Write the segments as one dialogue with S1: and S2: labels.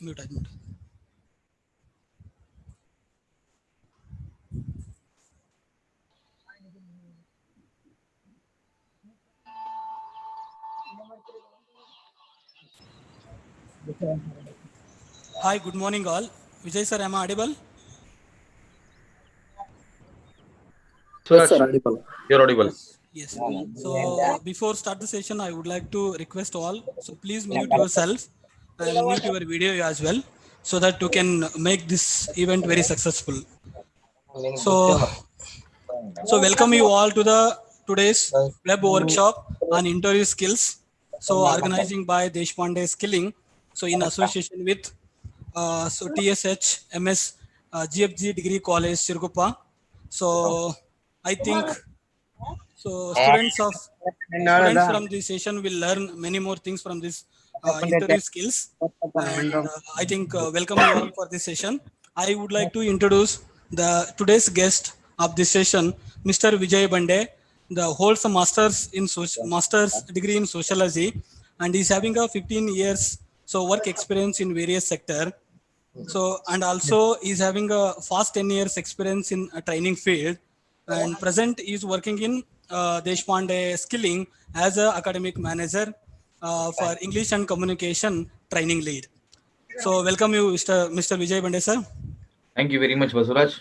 S1: Mute, mute. Hi, good morning all. Vijay sir, am I audible?
S2: Yes, sir, audible.
S3: You're audible.
S1: Yes. So before start the session, I would like to request all. So please mute yourself and mute your video as well, so that you can make this event very successful. So welcome you all to the today's web workshop on interview skills. So organizing by Deshpande Skilling. So in association with TSH MS GFG Degree College Sirgupa. So I think students from this session will learn many more things from this interview skills. And I think welcome you all for this session. I would like to introduce the today's guest of this session, Mr. Vijay Bande, the holds a master's degree in sociology, and is having a 15 years work experience in various sector. So and also is having a fast 10 years experience in a training field, and present is working in Deshpande Skilling as a academic manager for English and communication training lead. So welcome you, Mr. Vijay Bande sir.
S3: Thank you very much, Basuraj.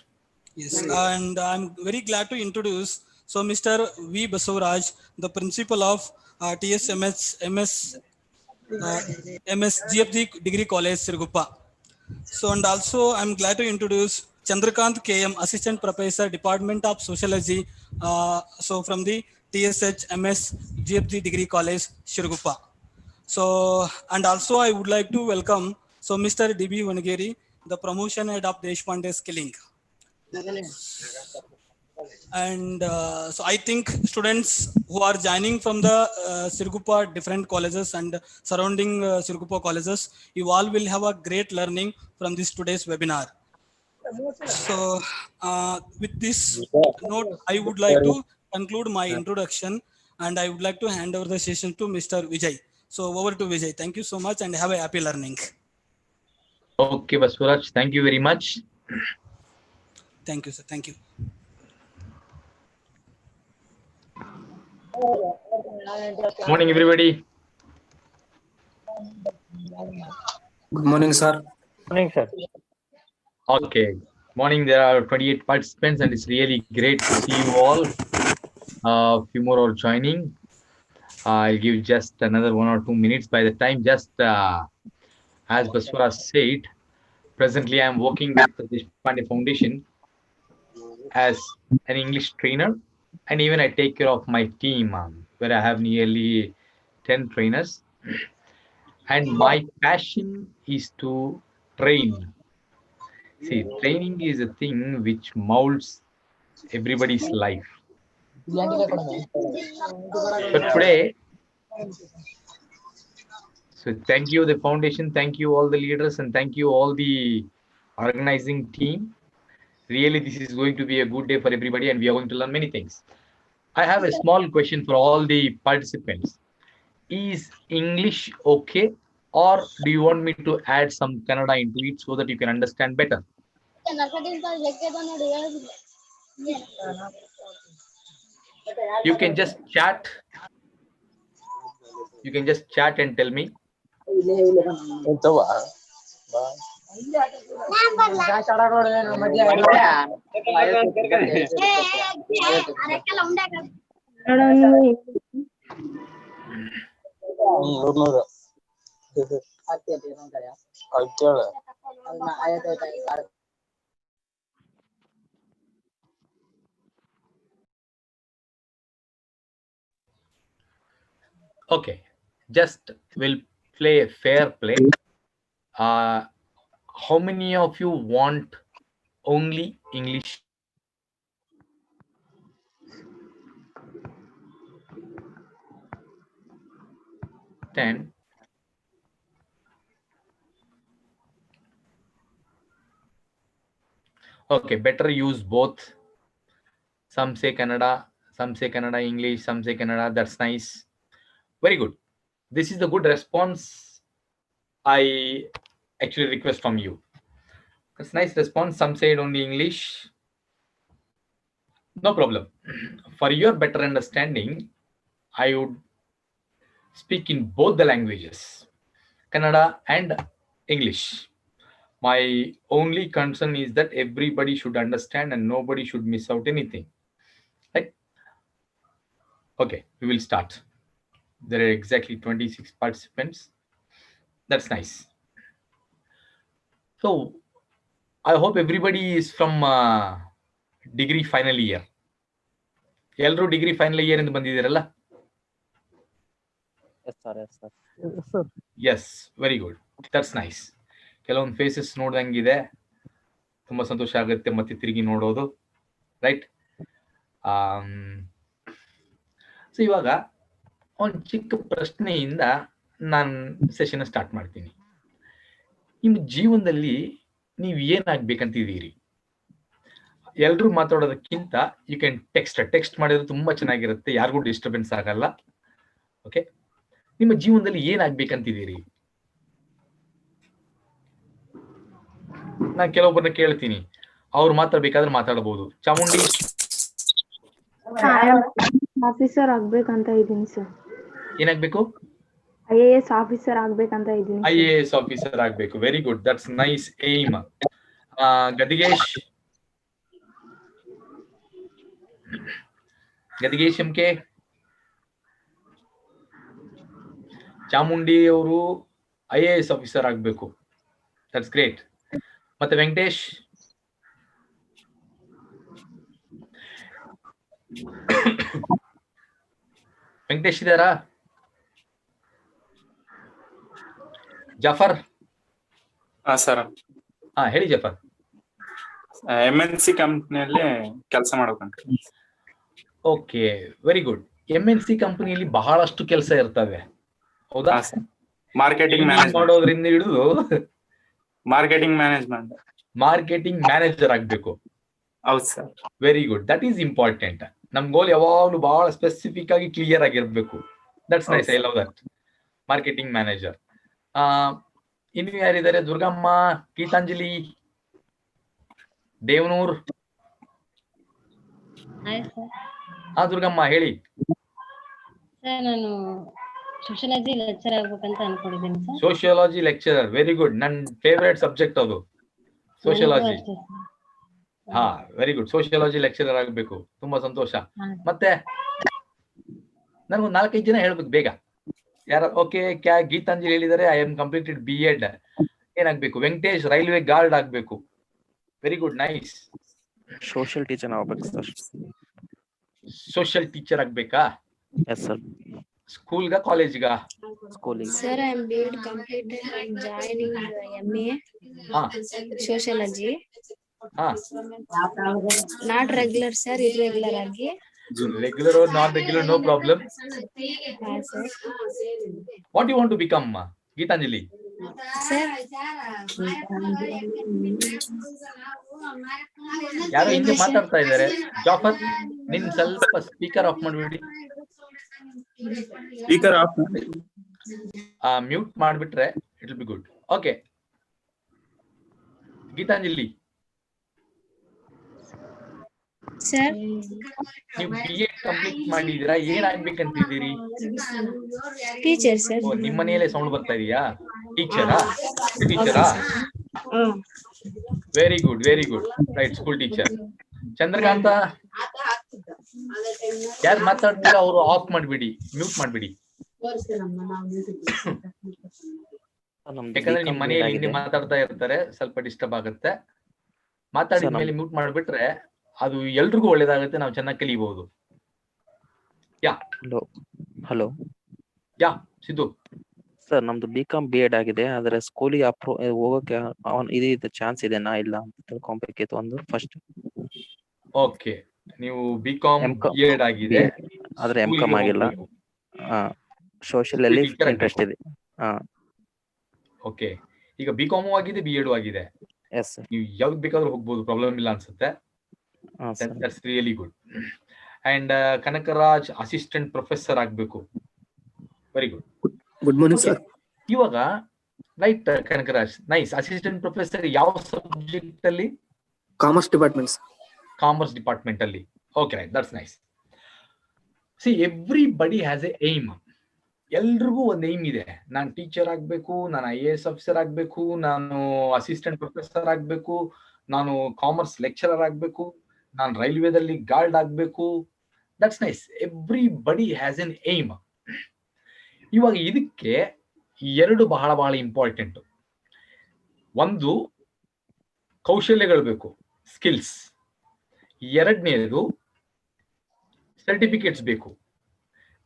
S1: Yes, and I'm very glad to introduce Mr. V. Basuraj, the principal of TSMS MS GFG Degree College Sirgupa. So and also I'm glad to introduce Chandrakant KM, Assistant Professor, Department of Sociology, from the TSH MS GFG Degree College, Shirgupa. So and also I would like to welcome Mr. DB Vanagiri, the Promotion Head of Deshpande Skilling. And so I think students who are joining from the Sirgupa different colleges and surrounding Sirgupa colleges, you all will have a great learning from this today's webinar. So with this note, I would like to conclude my introduction, and I would like to hand over the session to Mr. Vijay. So over to Vijay. Thank you so much and have a happy learning.
S3: Okay, Basuraj, thank you very much.
S1: Thank you, sir. Thank you.
S3: Morning, everybody.
S2: Good morning, sir.
S4: Morning, sir.
S3: Okay. Morning, there are 28 participants, and it's really great to see you all. A few more are joining. I'll give just another 1 or 2 minutes. By the time, just as Basuraj said, presently I'm working with the Deshpande Foundation as an English trainer, and even I take care of my team, where I have nearly 10 trainers. And my passion is to train. See, training is a thing which molds everybody's life. But today, so thank you, the foundation, thank you, all the leaders, and thank you, all the organizing team. Really, this is going to be a good day for everybody, and we are going to learn many things. I have a small question for all the participants. Is English okay, or do you want me to add some Kannada into it so that you can understand better? You can just chat. You can just chat and tell me. Okay, just we'll play a fair play. How many of you want only English? Ten. Okay, better use both. Some say Kannada, English, some say Kannada. That's nice. Very good. This is the good response I actually request from you. That's nice response. Some said only English. No problem. For your better understanding, I would speak in both the languages, Kannada and English. My only concern is that everybody should understand and nobody should miss out anything. Right? Okay, we will start. There are exactly 26 participants. That's nice. So I hope everybody is from degree final year. ಎಲ್ಲರೂ degree final year ಇಂದ ಬಂದಿದ್ದೀರಲ್ಲ? Yes, very good, that's nice. ಕೆಲವೊಂದು faces ನೋಡ್ದಂಗಿದೆ, ತುಂಬಾ ಸಂತೋಷ ಆಗುತ್ತೆ ಮತ್ತೆ ತಿರುಗಿ ನೋಡೋದು, ರೈಟ್? ಸೊ ಇವಾಗ ಒಂದು ಚಿಕ್ಕ ಪ್ರಶ್ನೆಯಿಂದ ನಾನು ಸೆಷನ್ ಸ್ಟಾರ್ಟ್ ಮಾಡ್ತೀನಿ. ನಿಮ್ಮ ಜೀವನದಲ್ಲಿ ನೀವು ಏನಾಗ್ಬೇಕಂತಿದ್ದೀರಿ? ಎಲ್ರೂ ಮಾತಾಡೋದಕ್ಕಿಂತ ಯು ಕ್ಯಾನ್ ಟೆಕ್ಸ್ಟ್ ಮಾಡಿದ್ರೆ ತುಂಬಾ ಚೆನ್ನಾಗಿರುತ್ತೆ, ಯಾರಿಗೂ ಡಿಸ್ಟರ್ಬೆನ್ಸ್ ಆಗಲ್ಲ. ಓಕೆ, ನಿಮ್ಮ ಜೀವನದಲ್ಲಿ ಏನಾಗ್ಬೇಕಂತಿದ್ದೀರಿ? ನಾನು ಕೆಲವೊಬ್ಬರನ್ನ ಕೇಳ್ತೀನಿ, ಅವ್ರು ಮಾತಾಡ್ಬೇಕಾದ್ರೆ ಮಾತಾಡಬಹುದು. ಚಾಮುಂಡಿ
S4: ಆಫೀಸರ್ ಆಗ್ಬೇಕಂತ ಇದೀನಿ ಸರ್.
S3: ಏನಾಗ್ಬೇಕು?
S4: IAS ಆಫೀಸರ್ ಆಗ್ಬೇಕಂತ ಇದೀನಿ.
S3: IAS ಆಫೀಸರ್ ಆಗ್ಬೇಕು. Very good, that's nice aim. Gadigesh MK, Chamundi ಅವರು IAS ಆಫೀಸರ್ ಆಗ್ಬೇಕು. That's great. ಮತ್ತೆ ವೆಂಕಟೇಶ್, ವೆಂಕಟೇಶ್ ಇದಾರಾ? ಜಾಫರ್?
S5: ಸರ್.
S3: ಹೇಳಿ ಜಾಫರ್.
S5: MNC ಕಂಪನಿಯಲ್ಲಿ ಕೆಲಸ ಮಾಡ್ಬೇಕಂತ.
S3: Okay, very good. MNC ಕಂಪನಿಯಲ್ಲಿ ಬಹಳಷ್ಟು ಕೆಲಸ ಇರ್ತವೆ, ಹೌದಾ?
S5: ಮಾರ್ಕೆಟಿಂಗ್
S3: ಮಾಡೋದ್ರಿಂದ ಹಿಡಿದು
S5: ಮಾರ್ಕೆಟಿಂಗ್
S3: ಮ್ಯಾನೇಜರ್ ಆಗ್ಬೇಕು.
S5: ಹೌದು sir.
S3: Very good, that is important. ನಮ್ ಗೋಲ್ ಯಾವಾಗ್ಲೂ ಬಹಳ ಸ್ಪೆಸಿಫಿಕ್ ಆಗಿ ಕ್ಲಿಯರ್ ಆಗಿರ್ಬೇಕು. That's nice, I love that. Marketing manager. ಇನ್ನು ಯಾರಿದ್ದಾರೆ? ದುರ್ಗಮ್ಮ, ಗೀತಾಂಜಲಿ, ದೇವನೂರ್. ದುರ್ಗಮ್ಮ ಹೇಳಿ.
S6: ಸರ್, ನಾನು ಸೋಶಿಯಾಲಜಿ ಲೆಕ್ಚರ್ ಆಗ್ಬೇಕಂತ ಅನ್ಕೊಂಡಿದ್ದೀನಿ sir.
S3: Sociology lecturer, very good. ನನ್ ಫೇವರೇಟ್ ಸಬ್ಜೆಕ್ಟ್ ಅದು, sociology. Very good. Sociology lecturer ಆಗ್ಬೇಕು, ತುಂಬಾ ಸಂತೋಷ. ಮತ್ತೆ ನನ್ಗೊಂದು 4-5 ಜನ ಹೇಳ್ಬೇಕು ಬೇಗ. ಯಾರ? ಓಕೆ, ಗೀತಾಂಜಲಿ ಹೇಳಿದರೆ ಐ ಆಮ್ ಕಂಪ್ಲೀಟೆಡ್ B.Ed. ಏನಾಗ್ಬೇಕು? ವೆಂಕಟೇಶ್ ರೈಲ್ವೆ ಗಾರ್ಡ್ ಆಗ್ಬೇಕು. Very good, nice.
S7: Social teacher ಆಗ್ಬೇಕು ಸರ್.
S3: ಸೋಶಿಯಲ್ ಟೀಚರ್ ಆಗ್ಬೇಕಾ?
S7: Yes sir.
S3: ಸ್ಕೂಲ್ಗ ಕಾಲೇಜ್ಗ?
S7: Schooling.
S4: Sir, I am B.Ed completed and joining MA sociology. Not regular sir, irregular ಆಗಿ.
S3: Regular or non regular, no problem.
S4: Sir.
S3: What do you want to become, Geetanjali?
S4: Sir.
S3: ಯಾರೋ ಹಿಂದೆ ಮಾತಾಡ್ತಾ ಇದ್ದಾರೆ. ಜಾಫರ್, ನಿನ್ ಸ್ವಲ್ಪ speaker off ಮಾಡ್ಬಿಡಿ.
S5: Speaker off ಮಾಡಿ.
S3: Mute ಮಾಡ್ಬಿಟ್ರೆ it will be good. Okay, Geetanjali,
S4: sir,
S3: ನೀವು B.Ed ಕಂಪ್ಲೀಟ್ ಮಾಡಿದೀರಾ, ಏನಾಗ್ಬೇಕಂತಿದ್ದೀರಿ?
S4: Teacher sir.
S3: ನಿಮ್ಮ ಮನೆಯಲ್ಲೇ ಸೌಂಡ್ ಬರ್ತಾ ಇದೆಯಾ? ಟೀಚರಾ? Very good, very good. Right, school teacher. Chandrakanta, ಯಾರು ಮಾತಾಡ್ತೀರಾ ಅವರು ಆಫ್ ಮಾಡ್ಬಿಡಿ, ಮ್ಯೂಟ್ ಮಾಡ್ಬಿಡಿ. ಯಾಕಂದ್ರೆ ನಿಮ್ ಮನೆಯಲ್ಲಿ ಹಿಂದೆ ಮಾತಾಡ್ತಾ ಇರ್ತಾರೆ, ಸ್ವಲ್ಪ ಡಿಸ್ಟರ್ಬ್ ಆಗುತ್ತೆ. ಮಾತಾಡಿದ ಮೇಲೆ ಮ್ಯೂಟ್ ಮಾಡ್ಬಿಟ್ರೆ ಅದು ಎಲ್ರಿಗೂ ಒಳ್ಳೇದಾಗುತ್ತೆ, ನಾವು ಚೆನ್ನಾಗಿ ಕಲಿಬಹುದು.
S7: ಹಲೋ.
S3: ಸಿದ್ದು
S7: ಸರ್, ನಮ್ದು B.Com B.Ed ಆಗಿದೆ, ಆದ್ರೆ ಸ್ಕೂಲಿಗೆ ಹೋಗಕ್ಕೆ ಇದು ಚಾನ್ಸ್ ಇದೆನಾ ಇಲ್ಲ ಅಂತ ತಿಳ್ಕೊಬೇಕಿತ್ತು ಒಂದು ಫಸ್ಟ್.
S3: ಓಕೆ, ನೀವು B.Com B.Ed ಆಗಿದೆ,
S7: ಆದ್ರೆ M.Com ಆಗಿಲ್ಲ. ಸೋಶಿಯಲ್ ಅಲ್ಲಿ ಇಂಟ್ರೆಸ್ಟ್ ಇದೆ.
S3: ಓಕೆ, ಈಗ B.Com ಆಗಿದೆ, B.Ed ಆಗಿದೆ.
S7: Yes sir.
S3: ನೀವು ಯಾವ್ದು ಬೇಕಾದ್ರೂ ಹೋಗ್ಬೋದು, ಪ್ರಾಬ್ಲಮ್ ಇಲ್ಲ ಅನ್ಸುತ್ತೆ. That's really good. And Kanakaraj assistant professor ಆಗ್ಬೇಕು. Very good.
S2: Good morning sir.
S3: ಇವಾಗ right Kanakaraj, nice. Assistant professor ಯಾವ ಸಬ್ಜೆಕ್ಟ್ ಅಲ್ಲಿ?
S2: Commerce department.
S3: ಕಾಮರ್ಸ್ ಡಿಪಾರ್ಟ್ಮೆಂಟ್ ಅಲ್ಲಿ. Okay, right, that's nice. See everybody has a aim. ಎಲ್ರಿಗೂ ಒಂದು ಏಮ್ ಇದೆ. ನಾನು ಟೀಚರ್ ಆಗ್ಬೇಕು, ನಾನು IAS ಆಫೀಸರ್ ಆಗ್ಬೇಕು, ನಾನು ಅಸಿಸ್ಟೆಂಟ್ ಪ್ರೊಫೆಸರ್ ಆಗ್ಬೇಕು, ನಾನು ಕಾಮರ್ಸ್ ಲೆಕ್ಚರರ್ ಆಗ್ಬೇಕು, ನಾನು ರೈಲ್ವೇದಲ್ಲಿ ಗಾರ್ಡ್ ಆಗ್ಬೇಕು. That's nice. Everybody has an aim. ಇವಾಗ ಇದಕ್ಕೆ ಎರಡು ಬಹಳ ಬಹಳ ಇಂಪಾರ್ಟೆಂಟ್. ಒಂದು ಕೌಶಲ್ಯಗಳು ಬೇಕು, ಸ್ಕಿಲ್ಸ್. ಎರಡನೇದು ಸರ್ಟಿಫಿಕೇಟ್ಸ್ ಬೇಕು.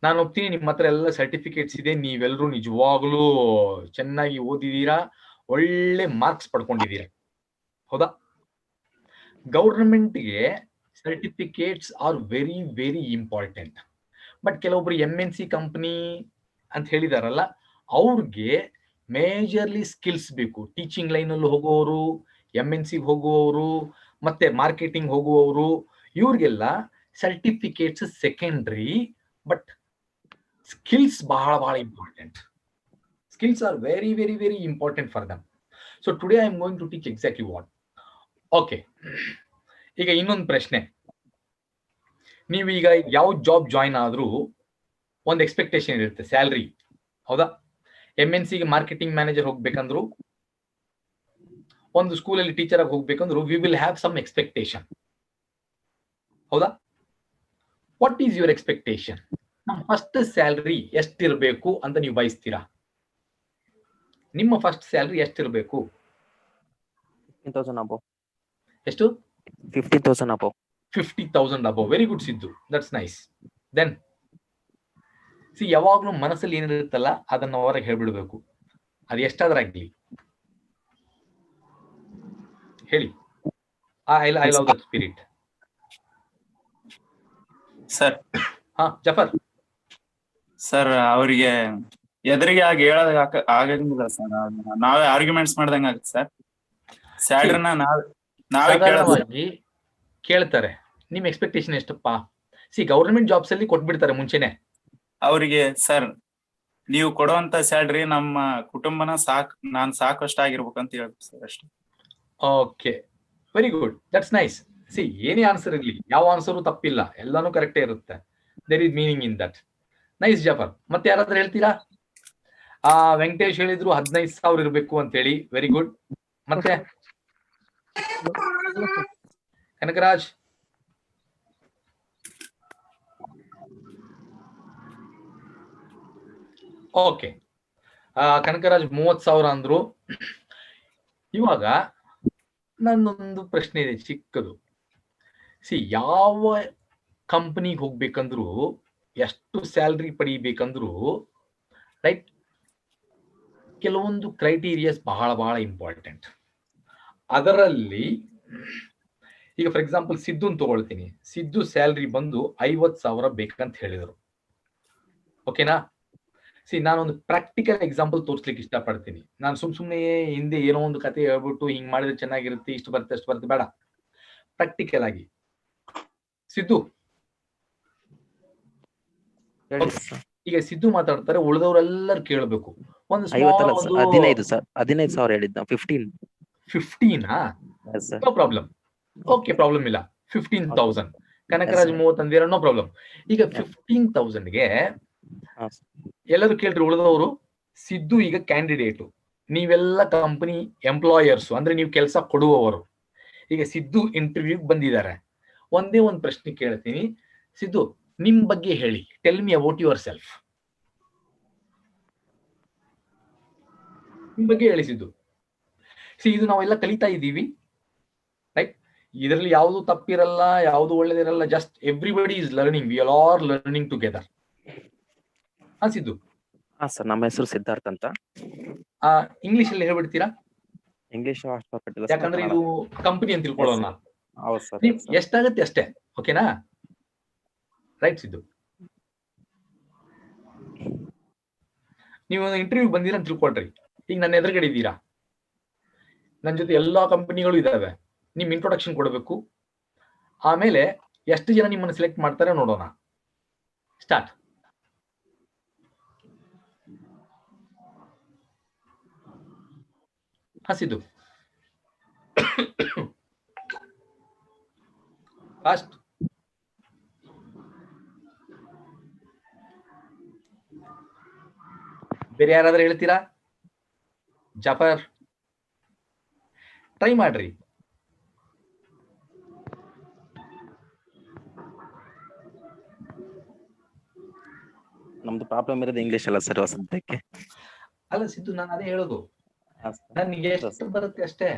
S3: ನಾನು ಒಪ್ತೀನಿ, ನಿಮ್ಮ ಹತ್ರ ಎಲ್ಲ ಸರ್ಟಿಫಿಕೇಟ್ಸ್ ಇದೆ, ನೀವೆಲ್ಲರೂ ನಿಜವಾಗ್ಲೂ ಚೆನ್ನಾಗಿ ಓದಿದೀರಾ, ಒಳ್ಳೆ ಮಾರ್ಕ್ಸ್ ಪಡ್ಕೊಂಡಿದ್ದೀರಾ, ಹೌದಾ? ಗೌರ್ಮೆಂಟ್ಗೆ certificates are very very important. But ಕೆಲವೊಬ್ರು MNC ಕಂಪನಿ ಅಂತ ಹೇಳಿದಾರಲ್ಲ, ಅವ್ರಿಗೆ ಮೇಜರ್ಲಿ ಸ್ಕಿಲ್ಸ್ ಬೇಕು. ಟೀಚಿಂಗ್ ಲೈನಲ್ಲಿ ಹೋಗುವವರು, MNCಗೆ ಹೋಗುವವರು, ಮತ್ತೆ ಮಾರ್ಕೆಟಿಂಗ್ ಹೋಗುವವರು, ಇವ್ರಿಗೆಲ್ಲ ಸರ್ಟಿಫಿಕೇಟ್ಸ್ ಸೆಕೆಂಡ್ರಿ. ಬಟ್ skills ಬಹಳ ಬಹಳ important. Skills are very very very important for them. So today I am going to teach exactly what. Okay, ಈಗ ಇನ್ನೊಂದು ಪ್ರಶ್ನೆ. ನೀವು ಈಗ ಯಾವ ಜಾಬ್ ಜಾಯಿನ್ ಆದ್ರೂ ಒಂದು ಎಕ್ಸ್ಪೆಕ್ಟೇಷನ್ ಇರುತ್ತೆ, ಸ್ಯಾಲ್ರಿ, ಹೌದಾ? MNCಗೆ ಮಾರ್ಕೆಟಿಂಗ್ ಮ್ಯಾನೇಜರ್ ಹೋಗ್ಬೇಕಂದ್ರು, ಒಂದು ಸ್ಕೂಲಲ್ಲಿ ಟೀಚರ್ ಆಗಿ ಹೋಗ್ಬೇಕಂದ್ರು, we will have some expectation, ಹೌದಾ? What is your expectation? ನಮ್ಮ ಫಸ್ಟ್ ಸ್ಯಾಲ್ರಿ ಎಷ್ಟಿರಬೇಕು ಅಂತ ನೀವು ಬಯಸ್ತೀರಾ? ನಿಮ್ಮ ಫಸ್ಟ್ ಸ್ಯಾಲ್ರಿ ಎಷ್ಟಿರಬೇಕು?
S7: 15,000 above.
S3: ಎಷ್ಟು?
S7: 15,000 above.
S3: 50,000 above. Very good Siddu, that's nice. Then see, ಯಾವಾಗ್ಲೂ ಮನಸ್ಸಲ್ಲಿ ಏನಿರುತ್ತಲ್ಲ ಅದನ್ನ ಹೊರಗೆ ಹೇಳ್ಬಿಡ್ಬೇಕು. ಅದು ಎಷ್ಟಾದ್ರಾಗ್ಲಿ ಹೇಳಿ. I love that spirit.
S5: Sir
S3: ಹಾ ಜಫರ್.
S5: ಸರ್ ಅವರಿಗೆ ಎದುರಿಗೆ ಆಗಿ ಹೇಳೋದಾಗ ಆಗಂಗಿಲ್ಲ ಸರ್. ನಾವೇ ಆರ್ಗ್ಯುಮೆಂಟ್ಸ್ ಮಾಡ್ದಂಗ ಆಗುತ್ತೆ ಸರ್. ಸ್ಯಾಲ್ರಿನ ನಾವೇ
S3: ಸಾಧಾರಣವಾಗಿ ಕೇಳ್ತಾರೆ, ನಿಮ್ ಎಕ್ಸ್ಪೆಕ್ಟೇಷನ್ ಎಷ್ಟಪ್ಪ? ಸಿ, ಗವರ್ಮೆಂಟ್ ಜಾಬ್ಸ್ ಅಲ್ಲಿ ಕೊಟ್ಬಿಡ್ತಾರೆ ಮುಂಚೆನೆ
S5: ಅವರಿಗೆ. ಸರ್, ನೀವು ಕೊಡುವಂತ ಸ್ಯಾಲ್ರಿ ನಮ್ಮ ಕುಟುಂಬನ ನಾನ್ ಸಾಕಷ್ಟಾಗಿರ್ಬೇಕಂತ ಹೇಳ್ಬೇಕು ಸರ್, ಅಷ್ಟೇ.
S3: Okay, very good, that's nice. See, ಏನೇ ಆನ್ಸರ್ ಇರ್ಲಿ, ಯಾವ ಆನ್ಸರು ತಪ್ಪಿಲ್ಲ, ಎಲ್ಲಾನು ಕರೆಕ್ಟೇ ಇರುತ್ತೆ. There is meaning in that. Nice Jafar. ಮತ್ತೆ ಯಾರಾದ್ರೂ ಹೇಳ್ತೀರಾ? ವೆಂಕಟೇಶ್ ಹೇಳಿದ್ರು 15,000 ಇರ್ಬೇಕು ಅಂತ ಹೇಳಿ. Very good. ಮತ್ತೆ ಕನಕರಾಜ್? ಓಕೆ, ಕನಕರಾಜ್ 30,000 ಅಂದ್ರು. ಇವಾಗ ನನ್ನೊಂದು ಪ್ರಶ್ನೆ ಇದೆ ಚಿಕ್ಕದು. ಸಿ, ಯಾವ ಕಂಪನಿಗೆ ಹೋಗ್ಬೇಕಂದ್ರು, ಎಷ್ಟು ಸ್ಯಾಲ್ರಿ ಪಡಿಬೇಕಂದ್ರು, ರೈಟ್, ಕೆಲವೊಂದು ಕ್ರೈಟೀರಿಯಾಸ್ ಬಹಳ ಬಹಳ ಇಂಪಾರ್ಟೆಂಟ್. ಅದರಲ್ಲಿ ಈಗ ಫಾರ್ ಎಕ್ಸಾಂಪಲ್ ಸಿದ್ದುನ್ ತಗೊಳ್ತೀನಿ. ಸಿದ್ದು ಸ್ಯಾಲ್ರಿ ಬಂದು 50,000 ಬೇಕಂತ ಹೇಳಿದ್ರು, ಓಕೆನಾ? ಸಿ, ನಾನೊಂದು ಪ್ರಾಕ್ಟಿಕಲ್ ಎಕ್ಸಾಂಪಲ್ ತೋರಿಸ್ಲಿಕ್ಕೆ ಇಷ್ಟಪಡ್ತೀನಿ. ನಾನು ಸುಮ್ನೆ ಹಿಂದೆ ಏನೋ ಒಂದು ಕತೆ ಹೇಳ್ಬಿಟ್ಟು ಹಿಂಗ್ ಮಾಡಿದ್ರೆ ಚೆನ್ನಾಗಿರುತ್ತೆ, ಇಷ್ಟು ಬರುತ್ತೆ ಅಷ್ಟು ಬರುತ್ತೆ, ಬೇಡ. ಪ್ರಾಕ್ಟಿಕಲ್ ಆಗಿ ಸಿದ್ದು, ಈಗ ಸಿದ್ದು ಮಾತಾಡ್ತಾರೆ, ಉಳಿದವರೆಲ್ಲರೂ ಕೇಳಬೇಕು. ಒಂದು
S7: 15,000 ಹೇಳಿದ್ದ.
S3: 15 ನೋ ಪ್ರಾಬ್ಲಮ್. ಓಕೆ, ಪ್ರಾಬ್ಲಮ್ ಇಲ್ಲ. 15,000. ಕನಕರಾಜ್ 30 ಅಂದಿರ, ನೋ ಪ್ರಾಬ್ಲಮ್. ಈಗ 15,000ಗೆ ಎಲ್ಲರೂ ಕೇಳ್ರಿ, ಉಳಿದವರು. ಸಿದ್ದು ಈಗ ಕ್ಯಾಂಡಿಡೇಟು, ನೀವೆಲ್ಲ ಕಂಪನಿ ಎಂಪ್ಲಾಯರ್ಸ್, ಅಂದ್ರೆ ನೀವು ಕೆಲಸ ಕೊಡುವವರು. ಈಗ ಸಿದ್ದು ಇಂಟರ್ವ್ಯೂಗೆ ಬಂದಿದ್ದಾರೆ. ಒಂದೇ ಒಂದು ಪ್ರಶ್ನೆ ಕೇಳ್ತೀನಿ. ಸಿದ್ದು, ನಿಮ್ ಬಗ್ಗೆ ಹೇಳಿ. Tell me about your self. ನಿಮ್ ಬಗ್ಗೆ ಹೇಳಿ ಸಿದ್ದು. ಸಿ, ಇದು ನಾವೆಲ್ಲ ಕಲಿತಾ ಇದ್ದೀವಿ, ರೈಟ್? ಇದರಲ್ಲಿ ಯಾವುದು ತಪ್ಪಿರಲ್ಲ, ಯಾವುದು ಒಳ್ಳೇದಿರಲ್ಲ. Just everybody is learning. We are learning together. ಹಾ ಸಿದ್ದು?
S7: ಹಾ ಸರ್, ನಮ್ಮ ಹೆಸರು ಸಿದ್ಧಾರ್ಥ್ ಅಂತ.
S3: ಇಂಗ್ಲಿಷ್ ಅಲ್ಲಿ ಹೇಳ್ಬಿಡ್ತೀರಾ?
S7: ಇಂಗ್ಲಿಷ್
S3: ಯಾಕಂದ್ರೆ ಇದು ಕಂಪನಿ ಅಂತ ತಿಳ್ಕೊಳ್ಳೋಣ.
S7: ಹೌದು ಸರ್.
S3: ಎಷ್ಟಾಗತ್ತೆ ಅಷ್ಟೇ, ಓಕೆನಾ? ರೈಟ್ ಸಿದ್ದು, ನೀವು ಇಂಟರ್ವ್ಯೂ ಬಂದಿರ ಅಂತ ತಿಳ್ಕೊಳ್ರಿ. ಈಗ ನನ್ನ ಎದುರುಗಡೆ ಇದ್ದೀರಾ, ನನ್ನ ಜೊತೆ ಎಲ್ಲಾ ಕಂಪನಿಗಳು ಇದಾವೆ. ನಿಮ್ ಇಂಟ್ರೊಡಕ್ಷನ್ ಕೊಡಬೇಕು. ಆಮೇಲೆ ಎಷ್ಟು ಜನ ನಿಮ್ಮನ್ನು ಸೆಲೆಕ್ಟ್ ಮಾಡ್ತಾರೆ ನೋಡೋಣ. ಸ್ಟಾರ್ಟ್. Sidhu. Fast. ಬೇರೆ ಯಾರಾದ್ರೂ ಹೇಳ್ತೀರಾ? ಜಾಫರ್ ಟ್ರೈ ಮಾಡ್ರಿ.
S7: ನಮ್ದು ಪ್ರಾಬ್ಲಮ್ ಇರೋದು ಇಂಗ್ಲಿಷ್ ಅಲ್ಲ ಸರ್ ಸದ್ಯಕ್ಕೆ.
S3: ಅಲ್ಲ ಸಿದ್ದು, ನಾನು ಅದೇ ಹೇಳೋದು,
S7: ಹಾ, sir.
S3: ನನಗೆ ಎಷ್ಟು ಬರುತ್ತೆ ಅಷ್ಟೇ.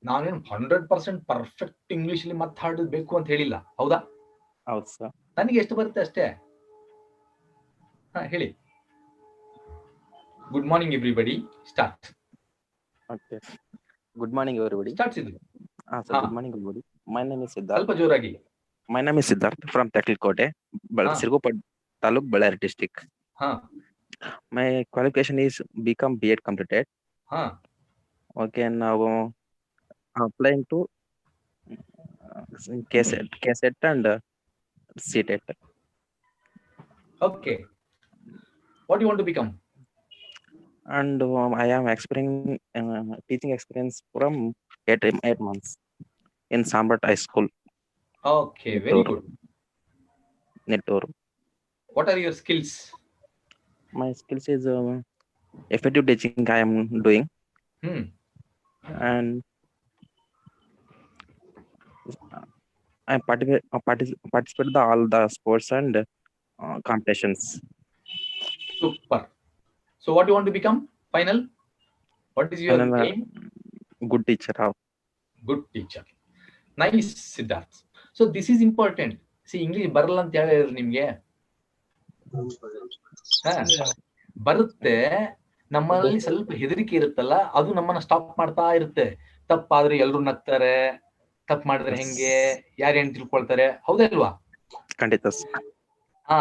S3: ನಾನೇನು 100% ಪರ್ಫೆಕ್ಟ್ ಇಂಗ್ಲಿಷ್ ಅಲ್ಲಿ ಮಾತಾಡಬೇಕು ಅಂತ ಹೇಳಿಲ್ಲ, ಹೌದಾ?
S7: ಹೌದು ಸರ್.
S3: ನನಗೆ ಎಷ್ಟು ಬರುತ್ತೆ ಅಷ್ಟೇ. ಹಾ, ಹೇಳಿ. Good morning everybody, start.
S7: Okay. Good morning everybody.
S3: Start Siddu.
S7: ಹಾ sir, good morning everybody. My name is Siddhartha.
S3: ಸ್ವಲ್ಪ ಜೋರಾಗಿ.
S7: My name is Siddharth from Takilkote,
S3: ಹಾ.
S7: Sirgupad Taluk, Bellary district.
S3: ಹಾ
S7: My qualification is BCom B.Ed completed.
S3: ಹಾ
S7: Okay, now applying to KSET and CTET.
S3: Okay. What you want to become?
S7: And I am experiencing teaching experience from 8 months in Sambat High School,
S3: okay, very good.
S7: Nettur.
S3: What are your skills?
S7: My skills is effective teaching I am doing, and I participate the all the sports and competitions.
S3: Super. So what you want to become? Final? What is your
S7: And,
S3: aim?
S7: Good teacher.
S3: Good teacher. Nice, Siddharth. So this is important. See, English ಬರಲ್ಲ ಅಂತ ಹೇಳಿದ್ರು ನಿಮ್ಗೆ. ಬರುತ್ತೆ, ನಮ್ಮಲ್ಲಿ ಸ್ವಲ್ಪ ಹೆದರಿಕೆ ಇರುತ್ತಲ್ಲ, ಅದು ನಮ್ಮನ್ನ ಸ್ಟಾಪ್ ಮಾಡ್ತಾ ಇರುತ್ತೆ. ತಪ್ಪಾದ್ರೆ ಎಲ್ರು ನಗ್ತಾರೆ, ತಪ್ಪು ಮಾಡಿದ್ರೆ ಹೆಂಗೆ, ಯಾರೇನ್ ತಿಳ್ಕೊಳ್ತಾರೆ, ಹೌದಲ್ವಾ?
S7: ಖಂಡಿತ.
S3: ಹಾ,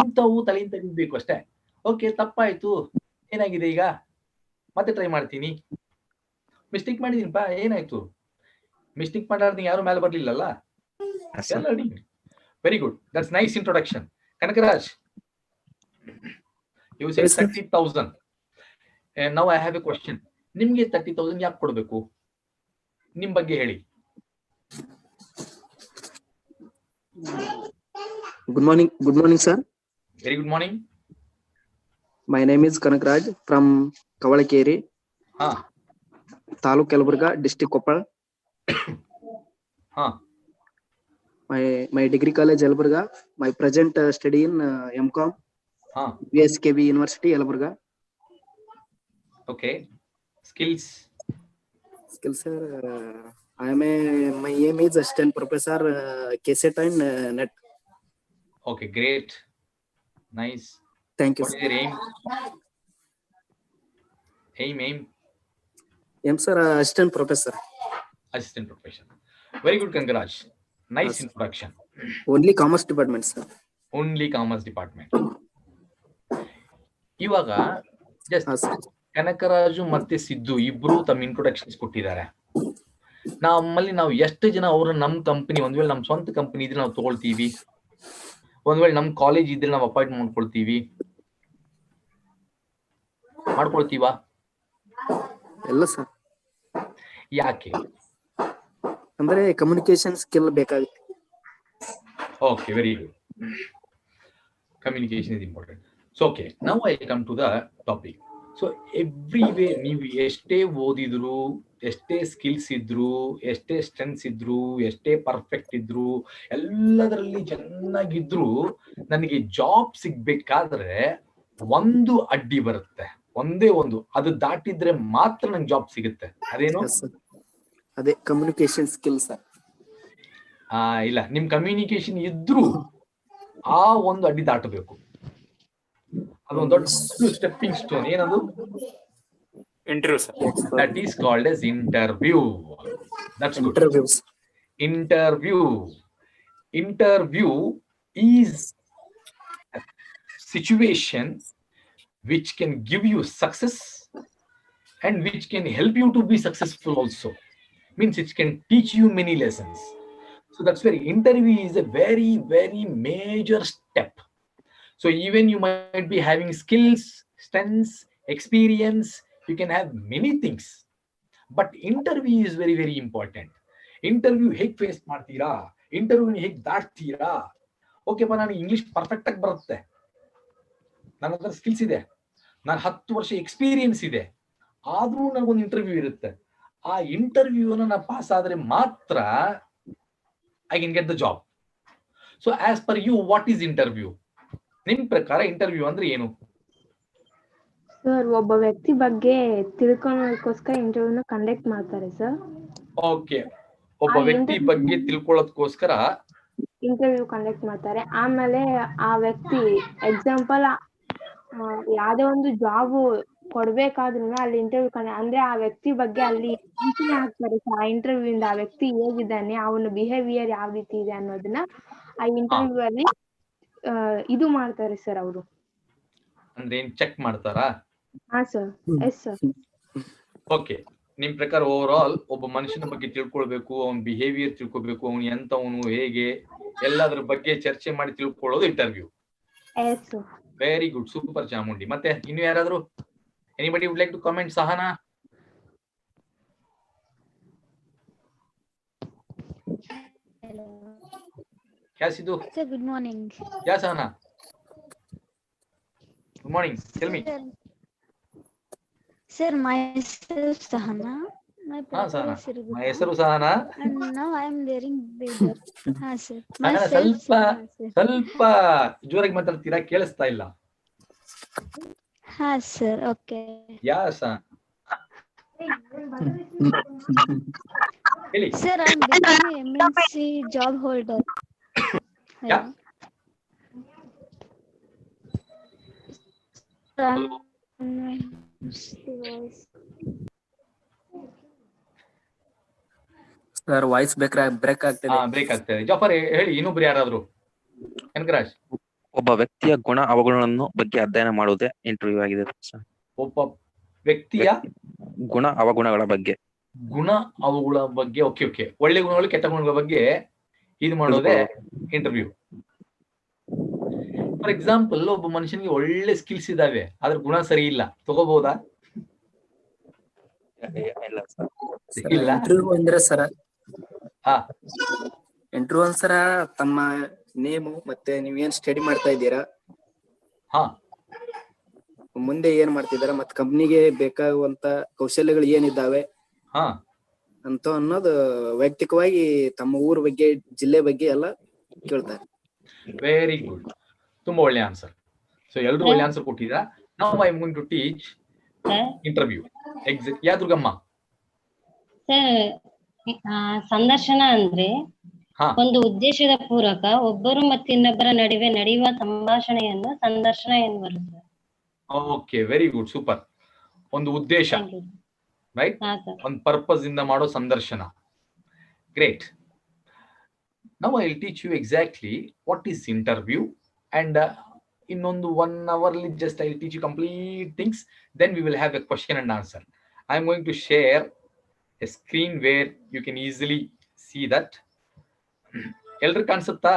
S3: ಇಂಥವು ತಲೆಯಿಂದ ತೆಗಿಬೇಕು ಅಷ್ಟೇ. ಓಕೆ, ತಪ್ಪಾಯ್ತು, ಏನಾಗಿದೆ ಈಗ, ಮತ್ತೆ ಟ್ರೈ ಮಾಡ್ತೀನಿ. ಮಿಸ್ಟೇಕ್ ಮಾಡಿದೀನಿಪ್ಪ, ಏನಾಯ್ತು? ಮಿಸ್ಟೇಕ್ ಮಾಡಾರ್ದು ಯಾರು ಮೇಲೆ ಬರ್ಲಿಲ್ಲಲ್ಲ. Very good, that's nice introduction. Kanakaraj, you say 30,000. And now I have a question. ನಿಮ್ಗೆ 30,000 ಯಾಕೆ ಕೊಡಬೇಕು? ನಿಮ್ ಬಗ್ಗೆ ಹೇಳಿ.
S2: Good morning, sir.
S3: Very good morning.
S2: My name is Kanakraj from Kavalakeri, Taluk Yelaburga, District Koppal. My degree college Yelaburga. My present study in MCom. VSKB University Yelaburga.
S3: Okay. Skills,
S2: sir. My aim is assistant professor, KSET and NET.
S3: Okay, great, nice.
S2: Thank you.
S3: What is your aim?
S2: Aim, sir, assistant professor.
S3: Assistant professor. Very good, Kangaraj. Nice introduction.
S2: Only commerce department, sir.
S3: Only commerce department. ಇವಾಗ just Kanakaraju ಮತ್ತೆ ಸಿದ್ದು ಇಬ್ರು ತಮ್ಮ introductions ಕೊಟ್ಟಿದ್ದಾರೆ. ನಮ್ಮಲ್ಲಿ ನಾವು ಎಷ್ಟು ಜನ ಅವ್ರ ನಮ್ ಕಂಪನಿ, ಒಂದ್ ವೇಳೆ ನಮ್ ಸ್ವಂತ ಕಂಪನಿ ಇದ್ರೆ ನಾವು ತಗೊಳ್ತೀವಿ, ಒಂದ್ ವೇಳೆ ನಮ್ ಕಾಲೇಜ್ ಇದ್ರೆ ನಾವು ಅಪಾಯಿಂಟ್ ಮಾಡ್ಕೊಳ್ತೀವಾ?
S2: ಎಲ್ಲ ಸರ್.
S3: ಯಾಕೆ?
S2: ಅಂದ್ರೆ ಕಮ್ಯುನಿಕೇಶನ್ ಸ್ಕಿಲ್ ಬೇಕಾಗುತ್ತೆ.
S3: Okay, very good. Communication is important. So, okay, now I come to the topic. So, everywhere ನೀವು ಎಷ್ಟೇ ಓದಿದ್ರು, ಎಷ್ಟೇ ಸ್ಕಿಲ್ಸ್ ಇದ್ರು, ಎಷ್ಟೇ ಸ್ಟ್ರೆಂತ್ಸ್ ಇದ್ರು, ಎಷ್ಟೇ ಪರ್ಫೆಕ್ಟ್ ಇದ್ರು, ಎಲ್ಲದರಲ್ಲಿ ಚೆನ್ನಾಗಿದ್ರು, ನನಗೆ ಜಾಬ್ ಸಿಗ್ಬೇಕಾದ್ರೆ ಒಂದು ಅಡ್ಡಿ ಬರುತ್ತೆ, ಒಂದೇ ಒಂದು. ಅದು ದಾಟಿದ್ರೆ ಮಾತ್ರ ನಂಗೆ ಜಾಬ್ ಸಿಗುತ್ತೆ. ಅದೇನು?
S2: ಅದೇ ಕಮ್ಯುನಿಕೇಶನ್ ಸ್ಕಿಲ್ ಸರ್.
S3: ಇಲ್ಲ, ನಿಮ್ ಕಮ್ಯುನಿಕೇಶನ್ ಇದ್ರು ಆ ಒಂದು ಅಡ್ಡಿ ದಾಟಬೇಕು. ಅದೊಂದು ದೊಡ್ಡ ಸ್ಟೆಪ್ಪಿಂಗ್ ಸ್ಟೋನ್. ಏನದು?
S5: Interview sir.
S3: That is called as interview. That's good. Interview is a situation which can give you success and which can help you to be successful also. Means it can teach you many lessons. So that's where interview is a very, very major step. So even you might be having skills, strengths, experience, you can have many things. But interview is very very important. Interview ಹೇಗ್ face ಮಾಡ್ತೀರಾ, interview ಹೇಗ್ ದಾಟ್ತೀರಾ. ಓಕೆಪ್ಪ, ನಾನು English perfect ಆಗಿ ಬರುತ್ತೆ, ನನ್ನ ಹತ್ರ skills ಇದೆ, ನಾನು 10 ವರ್ಷ ಎಕ್ಸ್ಪೀರಿಯನ್ಸ್ ಇದೆ, ಆದ್ರೂ ನನಗೊಂದು ಇಂಟರ್ವ್ಯೂ ಇರುತ್ತೆ. ಆ ಇಂಟರ್ವ್ಯೂನ ನಾನು ಪಾಸ್ ಆದ್ರೆ ಮಾತ್ರ I can get the job. So as per you, what is interview? ನಿಮ್ ಪ್ರಕಾರ ಇಂಟರ್ವ್ಯೂ ಅಂದ್ರೆ ಏನು?
S4: ಸರ್, ಒಬ್ಬ ವ್ಯಕ್ತಿ ಬಗ್ಗೆ ತಿಳ್ಕೊಳ್ಳೋದಕ್ಕೋಸ್ಕರ ಇಂಟರ್ವ್ಯೂನ ಕಂಡಕ್ಟ್ ಮಾಡ್ತಾರೆ ಸರ್.
S3: ಓಕೆ, ಒಬ್ಬ ವ್ಯಕ್ತಿ ಬಗ್ಗೆ ತಿಳ್ಕೊಳ್ಳೋದಕ್ಕೋಸ್ಕರ
S4: ಇಂಟರ್ವ್ಯೂ ಕಂಡಕ್ಟ್ ಮಾಡ್ತಾರೆ. ಆಮೇಲೆ ಆ ವ್ಯಕ್ತಿ ಎಕ್ಸಾಂಪಲ್ ಯಾವ್ದೇ ಒಂದು ಜಾಬ್ ಕೊಡ್ಬೇಕಾದ್ರೂ ಅಲ್ಲಿ ಇಂಟರ್ವ್ಯೂ ಅಂದ್ರೆ ಆ ವ್ಯಕ್ತಿ ಬಗ್ಗೆ ಅಲ್ಲಿ ಅಂಚನೆ ಹಾಕ್ತಾರೆ ಸರ್. ಆ ಇಂಟರ್ವ್ಯೂ ಇಂದ ಆ ವ್ಯಕ್ತಿ ಹೇಗಿದ್ದಾನೆ, ಅವನ ಬಿಹೇವಿಯರ್ ಯಾವ ರೀತಿ ಇದೆ ಅನ್ನೋದನ್ನ ಆ ಇಂಟರ್ವ್ಯೂ ಅಲ್ಲಿ ಇದು ಮಾಡ್ತಾರೆ ಸರ್ ಅವರು.
S3: ಅಂದ್ರೆ ಏನ್ ಚೆಕ್ ಮಾಡ್ತಾರಾ?
S4: ಹಾ ಸರ್. Yes sir.
S3: ಓಕೆ, ನಿಮ್ ಪ್ರಕಾರ ಓವರ್ ಆಲ್ ಒಬ್ಬ ಮನುಷ್ಯನ ಬಗ್ಗೆ ತಿಳ್ಕೊಳ್ಬೇಕು, ಅವನ ಬಿಹೇವಿಯರ್ ತಿಳ್ಕೊಬೇಕು, ಅವನು ಎಂತವನು, ಹೇಗೆ, ಎಲ್ಲದ್ರ ಬಗ್ಗೆ ಚರ್ಚೆ ಮಾಡಿ ತಿಳ್ಕೊಳ್ಳೋದು interview.
S4: Yes sir.
S3: Very good, super Chamundi. ಮತ್ತೆ ಇನ್ನು ಯಾರಾದ್ರೂ? Anybody would like to comment? Sahana, क्या सिद्धू?
S8: Sir, good morning.
S3: क्या सहना? Good morning. Tell me.
S8: Sir, myself Sahana. My
S3: Sahana.
S8: Sirgu.
S3: My ಹೆಸರು Sahana.
S8: And now I am wearing bigger. ಹಾ sir.
S3: Sahana, ಸ್ವಲ್ಪ ಜೋರಾಗಿ ಮಾತಾಡ್ತೀರಾ? ಕೇಳಿಸ್ತಾ ಇಲ್ಲ.
S8: ಹಾ sir, okay.
S3: ಯಾ ಸಹ ಹೇಳಿ.
S8: Sir, I am becoming MNC job holder.
S3: Yeah.
S2: Sir, voice break ಆಗ್ತಿದೆ.
S3: ಬ್ರೇಕ್ ಆಗ್ತದೆ. ಜಾಫರ್ ಹೇಳಿ, ಇನ್ನೊಬ್ರು ಯಾರಾದ್ರು? ಕನಕರಾಜ್.
S7: ಒಬ್ಬ ವ್ಯಕ್ತಿಯ ಗುಣ ಅವಗುಣಗಳನ್ನು ಬಗ್ಗೆ ಅಧ್ಯಯನ ಮಾಡುವುದೇ ಇಂಟರ್ವ್ಯೂ ಆಗಿದೆ ಸರ್.
S3: ಒಬ್ಬ ವ್ಯಕ್ತಿಯ
S7: ಗುಣ ಅವಗುಣಗಳ ಬಗ್ಗೆ
S3: ಓಕೆ ಓಕೆ, ಒಳ್ಳೆ ಗುಣಗಳು ಕೆಟ್ಟ ಗುಣಗಳ ಬಗ್ಗೆ ಇದು ಮಾಡೋದೇ ಇಂಟರ್ವ್ಯೂ. ಫಾರ್ ಎಕ್ಸಾಂಪಲ್, ಒಬ್ಬ ಮನುಷ್ಯನಿಗೆ ಒಳ್ಳೆ ಸ್ಕಿಲ್ಸ್ ಇದಾವೆ, ಆದ್ರೆ ಗುಣ ಸರಿ ಇಲ್ಲ, ತಗೋಬಹುದಾ? ಇಲ್ಲ.
S2: ಇಂಟರ್ವ್ಯೂ ಅಂದ್ರೆ ಸರ,
S3: ಹಾ,
S2: ಇಂಟರ್ವ್ಯೂ ಅಂದ್ರ ತಮ್ಮ ನೇಮು ಮತ್ತೆ ನೀವೇನ್ ಸ್ಟಡಿ ಮಾಡ್ತಾ ಇದ್ದೀರಾ,
S3: ಹಾ,
S2: ಮುಂದೆ ಏನ್ ಮಾಡ್ತಿದಾರ, ಮತ್ತೆ ಕಂಪ್ನಿಗೆ ಬೇಕಾಗುವಂತ ಕೌಶಲ್ಯಗಳು ಏನಿದ್ದಾವೆ
S3: ಹಾ
S2: ಅಂತ ಅನ್ನೋದು ವೈಯಕ್ತಿಕವಾಗಿ ತಮ್ಮ ಊರ ಬಗ್ಗೆ, ಜಿಲ್ಲೆ ಬಗ್ಗೆ ಎಲ್ಲ ಕೇಳ್ತಾರೆ.
S3: ವೆರಿ ಗುಡ್, ತುಂಬಾ ಒಳ್ಳೆ ಆನ್ಸರ್. ಸೊ ಎಲ್ಲರೂ ಒಳ್ಳೆ ಆನ್ಸರ್ ಕೊಟ್ಟಿದ್ದೀರಾ. ನಾವು I am going to teach interview. ಯಾ ದುರ್ಗಮ್ಮ?
S6: ಸಂದರ್ಶನ ಅಂದ್ರೆ ಒಂದು ಉದ್ದೇಶದ ಪೂರಕ ಒಬ್ಬರು ಮತ್ತು ಇನ್ನೊಬ್ಬರ ನಡುವೆ ನಡೆಯುವ ಸಂಭಾಷಣೆಯನ್ನು ಸಂದರ್ಶನ ಎನ್ನುವರು.
S3: Okay, very good, super. ಒಂದು ಉದ್ದೇಶ, ರೈಟ್, ಒಂದು ಪರ್ಪಸ್ ಇಂದ ಮಾಡೋ ಸಂದರ್ಶನ. Great. Now I will teach you exactly what is interview, and ಇನ್ನೊಂದು 1 hour just I will teach you complete things. Then we will have a question and answer. I am going to share a screen where you can easily see that. Elder ಕಾಣಿಸುತ್ತಾ?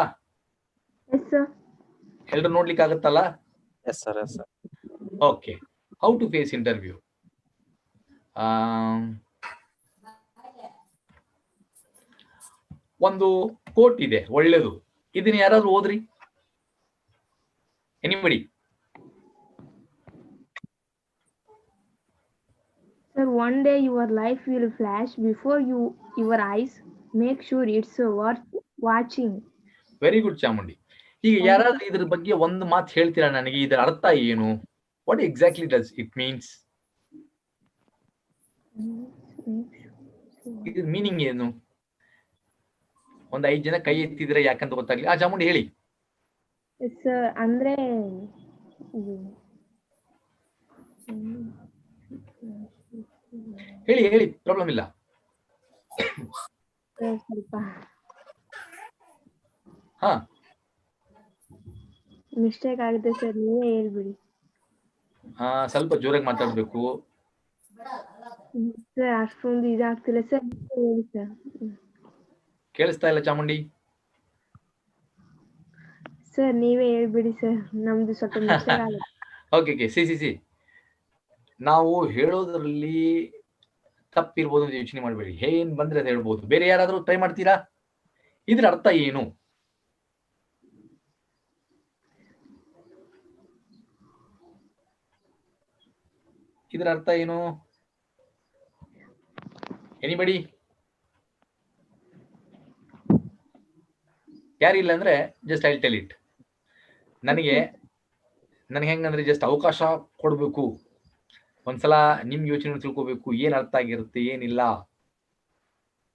S4: Yes sir.
S3: Elder ನೋಡ್ಲಿಕ್ಕೆ ಆಗುತ್ತಲ್ಲ?
S7: Yes sir, yes sir.
S3: Okay, how to face interview? ಒಂದು coat ಇದೆ, ಒಳ್ಳೆದು. ಇದನ್ನ ಯಾರಾದ್ರೂ ಓದ್ರಿ? Anybody?
S4: Sir, one day your life will flash before your eyes. Make sure it's worth watching.
S3: Very good Chamundi. ಈಗ ಯಾರಾದ್ರೂ ಇದ್ರ ಬಗ್ಗೆ ಒಂದು ಮಾತು ಹೇಳ್ತೀರಾ ನನಗೆ? ಇದರ ಅರ್ಥ ಏನು? What exactly does it means? ಇದ್ರ ಮೀನಿಂಗ್ ಏನು? ಒಂದು 5 ಜನ ಕೈ ಎತ್ತಿದ್ರೆ ಯಾಕಂತ ಗೊತ್ತಾಗ್ಲಿ. ಚಾಮುಂಡಿ ಹೇಳಿ.
S4: ಸರ್, ಅಂದ್ರೆ
S3: ಹೇಳಿ, ಪ್ರಾಬ್ಲಮ್ ಇಲ್ಲ.
S4: ಸ್ವಲ್ಪ
S3: ಹಾ,
S4: ಮಿಸ್ಟೇಕ್ ಆಗುತ್ತೆ ಸರ್, ನೀವೇ ಹೇಳ್ಬಿಡಿ.
S3: ಸ್ವಲ್ಪ ಜೋರಾಗಿ ಮಾತಾಡ್ಬೇಕು
S4: ಸರ್. ಅಷ್ಟೊಂದು ಇದಾಗ್ತಿಲ್ಲ ಸರ್, ಹೇಳಿ ಸರ್.
S3: ಕೇಳಿಸ್ತಾ ಇಲ್ಲ ಚಾಮುಂಡಿ?
S4: ಸರ್ ನೀವೇ ಹೇಳ್ಬಿಡಿ ಸರ್, ನಮ್ದು ಸ್ವಲ್ಪ ಮಿಸ್ಟೇಕ್ ಆಗುತ್ತೆ.
S3: ಓಕೆ ಸಿ ನಾವು ಹೇಳೋದ್ರಲ್ಲಿ ತಪ್ಪಿರ್ಬೋದು ಅಂತ ಯೋಚನೆ ಮಾಡಬೇಡಿ. ಏನ್ ಬಂದ್ರೆ ಅಂತ ಹೇಳ್ಬೋದು. ಬೇರೆ ಯಾರಾದ್ರೂ ಟ್ರೈ ಮಾಡ್ತೀರಾ? ಇದ್ರ ಅರ್ಥ ಏನು? ಇದರ ಅರ್ಥ ಏನು? ಎನಿಬಡಿ? ಯಾರಿಲ್ಲ ಅಂದ್ರೆ ಜಸ್ಟ್ ಐ ಟೆಲ್ ಇಟ್. ನನಗೆ ಹೆಂಗಂದ್ರೆ ಜಸ್ಟ್ ಅವಕಾಶ ಕೊಡ್ಬೇಕು, ಒಂದ್ಸಲ ನಿಮ್ ಯೋಚನೆ ತಿಳ್ಕೋಬೇಕು, ಏನ್ ಅರ್ಥ ಆಗಿರುತ್ತೆ ಏನಿಲ್ಲ,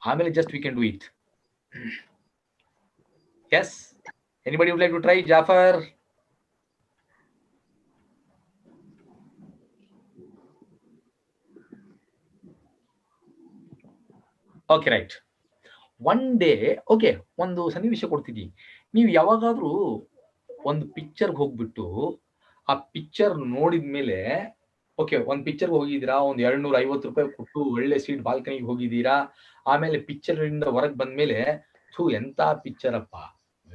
S3: ಆಮೇಲೆ just we can do it. Yes, anybody would like to try? Jafar? Okay, right. One day, okay, ಒಂದು ಸನ್ನಿವೇಶ ಕೊಡ್ತೀನಿ. ನೀವು ಯಾವಾಗಾದ್ರೂ ಒಂದು ಪಿಕ್ಚರ್ಗೆ ಹೋಗ್ಬಿಟ್ಟು ಆ ಪಿಕ್ಚರ್ ನೋಡಿದ್ಮೇಲೆ, ಓಕೆ, ಒಂದು ಪಿಕ್ಚರ್ಗೆ ಹೋಗಿದ್ದೀರಾ, ಒಂದು 250 ರೂಪಾಯಿ ಕೊಟ್ಟು ಒಳ್ಳೆ ಸೀಟ್ ಬಾಲ್ಕನಿಗೆ ಹೋಗಿದ್ದೀರಾ, ಆಮೇಲೆ ಪಿಕ್ಚರ್ ಇಂದ ಹೊರಗೆ ಬಂದ್ಮೇಲೆ ಎಂತ ಪಿಕ್ಚರ್ ಅಪ್ಪ,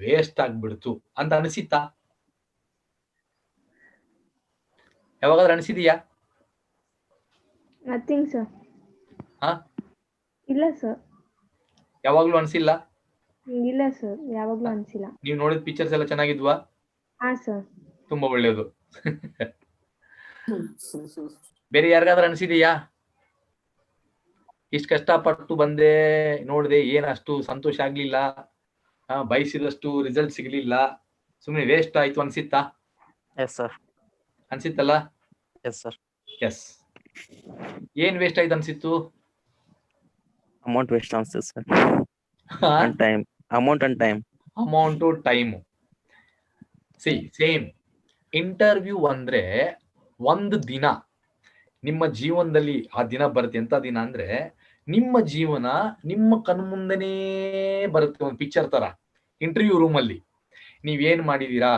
S3: ವೇಸ್ಟ್ ಆಗ್ಬಿಡ್ತು ಅಂತ ಅನಿಸಿತಾ? ಯಾವಾಗಾದ್ರೂ ಅನಿಸಿದೀಯಾ?
S4: Nothing sir.
S3: ಹಾ,
S4: ಇಲ್ಲ ಸರ್.
S3: ಯಾವಾಗ್ಲೂ ಅನ್ಸಿಲ್ಲ?
S4: ಇಲ್ಲ ಸರ್, ಯಾವಾಗ್ಲೂ ಅನ್ಸಿಲ್ಲ.
S3: ನೀವು ನೋಡಿದ ಪಿಕ್ಚರ್ಸ್ ಎಲ್ಲ ಚೆನ್ನಾಗಿದ್ವಾ?
S4: ಹಾ ಸರ್.
S3: ತುಂಬಾ ಒಳ್ಳೇದು. ಬೇರೆ ಯಾರಿಗಾದ್ರೂ ಅನ್ಸಿದೀಯಾ? ಇಷ್ಟು ಕಷ್ಟಪಟ್ಟು ಬಂದೆ, ನೋಡ್ದೆ, ಏನ್ ಅಷ್ಟು ಸಂತೋಷ ಆಗ್ಲಿಲ್ಲ, ಬಯಸಿದಷ್ಟು ರಿಸಲ್ಟ್ ಸಿಗ್ಲಿಲ್ಲ, ಸುಮ್ಮನೆ ವೇಸ್ಟ್ ಆಯ್ತು ಅನ್ಸಿತ್ತಾ?
S7: Yes sir.
S3: ಅನ್ಸಿತ್ತಲ್ಲ?
S7: Yes sir.
S3: ಎಸ್. ಏನ್ ವೇಸ್ಟ್ ಆಯ್ತು ಅನ್ಸಿತ್ತು?
S7: ಅಮೌಂಟ್ ವೇಸ್ಟ್ ಅನ್ಸುತ್ತೆ sir. And time. Amount and time.
S3: Amount time. Same. Interview ಅಂದ್ರೆ ಒಂದು ದಿನ ನಿಮ್ಮ ಜೀವನದಲ್ಲಿ ಆ ದಿನ ಬರುತ್ತೆ. ಎಂತ ದಿನ ಅಂದ್ರೆ ನಿಮ್ಮ ಜೀವನ ನಿಮ್ಮ ಕಣ್ಮುಂದನೇ ಬರುತ್ತೆ, ಒಂದು ಪಿಕ್ಚರ್ ತರ. ಇಂಟರ್ವ್ಯೂ ರೂಮ್ ಅಲ್ಲಿ ನೀವೇನ್ ಮಾಡಿದೀರಾ,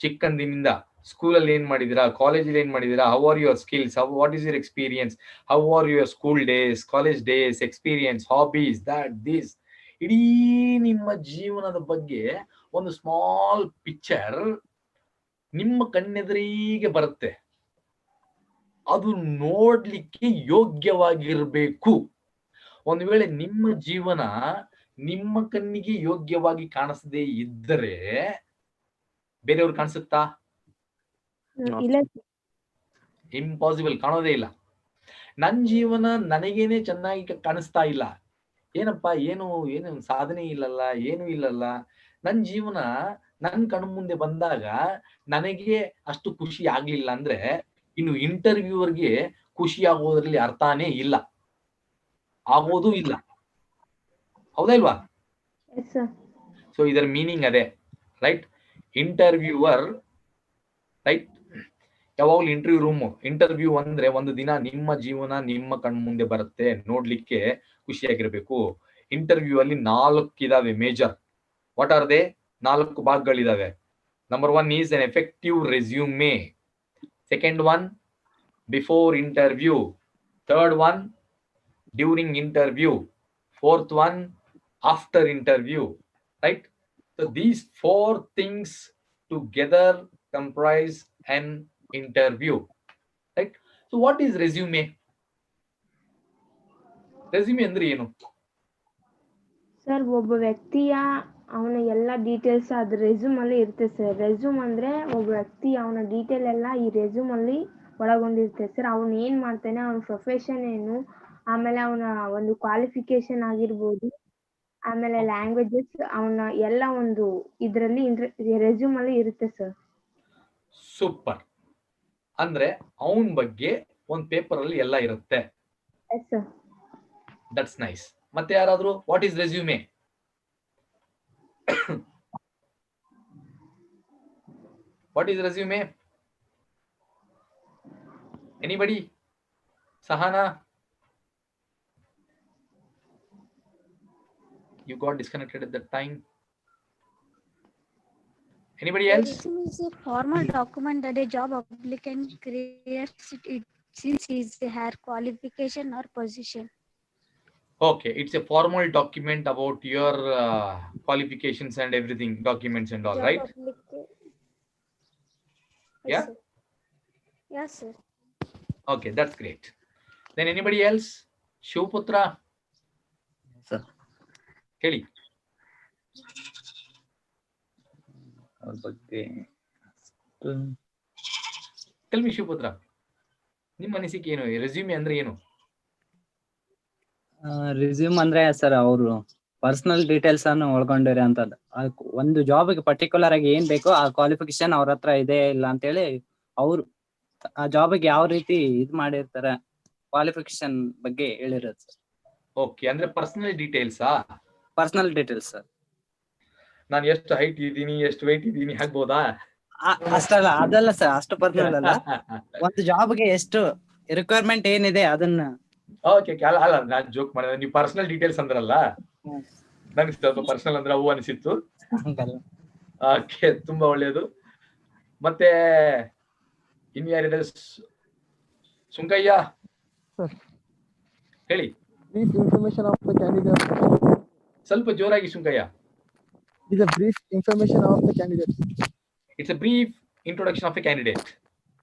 S3: ಚಿಕ್ಕಂದಿನಿಂದ ಸ್ಕೂಲಲ್ಲಿ ಏನ್ ಮಾಡಿದೀರಾ, ಕಾಲೇಜಲ್ಲಿ ಏನ್ ಮಾಡಿದೀರಾ, how are your skills, what is your experience, how are your school days, college days, experience, hobbies, that this, ಇಡೀ ನಿಮ್ಮ ಜೀವನದ ಬಗ್ಗೆ ಒಂದು ಸ್ಮಾಲ್ ಪಿಕ್ಚರ್ ನಿಮ್ಮ ಕಣ್ಣೆದುರಿಗೆ ಬರುತ್ತೆ. ಅದು ನೋಡ್ಲಿಕ್ಕೆ ಯೋಗ್ಯವಾಗಿರ್ಬೇಕು. ಒಂದು ವೇಳೆ ನಿಮ್ಮ ಜೀವನ ನಿಮ್ಮ ಕಣ್ಣಿಗೆ ಯೋಗ್ಯವಾಗಿ ಕಾಣಿಸದೇ ಇದ್ದರೆ ಬೇರೆಯವ್ರು ಕಾಣಿಸುತ್ತಾ?
S4: ಇಲ್ಲ.
S3: ಇಂಪಾಸಿಬಲ್, ಕಾಣೋದೇ ಇಲ್ಲ. ನನ್ನ ಜೀವನ ನನಗೇನೆ ಚೆನ್ನಾಗಿ ಕಾಣಿಸ್ತಾ ಇಲ್ಲ, ಏನಪ್ಪಾ, ಏನು ಸಾಧನೆ ಇಲ್ಲಲ್ಲ, ಏನು ಇಲ್ಲಲ್ಲ. ನನ್ನ ಜೀವನ ನನ್ನ ಕಣ್ಣು ಮುಂದೆ ಬಂದಾಗ ನನಗೆ ಅಷ್ಟು ಖುಷಿ ಆಗ್ಲಿಲ್ಲ ಅಂದ್ರೆ ಇನ್ನು ಇಂಟರ್ವ್ಯೂವರ್ಗೆ ಖುಷಿ ಆಗೋದ್ರಲ್ಲಿ ಅರ್ಥನೇ ಇಲ್ಲ, ಆಗೋದು ಇಲ್ಲ. ಹೌದಾ ಇಲ್ವಾ? ಸೊ ಇದರ ಮೀನಿಂಗ್ ಅದೇ, ರೈಟ್? Interviewer, right? ಯಾವಾಗ್ಲೂ ಇಂಟರ್ವ್ಯೂ ಅಂದ್ರೆ ಒಂದು ದಿನ ನಿಮ್ಮ ಜೀವನ ನಿಮ್ಮ ಕಣ್ಣು ಮುಂದೆ ಬರುತ್ತೆ, ನೋಡ್ಲಿಕ್ಕೆ ಖುಷಿಯಾಗಿರ್ಬೇಕು. ಇಂಟರ್ವ್ಯೂ ಅಲ್ಲಿ 4 ಇದಾವೆ ಮೇಜರ್. What are they? 4 ಭಾಗಗಳಿದಾವೆ. Number 1 is an effective resume. Second one, before interview. Third one, during interview. Fourth one, after interview. Right? So these 4 things together comprise an interview. Right? So what is resume? Resume ಅಂದ್ರೆ ಏನು?
S4: Sir, ಒಬ್ಬ ವ್ಯಕ್ತಿಯ ಅವನ ಎಲ್ಲ details ಅದು resume ಅಲ್ಲಿ ಇರುತ್ತೆ sir. Resume ಅಂದ್ರೆ ಒಬ್ಬ ವ್ಯಕ್ತಿ ಅವನ ಡೀಟೇಲ್ ಎಲ್ಲ ಈ ರೆಸ್ಯೂಮ್ ಅಲ್ಲಿ ಒಳಗೊಂಡಿರುತ್ತೆ ಸರ್. ಅವನು ಏನ್ ಮಾಡ್ತಾನೆ, ಅವನ ಪ್ರೊಫೆಷನ್ ಏನು, ಆಮೇಲೆ ಅವನ ಒಂದು ಕ್ವಾಲಿಫಿಕೇಶನ್ ಆಗಿರ್ಬೋದು, ಆಮೇಲೆ ಲ್ಯಾಂಗ್ವೇಜಸ್, ಅವನ ಎಲ್ಲ ಒಂದು ಇದರಲ್ಲಿ ರೆಸ್ಯೂಮ್ ಅಲ್ಲಿ ಇರುತ್ತೆ ಸರ್.
S3: ಸೂಪರ್. ಅಂದ್ರೆ ಅವನ ಬಗ್ಗೆ ಒಂದು ಪೇಪರ್ ಅಲ್ಲಿ ಎಲ್ಲ ಇರುತ್ತೆ.
S4: Yes sir.
S3: That's nice. ಮತ್ತೆ ಯಾರಾದ್ರೂ what is resume? What is resume? Anybody? Sahana? You got disconnected at that time. Anybody else?
S8: Resume is a formal document that a job applicant creates it since his her qualification or position.
S3: Okay, it's a formal document about your qualifications and everything, documents and all,
S8: Job
S3: right?
S8: Yes,
S3: Yeah?
S8: sir. Yes, sir.
S3: Okay, that's great. Then anybody else? Shivaputra
S9: sir
S3: ಹೇಳಿ ಅವ್ರ ಬಗ್ಗೆ. Tell me Shivaputra, ನಿಮ್ಮ ಅನಿಸಿಕೆ ಏನು? Resume ಅಂದ್ರೆ ಏನು?
S9: Resume ಅಂದ್ರೆ sir ಅವರು ಪರ್ಸನಲ್ ಡೀಟೇಲ್ಸ್ ಅನ್ನು ಒಳಗೊಂಡಿರೋ ಅಂತದ್ದು. ಒಂದು ಜಾಬ್ಗೆ ಪರ್ಟಿಕ್ಯುಲರ್ ಆಗಿ ಏನ್ ಬೇಕೋ ಆ ಕ್ವಾಲಿಫಿಕೇಶನ್ ಅವ್ರ ಹತ್ರ ಇದೆ ಇಲ್ಲ ಅಂತ ಹೇಳಿ ಅವ್ರು ಆ ಜಾಬ್ಗೆ ಯಾವ ರೀತಿ ಇದ್ ಮಾಡಿರ್ತಾರೆ ಕ್ವಾಲಿಫಿಕೇಶನ್ ಬಗ್ಗೆ ಹೇಳಿರೋದು ಸರ್.
S3: ಓಕೆ, ಅಂದ್ರೆ ಪರ್ಸನಲ್ ಡೀಟೇಲ್ಸಾ?
S9: Personal details sir.
S3: ನಾನು ಎಷ್ಟು ಹೈಟ್ ಇದ್ದೀನಿ, ಎಷ್ಟು ವೆಯ್ಟ್ ಇದ್ದೀನಿ ಹಾಕ್ಬೋದಾ?
S9: ಅಷ್ಟಲ್ಲ, ಅದಲ್ಲ ಸರ್, ಅಷ್ಟು ಪರ್ಸನಲ್ ಅಲ್ಲ. ಒಂದು ಜಾಬ್ಗೆ ಎಷ್ಟು ರಿಕ್ವೈರ್ಮೆಂಟ್ ಏನಿದೆ ಅದನ್ನ.
S3: ಓಕೆ, ಅಲ್ಲ ನಾನ್ ಜೋಕ್ ಮಾಡಿದೆ. ನೀವು ಪರ್ಸನಲ್ ಡೀಟೇಲ್ಸ್ ಅಂದ್ರಲ್ಲ, ನನಗೆ ಸ್ವಲ್ಪ ಪರ್ಸನಲ್ ಅಂದ್ರೆ ಅವು ಅನಿಸಿತ್ತು. ಓಕೆ, ತುಂಬಾ ಒಳ್ಳೆಯದು. ಮತ್ತೆ ಇನ್ಯಾರಿದೆ? ಸುಂಕಯ್ಯ ಹೇಳಿ.
S10: Brief information of the candidate.
S3: ಸ್ವಲ್ಪ ಜೋರಾಗಿ ಸುಂಕಯ್ಯ.
S10: It is a brief information of the candidate.
S3: It's a brief introduction of a candidate.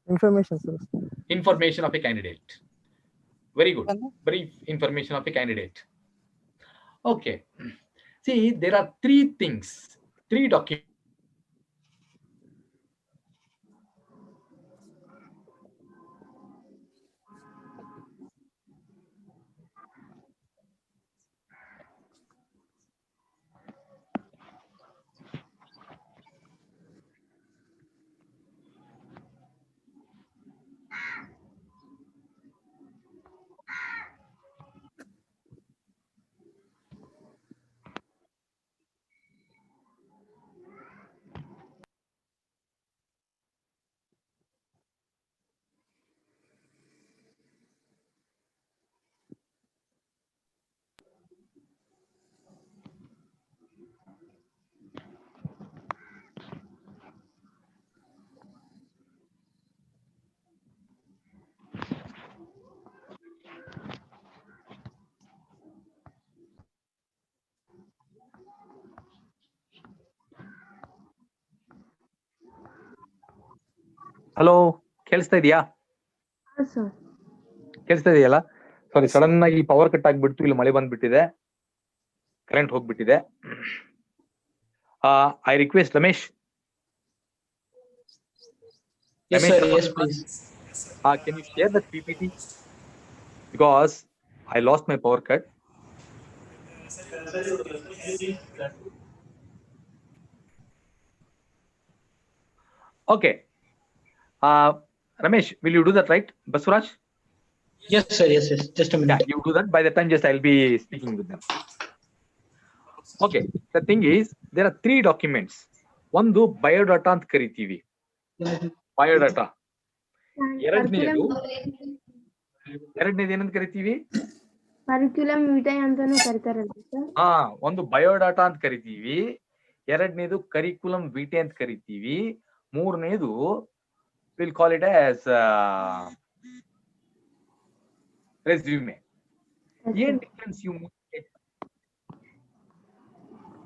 S10: Information, sir.
S3: Information of a candidate. Very good. Brief information of a candidate. Okay. See, there are three things, three documents. Hello, ಕೇಳಿಸ್ತಾ ಇದೆಯಾ? ಕೇಳಿಸ್ತಾ ಇದೆಯಲ್ಲ? ಸಾರಿ, sudden ಆಗಿ power cut ಆಗ್ಬಿಡ್ತು. ಇಲ್ಲಿ ಮಳೆ ಬಂದ್ಬಿಟ್ಟಿದೆ, current ಹೋಗ್ಬಿಟ್ಟಿದೆ. I request Ramesh.
S2: Yes, sir. Yes, please.
S3: Can you share the PPT? Because I lost my power cut. Okay. Ramesh, will you do that, right? Basuraj?
S2: Yes, sir. Yes, yes. Just a minute.
S3: Yeah, you do that. By the time, just I'll be speaking with them. Okay. The thing is, there are three documents. One do biodata ant karitivi. Biodata. ಎರಡನೇದು ಏನಂತ ಕರಿತೀವಿ?
S4: Curriculum ವಿಟಾಯ್ ಅಂತಾನೂ ಕರೀತಾರಲ್ಲ sir?
S3: ಒಂದು biodata ಅಂತ ಕರಿತೀವಿ, ಎರಡನೇದು curriculum ವಿಟೆ ಅಂತ ಕರಿತೀವಿ, ಮೂರನೇದು will call it as resume. ಏನ್ ಡಿಫರೆನ್ಸ್?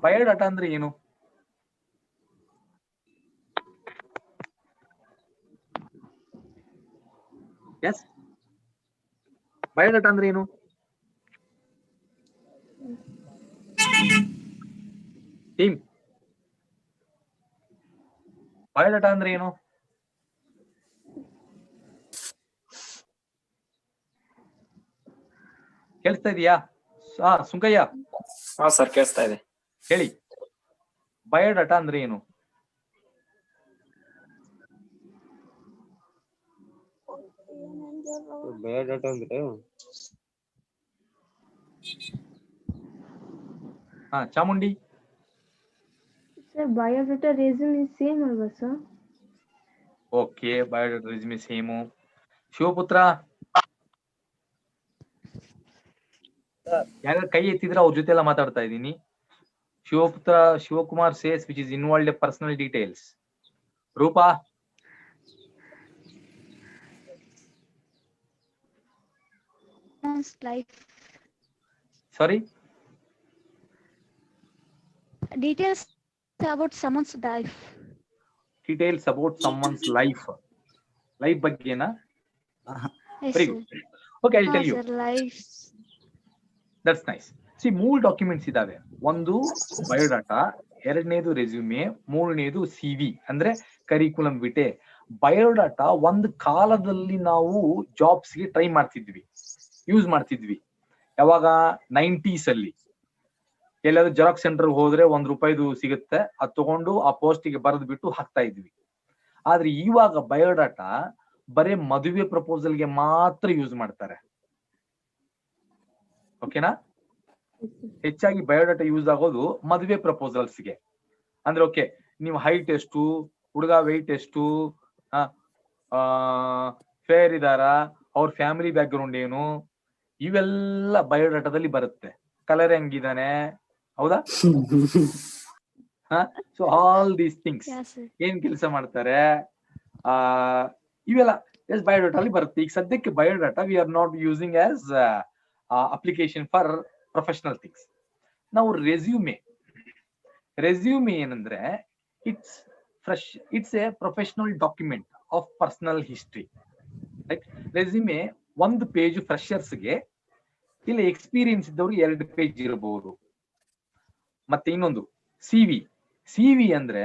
S3: ಬಯೋಡಾಟಾ ಅಂದ್ರೆ ಏನು? ಎಸ್, ಬಯೋಡಾಟಾ ಅಂದ್ರೆ ಏನು? ಟೀಮ್, ಬಯೋಡಾಟಾ ಅಂದ್ರೆ ಏನು? ಕೇಳಿಸ್ತಾ ಇದೆಯಾ? ಸುಂಕಯ್ಯ.
S5: ಸರ್, ಕೇಳಿಸ್ತಾ ಇದೆ.
S3: ಹೇಳಿ, ಬಯೋಡಾಟಾ ಅಂದ್ರೆ ಏನು?
S11: ಬಯೋಡಾಟಾ ಅಂದ್ರೆ
S3: Chamundi.
S4: Sir, biodata resume is same ಅಲ್ವಾ sir?
S3: Okay, biodata resume same. Shivaputra, ಯಾರು ಕೈ ಎತ್ತಿದ್ರೆ ಅವ್ರ ಜೊತೆ ಎಲ್ಲ ಮಾತಾಡ್ತಾ ಇದ್ದೀನಿ. Shivaputra, Shivakumar says which is involved a personal details. Rupa,
S8: life.
S3: Sorry?
S8: Details about someone's life.
S3: Details about someone's life. Life baggena?
S8: Yes,
S3: Very good. Okay, I'll tell you.
S8: Sir, life.
S3: That's nice. C 3 documents ಇದಾವೆ. ಒಂದು biodata, ಎರಡನೇದು resume, ಮೂರನೇದು CV ಅಂದ್ರೆ curriculum ವಿಟೆ. Biodata ಒಂದು ಕಾಲದಲ್ಲಿ ನಾವು ಜಾಬ್ಸ್ಗೆ try ಮಾಡ್ತಿದ್ವಿ, use ಮಾಡ್ತಿದ್ವಿ. ಯಾವಾಗ 90s ಅಲ್ಲಿ ಎಲ್ಲಾದ್ರೂ ಜೆರಾಕ್ಸ್ ಸೆಂಟರ್ ಹೋದ್ರೆ ₹1 ಸಿಗುತ್ತೆ, ಅದ್ ತಗೊಂಡು ಆ ಪೋಸ್ಟಿಗೆ ಬರೆದು ಬಿಟ್ಟು ಹಾಕ್ತಾ ಇದ್ವಿ. ಆದ್ರೆ ಇವಾಗ ಬಯೋಡಾಟಾ ಬರೇ ಮದುವೆ ಪ್ರಪೋಸಲ್ಗೆ ಮಾತ್ರ ಯೂಸ್ ಮಾಡ್ತಾರೆ. ಓಕೆನಾ? ಹೆಚ್ಚಾಗಿ ಬಯೋಡಾಟಾ ಯೂಸ್ ಆಗೋದು ಮದುವೆ ಪ್ರಪೋಸಲ್ಸ್ಗೆ. ಅಂದ್ರೆ ಓಕೆ, ನೀವು ಹೈಟ್ ಎಷ್ಟು, ಹುಡುಗ ವೆಯ್ಟ್ ಎಷ್ಟು, ಫೇರ್ ಇದಾರ, ಅವ್ರ ಫ್ಯಾಮಿಲಿ ಬ್ಯಾಕ್ ಗ್ರೌಂಡ್ ಏನು, ಇವೆಲ್ಲ ಬಯೋಡಾಟಾದಲ್ಲಿ ಬರುತ್ತೆ. ಕಲರ್ ಹೆಂಗಿದಾನೆ, ಹೌದಾ? ಸೊ ಆಲ್ ದೀಸ್ ಥಿಂಗ್ಸ್ ಏನ್ ಕೆಲಸ ಮಾಡ್ತಾರೆ, ಇವೆಲ್ಲ ಎಸ್ ಬಯೋಡಾಟಾ ಅಲ್ಲಿ ಬರುತ್ತೆ. ಈಗ ಸದ್ಯಕ್ಕೆ biodata we are not using as application for professional things. ನಾವು ರೆಸ್ಯೂಮೆ ಏನಂದ್ರೆ it's a professional document of personal history. Right? Resume 1 page ಫ್ರೆಶರ್ಸ್ಗೆ, ಇಲ್ಲ ಎಕ್ಸ್ಪೀರಿಯನ್ಸ್ ಇದ್ದವರು 2 ಪೇಜ್ ಇರಬಹುದು. ಮತ್ತೆ ಇನ್ನೊಂದು CV ಅಂದ್ರೆ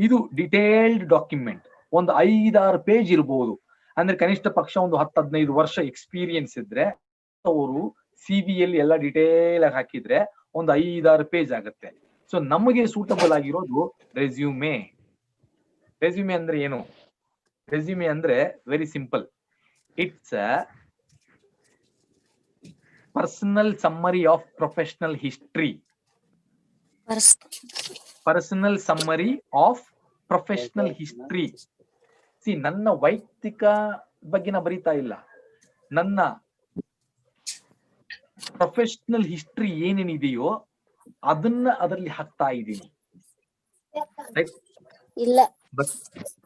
S3: ಇದು ಡಿಟೇಲ್ಡ್ ಡಾಕ್ಯುಮೆಂಟ್, ಒಂದು 5-6 ಪೇಜ್ ಇರಬಹುದು. ಅಂದ್ರೆ ಕನಿಷ್ಠ ಪಕ್ಷ ಒಂದು 10-15 ವರ್ಷ ಎಕ್ಸ್ಪೀರಿಯನ್ಸ್ ಇದ್ರೆ ಅವರು CV-ಯಲ್ಲಿ ಎಲ್ಲ ಡಿಟೇಲ್ ಆಗಿ ಹಾಕಿದ್ರೆ ಒಂದು 5-6 ಪೇಜ್ ಆಗುತ್ತೆ. ಸೊ ನಮಗೆ ಸೂಟಬಲ್ ಆಗಿರೋದು ರೆಸ್ಯೂಮೆ. ರೆಸ್ಯೂಮೆ ಅಂದ್ರೆ ಏನು? ರೆಸ್ಯೂಮೆ ಅಂದ್ರೆ very simple. It's a personal summary of professional history. Personal summary of professional history. C, ನನ್ನ ವೈಯಕ್ತಿಕ ಬಗ್ಗೆ ನಾ ಬರೀತಾ ಇಲ್ಲ, ನನ್ನ ಪ್ರೊಫೆಷನಲ್ ಹಿಸ್ಟ್ರಿ ಏನೇನಿದೆಯೋ ಅದನ್ನ ಅದರಲ್ಲಿ ಹಾಕ್ತಾ ಇದ್ದೀನಿ.
S11: ಇಲ್ಲ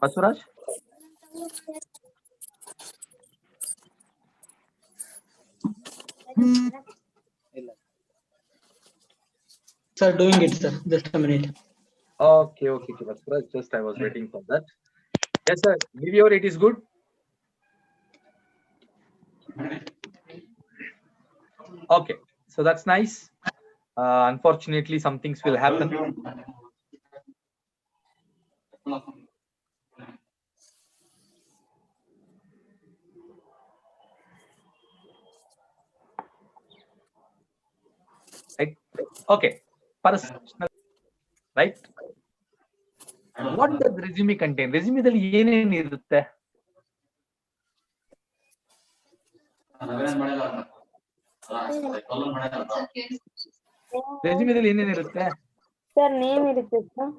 S3: Basavaraj,
S12: Sir, doing it, sir. Just a minute.
S3: Okay, Baswaraj, just I was waiting for that. Yes, sir. Video, it is good. Okay, so that's nice. Unfortunately, some things will happen. Right? Okay, personal, right? What does resume contain? Resume dalli ಏನೇನು ಇರುತ್ತೆ? Resume ದಲ್ಲಿ ಏನೇನು ಇರುತ್ತೆ?
S4: Sir name ಇರುತ್ತೆ sir.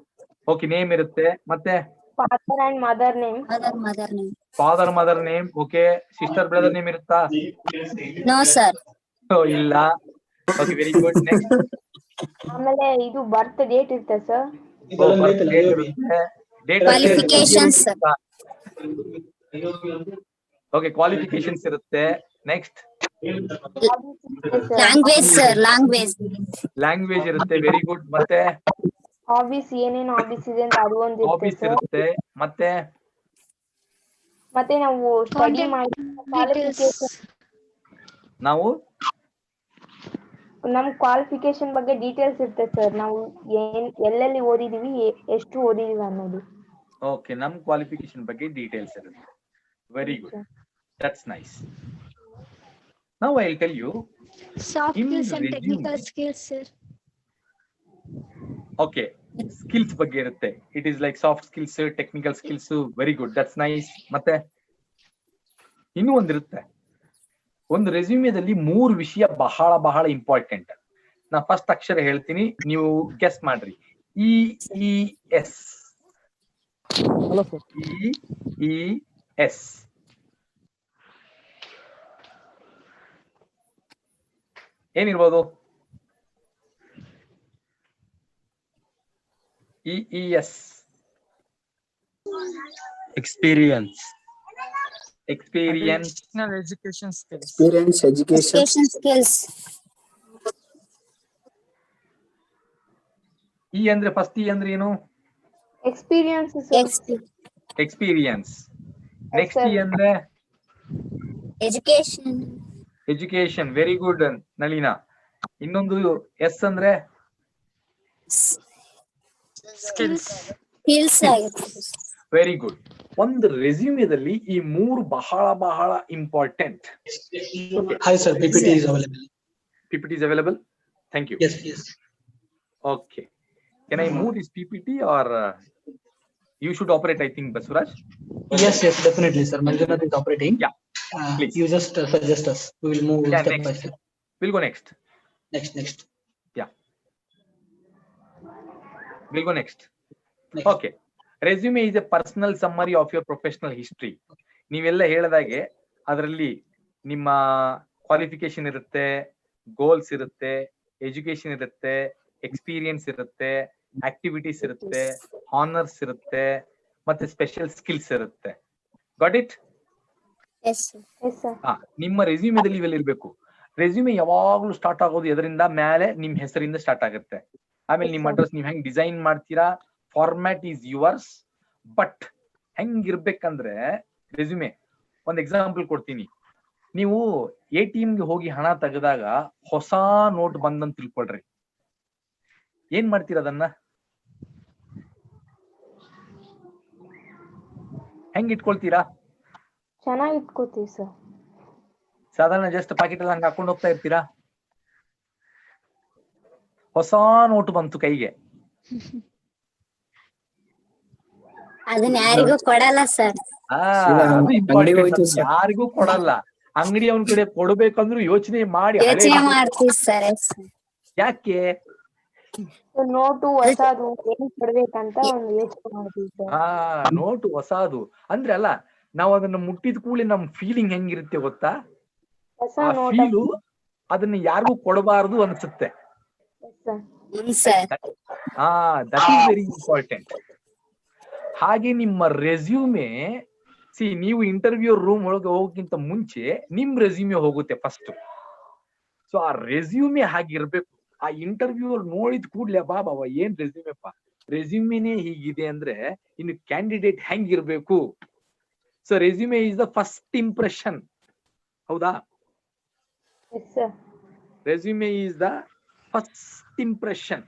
S3: Okay, name ಇರುತ್ತೆ. ಮತ್ತೆ
S4: father and mother name.
S3: Father mother name. Okay, sister brother name ಇರುತ್ತಾ?
S11: No sir.
S3: ಇಲ್ಲ. Okay, very good. ನೆಕ್ಸ್ಟ್.
S4: ಆಮೇಲೆ ಇದು ಬರ್ತ್ ಡೇಟ್ ಇರುತ್ತೆ ಸರ್.
S11: ಕ್ವಾಲಿಫಿಕೇಶನ್ಸ್.
S3: ಓಕೆ, ಕ್ವಾಲಿಫಿಕೇಶನ್ಸ್ ಇರುತ್ತೆ. ನೆಕ್ಸ್ಟ್.
S11: ಲ್ಯಾಂಗ್ವೇಜ್ ಸರ್,
S3: ಲ್ಯಾಂಗ್ವೇಜ್ ಇರುತ್ತೆ. Very good. ಮತ್ತೆ
S4: ಹಾಬೀಸ್, ಏನೇನು ಹಾಬೀಸ್ ಇದೆ ಅಂತ ಅದು ಒಂದು
S3: ಹಾಬೀಸ್ ಇರುತ್ತೆ. ಮತ್ತೆ
S4: ನಾವು ಸ್ಟಡಿ ಮಾಡಿ
S3: ನಾವು
S4: ನಮ್ ಕ್ವಾಲಿಫಿಕೇಶನ್ ಬಗ್ಗೆ ಡೀಟೇಲ್ಸ್ ಇರುತ್ತೆ ಸರ್. ನಾವು ಎಲ್ಲೆಲ್ಲಿ ಓದಿದೀವಿ, ಎಷ್ಟು ಓದಿದೀವಿ ಅನ್ನೋದು.
S3: ಓಕೆ, ನಮ್ ಕ್ವಾಲಿಫಿಕೇಶನ್ ಬಗ್ಗೆ ಡೀಟೇಲ್ಸ್ ಇರುತ್ತೆ. Very good, that's nice. Now I'll tell you
S8: soft skills and technical skills, sir.
S3: Okay, skills ಬಗ್ಗೆ ಇರುತ್ತೆ. It is like soft skills, technical skills. Very good, that's nice. ಮತ್ತೆ ಇನ್ನೂ ಒಂದಿರುತ್ತೆ. ಒಂದು ರೆಸ್ಯೂಮೆದಲ್ಲಿ 3 ವಿಷಯ ಬಹಳ ಇಂಪಾರ್ಟೆಂಟ್. ನಾ ಫಸ್ಟ್ ಅಕ್ಷರ ಹೇಳ್ತೀನಿ, ನೀವು ಗೆಸ್ ಮಾಡ್ರಿ. EES. EES ಏನಿರ್ಬೋದು? EES
S13: experience,
S12: education skills.
S11: Education skills.
S3: E ಅಂದ್ರೆ ಫಸ್ಟ್ E ಅಂದ್ರೆ ಏನು?
S4: ಎಕ್ಸ್ಪೀರಿಯನ್ಸ್.
S3: ಎಕ್ಸ್ಪೀರಿಯನ್ಸ್. ನೆಕ್ಸ್ಟ್ E ಅಂದ್ರೆ
S11: education.
S3: Education. Very good Nalina. ಇನ್ನೊಂದು ಎಸ್ ಅಂದ್ರೆ
S11: ಸ್ಕಿಲ್ಸ್
S3: ವೆರಿ ಗುಡ್. ಒಂದು ರೆಸ್ಯೂಮೆದಲ್ಲಿ ಈ ಮೂರು ಬಹಳ ಬಹಳ important.
S12: Hi sir, PPT is available.
S3: PPT is available. Thank you.
S12: Yes, yes.
S3: Okay. Can I move this PPT or you should operate? I think Baswaraj.
S12: Yes, yes, definitely, sir. Manjunath is operating.
S3: Yeah. Please.
S12: You just suggest us. We will move
S3: Yeah,
S12: step
S3: next.
S12: by step.
S3: We'll go next.
S12: Next.
S3: Yeah. We'll go next.
S12: Next.
S3: Okay. Resume is a personal summary of your professional history. ನೀವೆಲ್ಲ ಹೇಳಿದಾಗೆ ಅದರಲ್ಲಿ ನಿಮ್ಮ qualification ಇರುತ್ತೆ, goals ಇರುತ್ತೆ, education ಇರುತ್ತೆ, experience ಇರುತ್ತೆ, activities ಇರುತ್ತೆ, honours ಇರುತ್ತೆ, ಮತ್ತೆ ಸ್ಪೆಷಲ್ ಸ್ಕಿಲ್ಸ್ ಇರುತ್ತೆ. Got it? ನಿಮ್ಮ ರೆಸ್ಯೂಮೆದಲ್ಲಿ ಇವೆಲ್ಲ ಇರಬೇಕು. ರೆಸ್ಯೂಮೆ ಯಾವಾಗ್ಲೂ ಸ್ಟಾರ್ಟ್ ಆಗೋದು ಎದರಿಂದ? ಮೇಲೆ ನಿಮ್ ಹೆಸರಿಂದ ಸ್ಟಾರ್ಟ್ ಆಗುತ್ತೆ. ಆಮೇಲೆ ನಿಮ್ ಅಡ್ರೆಸ್ ನೀವ್ ಹೆಂಗ್ ಡಿಸೈನ್ ಮಾಡ್ತೀರಾ, ಫಾರ್ಮ್ಯಾಟ್ ಈಸ್ ಯುವರ್ಸ್. ಬಟ್ ಹೆಂಗಿರ್ಬೇಕಂದ್ರೆ ರೆಸ್ಯೂಮೆ, ಒಂದ್ ಎಕ್ಸಾಂಪಲ್ ಕೊಡ್ತೀನಿ. ನೀವು ATM ಗೆ ಹೋಗಿ ಹಣ ತೆಗೆದಾಗ ಹೊಸ ನೋಟ್ ಬಂದಂತ ತಿಳ್ಕೊಳ್ರಿ, ಏನ್ ಮಾಡ್ತೀರ? ಅದನ್ನ ಹೆಂಗ್ ಇಟ್ಕೊಳ್ತೀರಾ?
S4: ಚೆನ್ನಾಗಿ ಇಟ್ಕೋತೀವಿ ಸರ್.
S3: ಸಾಧಾರಣ ಜಸ್ಟ್ ಪಾಕೆಟ್ ಅಲ್ಲಿ ಹಂಗ ಹಾಕೊಂಡು ಹೋಗ್ತಾ ಇರ್ತೀರಾ? ಹೊಸ ನೋಟ್ ಬಂತು ಕೈಗೆ,
S11: ಅದನ್ನ ಯಾರಿಗೂ ಕೊಡಲ್ಲ ಸರ್.
S3: ಯಾರಿಗೂ ಕೊಡಲ್ಲ. ಅಂಗಡಿ ಅವನ ಕಡೆ ಕೊಡ್ಬೇಕಂದ್ರು ಯೋಚನೆ ಮಾಡಿ
S11: ಮಾಡ್ತೀವಿ ಸರ್.
S3: ಯಾಕೆ?
S4: ನೋಟು ಹೊಸದು ಏನ್ ಕೊಡ್ಬೇಕಂತ ಒಂದು ಯೋಚನೆ ಮಾಡ್ತೀವಿ ಸರ್.
S3: ನೋಟು ಹೊಸದು ಅಂದ್ರೆ ಅಲ್ಲ, ನಾವ್ ಅದನ್ನ ಮುಟ್ಟಿದ ಕೂಡಲೇ ನಮ್ ಫೀಲಿಂಗ್ ಹೆಂಗಿರುತ್ತೆ ಗೊತ್ತಾ? ಆ ಫೀಲು ಅದನ್ನ ಯಾರಿಗೂ ಕೊಡಬಾರದು ಅನ್ಸುತ್ತೆ. That is very important. ಹಾಗೆ ನಿಮ್ಮ ರೆಸ್ಯೂಮೆ, ನೀವು ಇಂಟರ್ವ್ಯೂ ರೂಮ್ ಒಳಗೆ ಹೋಗೋಕ್ಕಿಂತ ಮುಂಚೆ ನಿಮ್ ರೆಸ್ಯೂಮೆ ಹೋಗುತ್ತೆ ಫಸ್ಟ್. ಸೊ ಆ ರೆಸ್ಯೂಮೆ ಹಾಗಿರ್ಬೇಕು. ಆ ಇಂಟರ್ವ್ಯೂ ನೋಡಿದ ಕೂಡ್ಲೆ ಬಾಬಾ ಏನ್ ರೆಸ್ಯೂಮೆಪ್ಪ, ರೆಸ್ಯೂಮೆನೇ ಹೀಗಿದೆ ಅಂದ್ರೆ ಇನ್ನು ಕ್ಯಾಂಡಿಡೇಟ್ ಹೆಂಗಿರ್ಬೇಕು? So resume is the first impression. ಹೌದಾ? Resume is the first impression.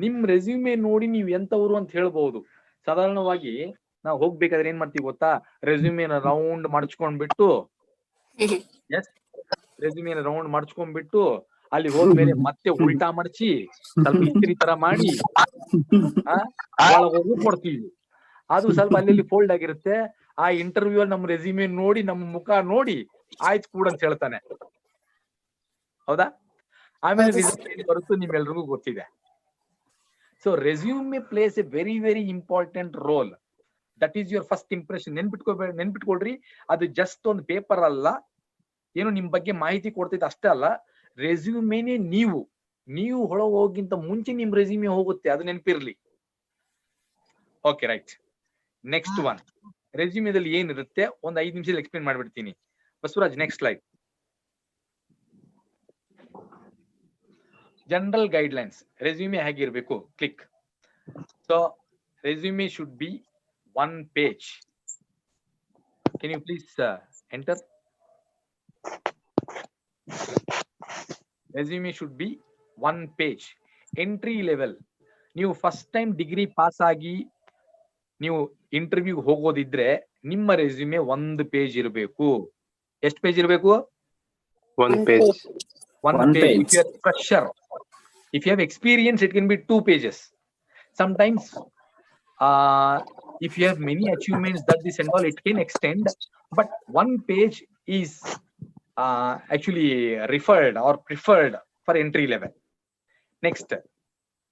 S3: ನಿಮ್ ರೆಸ್ಯೂಮೆ ನೋಡಿ ನೀವು ಎಂತವ್ರು ಅಂತ ಹೇಳ್ಬಹುದು. ಸಾಧಾರಣವಾಗಿ ನಾವು ಹೋಗ್ಬೇಕಾದ್ರೆ ಏನ್ ಮಾಡ್ತೀವಿ ಗೊತ್ತಾ? ರೆಸ್ಯೂಮೆನ ರೌಂಡ್ ಮಡ್ಚ್ಕೊಂಡ್ಬಿಟ್ಟು, ರೆಸ್ಯೂಮೆನ ರೌಂಡ್ ಮಡ್ಚ್ಕೊಂಡ್ಬಿಟ್ಟು ಅಲ್ಲಿ ಹೋದ್ಮೇಲೆ ಮತ್ತೆ ಉಲ್ಟಾ ಮಡಚಿ ಸ್ವಲ್ಪ ಇಸ್ತ್ರಿ ತರ ಮಾಡಿ ಒಳಗೋಗಿ ಕೊಡ್ತೀವಿ. ಅದು ಸ್ವಲ್ಪ ಅಲ್ಲಿ ಫೋಲ್ಡ್ ಆಗಿರುತ್ತೆ. ಆ ಇಂಟರ್ವ್ಯೂ ನಮ್ ರೆಸ್ಯೂಮೆ ನೋಡಿ, ನಮ್ ಮುಖ ನೋಡಿ ಆಯ್ತು ಕೂಡ ಅಂತ ಹೇಳ್ತಾನೆ. ಹೌದಾ? ಆಮೇಲೆ ರಿಸಲ್ಟ್ ಏನ್ ಬರುತ್ತೋ ನಿಮ್ಮೆಲ್ರಿಗೂ ಗೊತ್ತಿದೆ. So resume plays a very very important role. That is your first impression. ನೆನ್ಪಿಟ್ಕೊಳ್ರಿ, ಅದು ಜಸ್ಟ್ ಒಂದು ಪೇಪರ್ ಅಲ್ಲ, ಏನು ನಿಮ್ ಬಗ್ಗೆ ಮಾಹಿತಿ ಕೊಡ್ತೈತೆ ಅಷ್ಟೇ ಅಲ್ಲ. ರೆಸ್ಯೂಮೆನೇ ನೀವು ಹೊಳಗೆ ಹೋಗಿಂತ ಮುಂಚೆ ನಿಮ್ ರೆಸ್ಯೂಮೆ ಹೋಗುತ್ತೆ, ಅದು ನೆನಪಿರ್ಲಿ. Okay, right. ನೆಕ್ಸ್ಟ್ ಒನ್, ರೆಸ್ಯೂಮೆದಲ್ಲಿ ಏನಿರುತ್ತೆ ಒಂದು 5 ನಿಮಿಷದಲ್ಲಿ ಎಕ್ಸ್ಪ್ಲೇನ್ ಮಾಡ್ಬಿಡ್ತೀನಿ. Basavaraj, next slide. General guidelines, resume ಹೇಗಿರ್ಬೇಕು? Click. So resume should be 1 page. Can you please enter? Resume should be 1 page. Entry level. ನೀವು ಫಸ್ಟ್ ಟೈಮ್ ಡಿಗ್ರಿ ಪಾಸ್ ಆಗಿ ನೀವು ಇಂಟರ್ವ್ಯೂ ಹೋಗೋದಿದ್ರೆ ನಿಮ್ಮ ರೆಸ್ಯೂಮೆ 1 page ಇರಬೇಕು. ಎಷ್ಟು ಪೇಜ್ ಇರಬೇಕು?
S13: 1 page.
S3: 1 page. If you are fresher, if you have experience, it can be 2 pages. Sometimes if you have many achievements, that this and all, it can extend, but 1 page is actually referred or preferred for entry level. Next,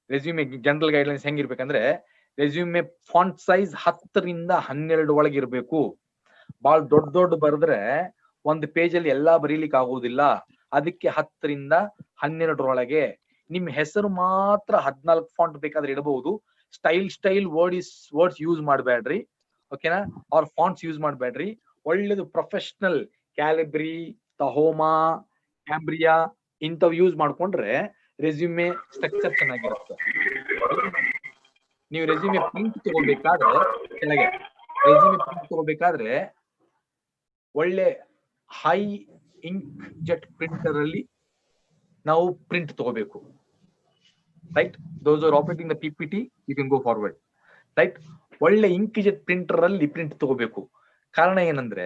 S3: resume general guidelines ಹೆಂಗಿರ್ಬೇಕಂದ್ರೆ, resume font size 10 ರಿಂದ 12 ಒಳಗೆ ಇರಬೇಕು. ಬಹಳ ದೊಡ್ಡ ಬರೆದ್ರೆ ಒಂದು page ಅಲ್ಲಿ ಎಲ್ಲಾ ಬರೀಲಿಕ್ಕೆ ಆಗೋದಿಲ್ಲ. ಅದಕ್ಕೆ 10 ರಿಂದ 12 ನಿಮ್ ಹೆಸರು ಮಾತ್ರ 14 ಫಾಂಟ್ ಬೇಕಾದ್ರೆ ಇಡಬಹುದು. ಸ್ಟೈಲ್ ವರ್ಡ್ಸ್ ಯೂಸ್ ಮಾಡಬೇಡ್ರಿ, ಓಕೆನಾ? ಆರ್ ಫಾಂಟ್ಸ್ ಯೂಸ್ ಮಾಡಬೇಡ್ರಿ. ಒಳ್ಳೇದು ಪ್ರೊಫೆಷನಲ್ ಕ್ಯಾಲಿಬ್ರಿ, ತಹೋಮಾ, ಕ್ಯಾಂಬ್ರಿಯಾ ಇಂಥವ್ ಯೂಸ್ ಮಾಡ್ಕೊಂಡ್ರೆ ರೆಸ್ಯೂಮೆ ಸ್ಟ್ರಕ್ಚರ್ ಚೆನ್ನಾಗಿರುತ್ತೆ. ನೀವು ರೆಸ್ಯೂಮೆ ಪ್ರಿಂಟ್ ತಗೋಬೇಕಾದ್ರೆ ಒಳ್ಳೆ ಹೈ ಇಂಕ್ ಜೆಟ್ ಪ್ರಿಂಟರ್ ಅಲ್ಲಿ ನಾವು ಪ್ರಿಂಟ್ ತಗೋಬೇಕು. Right, those are operating the PPT, you can go forward. Right, ಒಳ್ಳೆ ಇಂಕ್ಜೆಟ್ ಪ್ರಿಂಟರ್ ಅಲ್ಲಿ ಪ್ರಿಂಟ್ ತಗೋಬೇಕು. ಕಾರಣ ಏನಂದ್ರೆ,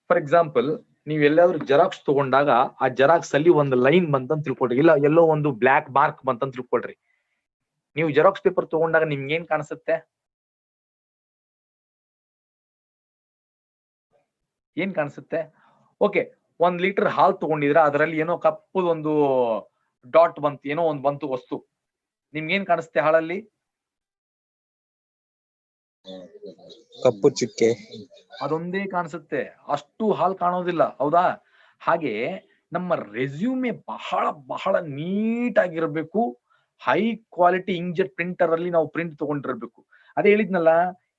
S3: ಫಾರ್ ಎಕ್ಸಾಂಪಲ್ ನೀವು ಎಲ್ಲಾದ್ರೂ ಜೆರಾಕ್ಸ್ ತಗೊಂಡಾಗ ಆ ಜೆರಾಕ್ಸ್ ಅಲ್ಲಿ ಒಂದು ಲೈನ್ ಬಂತಂತ ತಿಳ್ಕೊಳ್ರಿ, ಇಲ್ಲ ಎಲ್ಲೋ ಒಂದು ಬ್ಲಾಕ್ ಮಾರ್ಕ್ ಬಂತಂತ ತಿಳ್ಕೊಳ್ರಿ. ನೀವು ಜೆರಾಕ್ಸ್ ಪೇಪರ್ ತಗೊಂಡಾಗ ನಿಮ್ಗೆ ಏನ್ ಕಾಣಿಸುತ್ತೆ? ಏನ್ ಕಾಣಿಸುತ್ತೆ? ಓಕೆ, 1 ಲೀಟರ್ ಹಾಲು ತಗೊಂಡಿದ್ರ ಅದರಲ್ಲಿ ಏನೋ ಕಪ್ಪದೊಂದು ಡಾಟ್ ಬಂತು, ಏನೋ ಒಂದು ಬಂತು ವಸ್ತು, ನಿಮ್ಗೆ ಏನ್ ಕಾಣಿಸುತ್ತೆ ಹಾಲಲ್ಲಿ?
S13: ಕಪ್ಪು ಚುಕ್ಕೆ.
S3: ಅದೊಂದೇ ಕಾಣಿಸುತ್ತೆ, ಅಷ್ಟು ಹಾಲು ಕಾಣೋದಿಲ್ಲ, ಹೌದಾ? ಹಾಗೆ ನಮ್ಮ ರೆಸ್ಯೂಮೆ ಬಹಳ ಬಹಳ ನೀಟ್ ಆಗಿರ್ಬೇಕು. ಹೈ ಕ್ವಾಲಿಟಿ ಇಂಕ್ಜೆಟ್ ಪ್ರಿಂಟರ್ ಅಲ್ಲಿ ನಾವು ಪ್ರಿಂಟ್ ತಗೊಂಡಿರ್ಬೇಕು. ಅದೇ ಹೇಳಿದ್ನಲ್ಲ,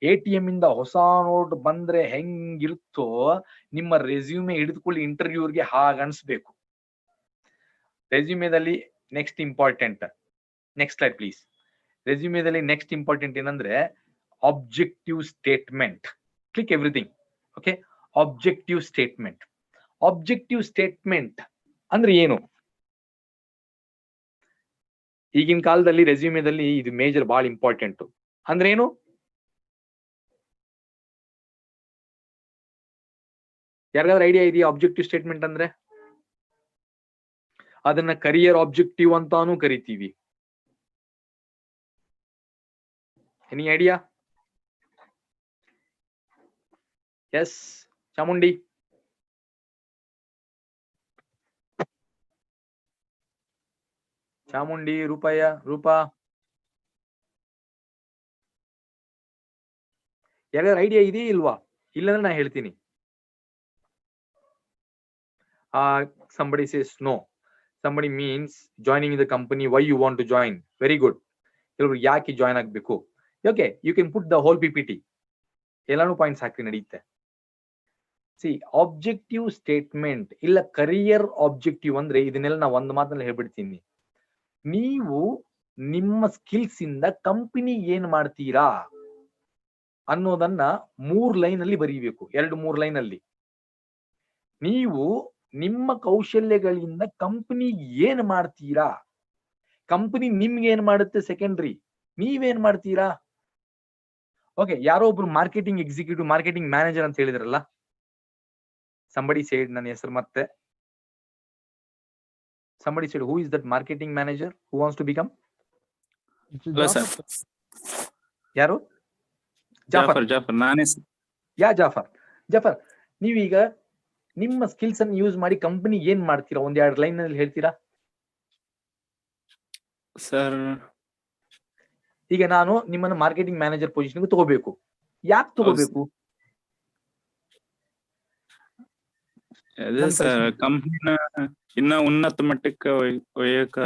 S3: ATM ಇಂದ ಹೊಸ ನೋಟ್ ಬಂದ್ರೆ ಹೆಂಗಿರುತ್ತೋ ನಿಮ್ಮ ರೆಸ್ಯೂಮೆ ಹಿಡಿದುಕೊಳ್ಳಿ ಇಂಟರ್ವ್ಯೂರ್ಗೆ ಹಾಗ ಅನ್ಸ್ಬೇಕು. ರೆಸ್ಯೂಮೆದಲ್ಲಿ next important, next slide please. ರೆಸ್ಯೂಮೆದಲ್ಲಿ ನೆಕ್ಸ್ಟ್ ಇಂಪಾರ್ಟೆಂಟ್ ಏನಂದ್ರೆ objective statement. Click everything. Okay, objective statement. Objective statement ಅಂದ್ರೆ ಏನು? ಈಗಿನ ಕಾಲದಲ್ಲಿ ರೆಸ್ಯೂಮೆದಲ್ಲಿ ಇದು ಮೇಜರ್ ಬಹಳ ಇಂಪಾರ್ಟೆಂಟ್. ಅಂದ್ರೆ ಏನು? ಯಾರಿಗಾದ್ರೂ ಐಡಿಯಾ ಇದೆಯಾ ಆಬ್ಜೆಕ್ಟಿವ್ ಸ್ಟೇಟ್ಮೆಂಟ್ ಅಂದ್ರೆ? ಅದನ್ನ ಕರಿಯರ್ ಆಬ್ಜೆಕ್ಟಿವ್ ಅಂತಾನು ಕರಿತೀವಿ. Any idea? Yes, Chamundi. Chamundi, Roopa, ಯಾರ್ಯಾರು ಐಡಿಯಾ ಇದೆಯಾ ಇಲ್ವಾ? ಇಲ್ಲಂದ್ರೆ ನಾ ಹೇಳ್ತೀನಿ. Somebody says no. Somebody means joining the company. Why you want to join? Very good. ಕೆಲವರು ಯಾಕೆ ಜಾಯ್ನ್ ಆಗ್ಬೇಕು? Okay, you can put the whole PPT. ಎಲ್ಲಾನು ಪಾಯಿಂಟ್ಸ್ ಹಾಕಿ ನಡೆಯುತ್ತೆ. ಸಿ, ಆಬ್ಜೆಕ್ಟಿವ್ ಸ್ಟೇಟ್ಮೆಂಟ್ ಇಲ್ಲ ಕರಿಯರ್ ಆಬ್ಜೆಕ್ಟಿವ್ ಅಂದ್ರೆ ಇದನ್ನೆಲ್ಲ ನಾ ಒಂದು ಮಾತಲ್ಲಿ ಹೇಳ್ಬಿಡ್ತೀನಿ. ನೀವು ನಿಮ್ಮ ಸ್ಕಿಲ್ಸ್ ಇಂದ ಕಂಪನಿ ಏನ್ ಮಾಡ್ತೀರಾ ಅನ್ನೋದನ್ನ 3 ಲೈನ್ ಅಲ್ಲಿ ಬರೀಬೇಕು, 2-3 ಲೈನ್ ಅಲ್ಲಿ. ನೀವು ನಿಮ್ಮ ಕೌಶಲ್ಯಗಳಿಂದ ಕಂಪನಿ ಏನ್ ಮಾಡ್ತೀರಾ, ಕಂಪನಿ ನಿಮ್ಗೆ ಏನ್ ಮಾಡುತ್ತೆ ಸೆಕೆಂಡ್ರಿ, ನೀವೇನ್ ಮಾಡ್ತೀರಾ. ಓಕೆ, ಯಾರೋ ಒಬ್ರು ಮಾರ್ಕೆಟಿಂಗ್ ಎಕ್ಸಿಕ್ಯೂಟಿವ್, ಮಾರ್ಕೆಟಿಂಗ್ ಮ್ಯಾನೇಜರ್ ಅಂತ ಹೇಳಿದ್ರಲ್ಲ, ಸಂಬಡಿ ಸೇಡ್, ನನ್ನ ಹೆಸರು ಮತ್ತೆ somebody said, who is that marketing manager who wants to become?
S5: Hello sir.
S3: ಯಾರು?
S5: ಜಾಫರ್. ನಾನೇ.
S3: ಯಾ ಜಾಫರ್, ನೀವೀಗ ನಿಮ್ಮ ಸ್ಕಿಲ್ಸ್ ಅನ್ನು ಯೂಸ್ ಮಾಡಿ ಕಂಪನಿ ಏನ್ ಮಾಡ್ತೀರಾ? 1-2 ಲೈನ್ ನಲ್ಲಿ ಹೇಳ್ತೀರಾ?
S5: ಸರ್,
S3: ಈಗ ನಾನು ನಿಮ್ಮನ್ನ ಮಾರ್ಕೆಟಿಂಗ್ ಮ್ಯಾನೇಜರ್ ಪೊಸಿಷನ್ಗೆ ತಗೋಬೇಕು. ಯಾಕೆ ತಗೋಬೇಕು?
S5: ಅದೇ ಸರ್, ಕಂಪ್ನಿನ ಇನ್ನ ಉನ್ನತ ಮಟ್ಟಕ್ಕೆ ಒಯ್ಯಕ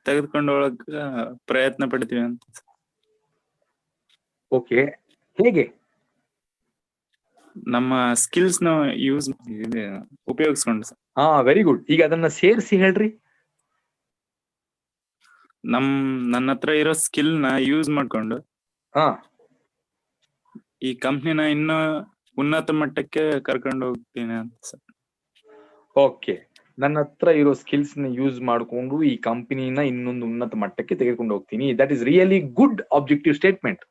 S5: ತೆಗೆದುಕೊಂಡು ಹೋಗಕ ಪ್ರಯತ್ನ ಪಡ್ತೀವಿ ಅಂತ.
S3: ಓಕೆ, ಹೇಗೆ?
S5: ನಮ್ಮ ಸ್ಕಿಲ್ಸ್ ನ ಯೂಸ್ ಉಪಯೋಗಿಸ್ಕೊಂಡು ಸರ್.
S3: Very good. ಈಗ ಅದನ್ನ ಸೇರಿಸಿ ಹೇಳ್ರಿ.
S5: ನನ್ನ ಹತ್ರ ಇರೋ ಸ್ಕಿಲ್ ನ ಯೂಸ್ ಮಾಡ್ಕೊಂಡು ಈ ಕಂಪ್ನಿನ ಇನ್ನು ಉನ್ನತ ಮಟ್ಟಕ್ಕೆ ಕರ್ಕೊಂಡು ಹೋಗ್ತೀನಿ ಅಂತ ಸರ್.
S3: ಓಕೆ, ನನ್ನ ಹತ್ರ ಇರೋ ಸ್ಕಿಲ್ಸ್ ನ ಯೂಸ್ ಮಾಡ್ಕೊಂಡು ಈ ಕಂಪನಿನ ಇನ್ನೊಂದು ಉನ್ನತ ಮಟ್ಟಕ್ಕೆ ತೆಗೆದುಕೊಂಡು ಹೋಗ್ತೀನಿ. That is really good objective statement.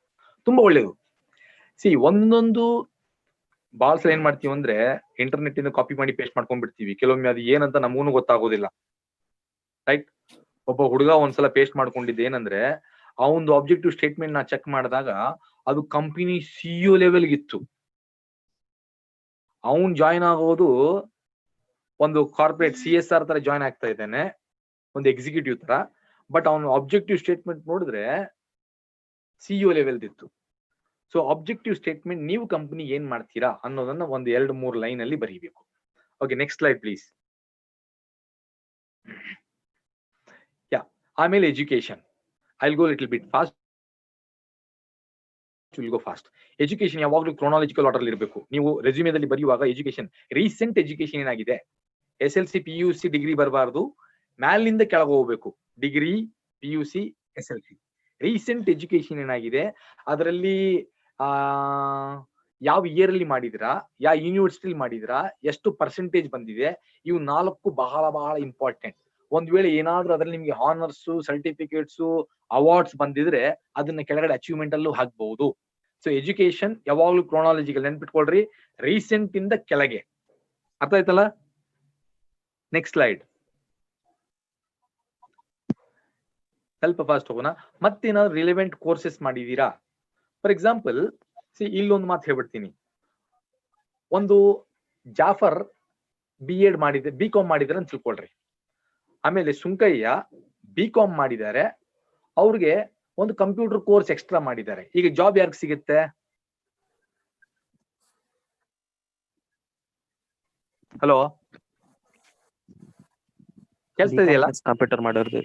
S3: ತುಂಬಾ ಒಳ್ಳೇದು. ಸಿ, ಒಂದೊಂದು ಬಹಳ ಸಲ ಏನ್ ಮಾಡ್ತೀವಿ ಅಂದ್ರೆ ಇಂಟರ್ನೆಟ್ ಇಂದ ಕಾಪಿ ಮಾಡಿ ಪೇಸ್ಟ್ ಮಾಡ್ಕೊಂಡ್ಬಿಡ್ತೀವಿ. ಕೆಲವೊಮ್ಮೆ ಅದು ಏನಂತ ನಮಗೂ ಗೊತ್ತಾಗೋದಿಲ್ಲ. ರೈಟ್, ಒಬ್ಬ ಹುಡುಗ ಒಂದ್ಸಲ ಪೇಸ್ಟ್ ಮಾಡ್ಕೊಂಡಿದ್ದ ಏನಂದ್ರೆ, ಆ ಒಂದು ಆಬ್ಜೆಕ್ಟಿವ್ ಸ್ಟೇಟ್ಮೆಂಟ್ ನಾ ಚೆಕ್ ಮಾಡಿದಾಗ ಅದು ಕಂಪನಿ CEO ಲೆವೆಲ್ಗಿತ್ತು. ಅವನ್ ಜಾಯ್ನ್ ಆಗೋದು ಒಂದು ಕಾರ್ಪೊರೇಟ್ CSR ತರ ಜಾಯ್ನ್ ಆಗ್ತಾ ಇದ್ದಾನೆ, ಒಂದು ಎಕ್ಸಿಕ್ಯೂಟಿವ್ ತರ. ಬಟ್ ಅವನ ಆಬ್ಜೆಕ್ಟಿವ್ ಸ್ಟೇಟ್ಮೆಂಟ್ ನೋಡಿದ್ರೆ CEO ಲೆವೆಲ್ದಿತ್ತು. ಸೊ ಆಬ್ಜೆಕ್ಟಿವ್ ಸ್ಟೇಟ್ಮೆಂಟ್, ನೀವು ಕಂಪನಿ ಏನ್ ಮಾಡ್ತೀರಾ ಅನ್ನೋದನ್ನ 1-2-3 ಲೈನ್ ಅಲ್ಲಿ ಬರೀಬೇಕು. Okay, next slide please. ಆಮೇಲೆ education. I will go little bit fast, will go fast. Education ಯಾವಾಗಲೂ ಕ್ರೋನಾಲಜಿಕಲ್ ಆರ್ಡರ್ ಇರಬೇಕು. ನೀವು ರೆಸ್ಯೂಮೆದಲ್ಲಿ ಬರೆಯುವಾಗ ಎಜುಕೇಶನ್, ರೀಸೆಂಟ್ ಎಜುಕೇಶನ್ ಏನಾಗಿದೆ, SLC PUC ಡಿಗ್ರಿ ಬರಬಾರ್ದು, ಮ್ಯಾಲಿಂದ ಕೆಳಗೆ ಹೋಗ್ಬೇಕು. Degree, PUC, SLC. Recent education ಏನಾಗಿದೆ ಅದರಲ್ಲಿ ಯಾವ ಇಯರ್ ಅಲ್ಲಿ ಮಾಡಿದಿರಾ, ಯಾವ ಯೂನಿವರ್ಸಿಟಿ ಮಾಡಿದಿರಾ, ಎಷ್ಟು ಪರ್ಸೆಂಟೇಜ್ ಬಂದಿದೆ, ಇವು 4 ಬಹಳ ಬಹಳ ಇಂಪಾರ್ಟೆಂಟ್. ಒಂದ್ ವೇಳೆ ಏನಾದ್ರೂ ಅದ್ರಲ್ಲಿ ನಿಮ್ಗೆ ಹಾನರ್ಸ್, ಸರ್ಟಿಫಿಕೇಟ್ಸ್, ಅವಾರ್ಡ್ಸ್ ಬಂದಿದ್ರೆ ಅದನ್ನ ಕೆಳಗಡೆ ಅಚೀವ್ಮೆಂಟ್ ಅಲ್ಲೂ ಹಾಕ್ಬಹುದು. ಸೊ ಎಜುಕೇಶನ್ ಯಾವಾಗ್ಲೂ ಕ್ರೋನಾಲಜಿಕಲ್ ನೆನ್ಪಿಟ್ಕೊಳ್ರಿ, ರೀಸೆಂಟ್ ಇಂದ ಕೆಳಗೆ. ಅರ್ಥ ಆಯ್ತಲ್ಲ? Next slide. ಸ್ವಲ್ಪ ಫಾಸ್ಟ್ ಹೋಗೋಣ. ಮತ್ತೇನಾದ್ರು ರಿಲೆವೆಂಟ್ ಕೋರ್ಸಸ್ ಮಾಡಿದೀರಾ? ಫಾರ್ ಎಕ್ಸಾಂಪಲ್ ಇಲ್ಲೊಂದು ಮಾತು ಹೇಳ್ಬಿಡ್ತೀನಿ. ಒಂದು ಜಾಫರ್ B.Ed ಮಾಡಿದ್ರೆ, B.Com ಮಾಡಿದಾರೆ ಅಂತ ತಿಳ್ಕೊಳ್ರಿ. ಆಮೇಲೆ ಸುಂಕಯ್ಯ B.Com ಮಾಡಿದ್ದಾರೆ, ಅವ್ರಿಗೆ ಒಂದು ಕಂಪ್ಯೂಟರ್ ಕೋರ್ಸ್ ಎಕ್ಸ್ಟ್ರಾ ಮಾಡಿದ್ದಾರೆ. ಈಗ ಜಾಬ್ ಯಾರಿಗೆ ಸಿಗುತ್ತೆ? ಹಲೋ, ಕೆಲ್ಸ ಇದೆಯಲ್ಲ?
S7: ಕಂಪ್ಯೂಟರ್ ಮಾಡೋರ್ದು.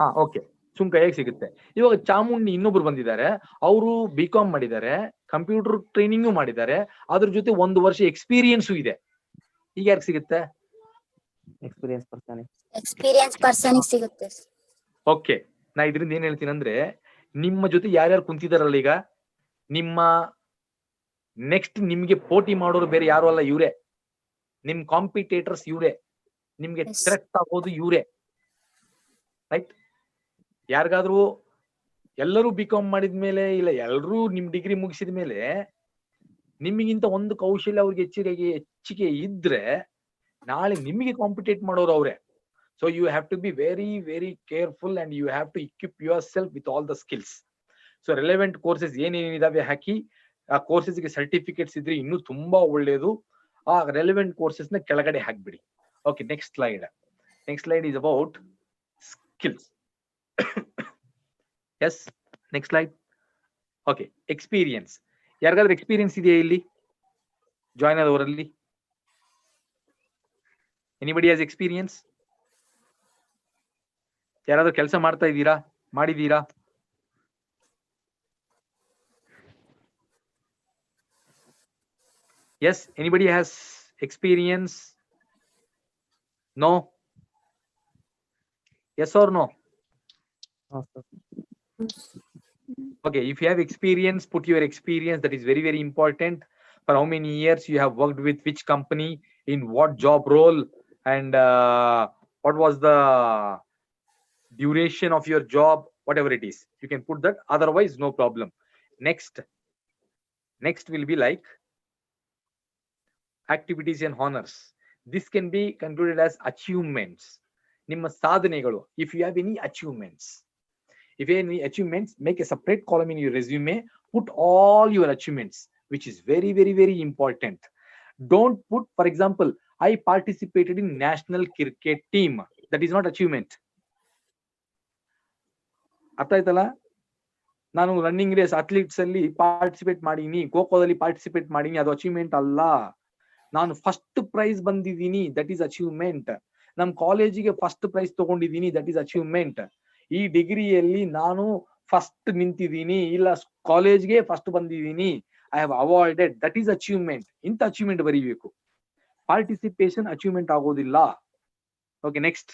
S3: ಹಾ, ಓಕೆ. ಸುಂಕಯ್ಯಗೆ ಸಿಗುತ್ತೆ. ಇವಾಗ ಚಾಮುಂಡಿ ಇನ್ನೊಬ್ರು ಬಂದಿದ್ದಾರೆ, ಅವರು B.Com ಮಾಡಿದ್ದಾರೆ, ಕಂಪ್ಯೂಟರ್ ಟ್ರೈನಿಂಗು ಮಾಡಿದ್ದಾರೆ, ಅದ್ರ ಜೊತೆ 1 ವರ್ಷ ಎಕ್ಸ್ಪೀರಿಯನ್ಸು ಇದೆ. ಈಗ ಯಾರಿಗೆ ಸಿಗುತ್ತೆ?
S11: ಎಕ್ಸ್ಪೀರಿಯನ್ಸ್ ಪರ್ಸನ್ ಸಿಗುತ್ತೆ.
S3: ಓಕೆ, ನಾ ಇದರಿಂದ ಏನ್ ಹೇಳ್ತೀನಿ ಅಂದ್ರೆ, ನಿಮ್ಮ ಜೊತೆ ಯಾರ್ಯಾರು ಕುಂತಿದಾರಲ್ಲ ಈಗ, ನಿಮ್ಮ ನೆಕ್ಸ್ಟ್ ನಿಮ್ಗೆ ಪೋಟಿ ಮಾಡೋರು ಬೇರೆ ಯಾರು ಅಲ್ಲ, ಇವ್ರೆ. ನಿಮ್ ಕಾಂಪಿಟೇಟರ್ಸ್ ಇವ್ರೆ, ನಿಮ್ಗೆ ಥ್ರೆಟ್ ಆಗೋದು ಇವ್ರೆ. ರೈಟ್? ಯಾರಿಗಾದ್ರೂ ಎಲ್ಲರೂ B.Com ಮಾಡಿದ್ಮೇಲೆ, ಇಲ್ಲ ಎಲ್ಲರೂ ನಿಮ್ ಡಿಗ್ರಿ ಮುಗಿಸಿದ ಮೇಲೆ ನಿಮಗಿಂತ ಒಂದು ಕೌಶಲ್ಯ ಅವ್ರಿಗೆ ಹೆಚ್ಚಿಗೆ ಇದ್ರೆ ನಾಳೆ ನಿಮಗೆ ಕಾಂಪಿಟೇಟ್ ಮಾಡೋರು ಅವ್ರೆ. So you have to be very very careful and you have to equip yourself with all the skills. So relevant courses ಏನೇನಿದಾವೆ ಹಾಕಿ, ಆ ಕೋರ್ಸಸ್ಗೆ ಸರ್ಟಿಫಿಕೇಟ್ಸ್ ಇದ್ರೆ ಇನ್ನೂ ತುಂಬಾ ಒಳ್ಳೇದು. ಆ ರೆಲೆವೆಂಟ್ ಕೋರ್ಸಸ್ ನ ಕೆಳಗಡೆ ಹಾಕ್ಬಿಡಿ. Okay, next slide. Next slide is about skills. Yes, next slide. Okay, experience. ಯಾರಿಗಾದ್ರೂ ಎಕ್ಸ್ಪೀರಿಯನ್ಸ್ ಇದೆಯಾ ಇಲ್ಲಿ ಜಾಯ್ನ್ ಆದವರಲ್ಲಿ? Anybody has experience? ಯಾರಾದ್ರೂ ಕೆಲಸ ಮಾಡ್ತಾ ಇದ್ದೀರಾ, ಮಾಡಿದೀರಾ? Yes, anybody has experience? No? Yes or no? Okay, if you have experience, put your experience. That is very, very important. For how many years you have worked with which company, in what job role, and what was the duration of your job, whatever it is. You can put that, otherwise no problem. Next will be like activities and honors. This can be concluded as achievements. Nimma sadhanegalu. If you have any achievements, make a separate column in your resume. Put all your achievements, which is very, very, very important. Don't put, for example, I participated in national cricket team. That is not achievement. ಅರ್ಥ ಆಯ್ತಲ್ಲ? ನಾನು running race athletes ಅಲ್ಲಿ participate ಮಾಡೀನಿ, ಖೋಖೋದಲ್ಲಿ participate ಮಾಡೀನಿ, ಅದು achievement ಅಲ್ಲ. ನಾನು ಫಸ್ಟ್ ಪ್ರೈಸ್ ಬಂದಿದ್ದೀನಿ, ದಟ್ ಈಸ್ ಅಚೀವ್ಮೆಂಟ್. ನಮ್ ಕಾಲೇಜಿಗೆ ಫಸ್ಟ್ ಪ್ರೈಸ್ ತಗೊಂಡಿದ್ದೀನಿ, ದಟ್ ಈಸ್ ಅಚೀವ್ಮೆಂಟ್. ಈ ಡಿಗ್ರಿಯಲ್ಲಿ ನಾನು ಫಸ್ಟ್ ನಿಂತಿದ್ದೀನಿ, ಇಲ್ಲ ಕಾಲೇಜ್ಗೆ ಫಸ್ಟ್ ಬಂದಿದ್ದೀನಿ, I have awarded, that is achievement. ಇಂಥ ಅಚೀವ್ಮೆಂಟ್ ಬರೀಬೇಕು. ಪಾರ್ಟಿಸಿಪೇಷನ್ ಅಚೀವ್ಮೆಂಟ್ ಆಗೋದಿಲ್ಲ. Okay, next.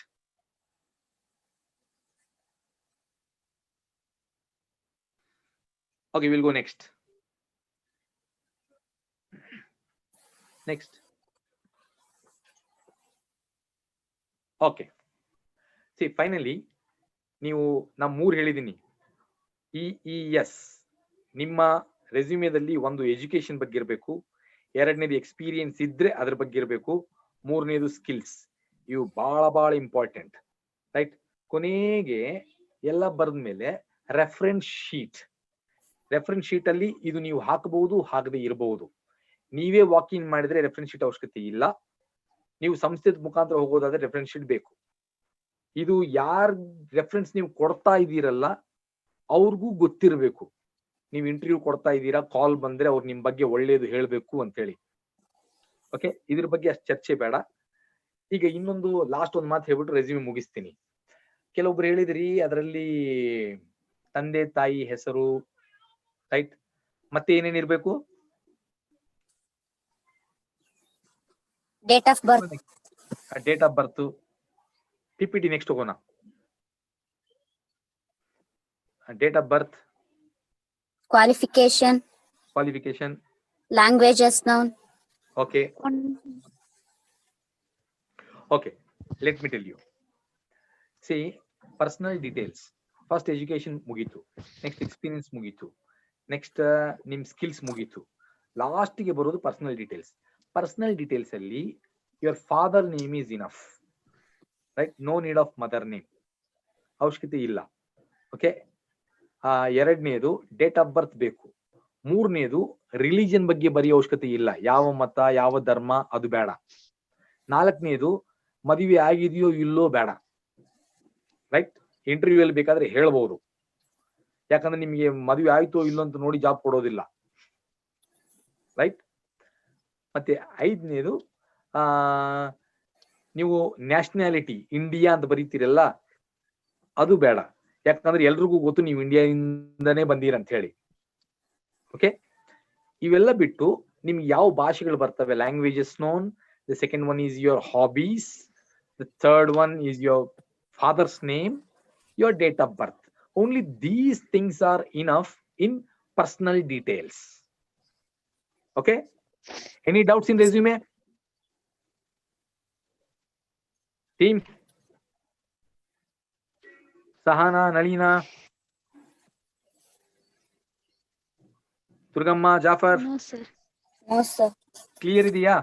S3: Okay, we'll go next. Okay. See, finally, ನೀವು ನಾ 3 ಹೇಳಿದೀನಿ. EES ನಿಮ್ಮ ರೆಸ್ಯೂಮೇದಲ್ಲಿ ಒಂದು ಎಜುಕೇಶನ್ ಬಗ್ಗೆ ಇರಬೇಕು, ಎರಡನೇದು ಎಕ್ಸ್ಪೀರಿಯನ್ಸ್ ಇದ್ರೆ ಅದ್ರ ಬಗ್ಗೆ ಇರಬೇಕು, ಮೂರನೇದು ಸ್ಕಿಲ್ಸ್. ಇವು ಬಹಳ ಬಹಳ ಇಂಪಾರ್ಟೆಂಟ್. ರೈಟ್? ಕೊನೆಗೆ ಎಲ್ಲ ಬರೆದ್ಮೇಲೆ ರೆಫರೆನ್ಸ್ ಶೀಟ್ ಅಲ್ಲಿ ಇದು ನೀವು ಹಾಕಬಹುದು, ಹಾಕದೆ ಇರಬಹುದು. ನೀವೇ ವಾಕ್ ಇನ್ ಮಾಡಿದ್ರೆ ರೆಫರೆನ್ಸ್ ಶೀಟ್ ಅವಶ್ಯಕತೆ ಇಲ್ಲ. ನೀವು ಸಂಸ್ಥೆ ಮುಖಾಂತರ ಹೋಗೋದಾದ್ರೆ ರೆಫರೆನ್ಸ್ ಶೀಟ್ ಬೇಕು. ಇದು ಯಾರ್ ರೆಫರೆನ್ಸ್ ನೀವು ಕೊಡ್ತಾ ಇದ್ದೀರಲ್ಲ ಅವ್ರಿಗೂ ಗೊತ್ತಿರಬೇಕು. ನೀವು ಇಂಟರ್ವ್ಯೂ ಕೊಡ್ತಾ ಇದ್ದೀರಾ, ಕಾಲ್ ಬಂದ್ರೆ ಅವ್ರು ನಿಮ್ ಬಗ್ಗೆ ಒಳ್ಳೇದು ಹೇಳ್ಬೇಕು ಅಂತ ಹೇಳಿ. ಓಕೆ, ಇದ್ರ ಬಗ್ಗೆ ಅಷ್ಟು ಚರ್ಚೆ ಬೇಡ. ಈಗ ಇನ್ನೊಂದು ಲಾಸ್ಟ್ ಒಂದು ಮಾತು ಹೇಳ್ಬಿಟ್ಟು ರೆಸ್ಯೂಮೆ ಮುಗಿಸ್ತೀನಿ. ಕೆಲವೊಬ್ರು ಹೇಳಿದ್ರಿ ಅದರಲ್ಲಿ ತಂದೆ ತಾಯಿ ಹೆಸರು, ರೈಟ್, ಮತ್ತೆ ಏನೇನಿರ್ಬೇಕು?
S11: Date of
S3: birth. PPT next ಹೋಗೋಣ. Date of birth,
S11: qualification, Languages noun.
S14: Okay. Okay. Let me tell you. See, personal details. First education mugitu. Next experience mugitu. Next nim skills mugitu. Last ಗೆ ಬರೋದು personal details. Personal details ಅಲ್ಲಿ your father name is enough. Right? No need of mother name. ಅವಶ್ಯಕತೆ ಇಲ್ಲ. Okay. ಎರಡನೇದು date of ಬರ್ತ್ ಬೇಕು. ಮೂರನೇದು religion ಬಗ್ಗೆ ಬರೆಯೋ ಅವಶ್ಯಕತೆ ಇಲ್ಲ. ಯಾವ ಮತ ಯಾವ ಧರ್ಮ ಅದು ಬೇಡ. ನಾಲ್ಕನೇದು ಮದುವೆ ಆಗಿದೆಯೋ ಇಲ್ಲೋ ಬೇಡ. ರೈಟ್? ಇಂಟರ್ವ್ಯೂ ಅಲ್ಲಿ ಬೇಕಾದ್ರೆ ಹೇಳ್ಬಹುದು. ಯಾಕಂದ್ರೆ ನಿಮ್ಗೆ ಮದುವೆ ಆಯ್ತೋ ಇಲ್ಲೋ ಅಂತ ನೋಡಿ ಜಾಬ್ ಕೊಡೋದಿಲ್ಲ. ರೈಟ್? ಮತ್ತೆ ಐದನೇದು ನೀವು ನ್ಯಾಷನಾಲಿಟಿ ಇಂಡಿಯಾ ಅಂತ ಬರೀತೀರಲ್ಲ ಅದು ಬೇಡ. ಯಾಕಂದ್ರೆ ಎಲ್ರಿಗೂ ಗೊತ್ತು ನೀವು ಇಂಡಿಯಾದಿಂದನೇ ಬಂದೀರಂತ ಹೇಳಿ. ಓಕೆ, ಇವೆಲ್ಲ ಬಿಟ್ಟು ನಿಮ್ಗೆ ಯಾವ ಭಾಷೆಗಳು ಬರ್ತವೆ? Languages known. The second one is your hobbies. The third one is your father's name, your date of birth. Only these things are enough in personal details. Okay, any doubts in resume team? Sahana, Nalina, Durgamma, Jafar, clear ಇದೆಯಾ?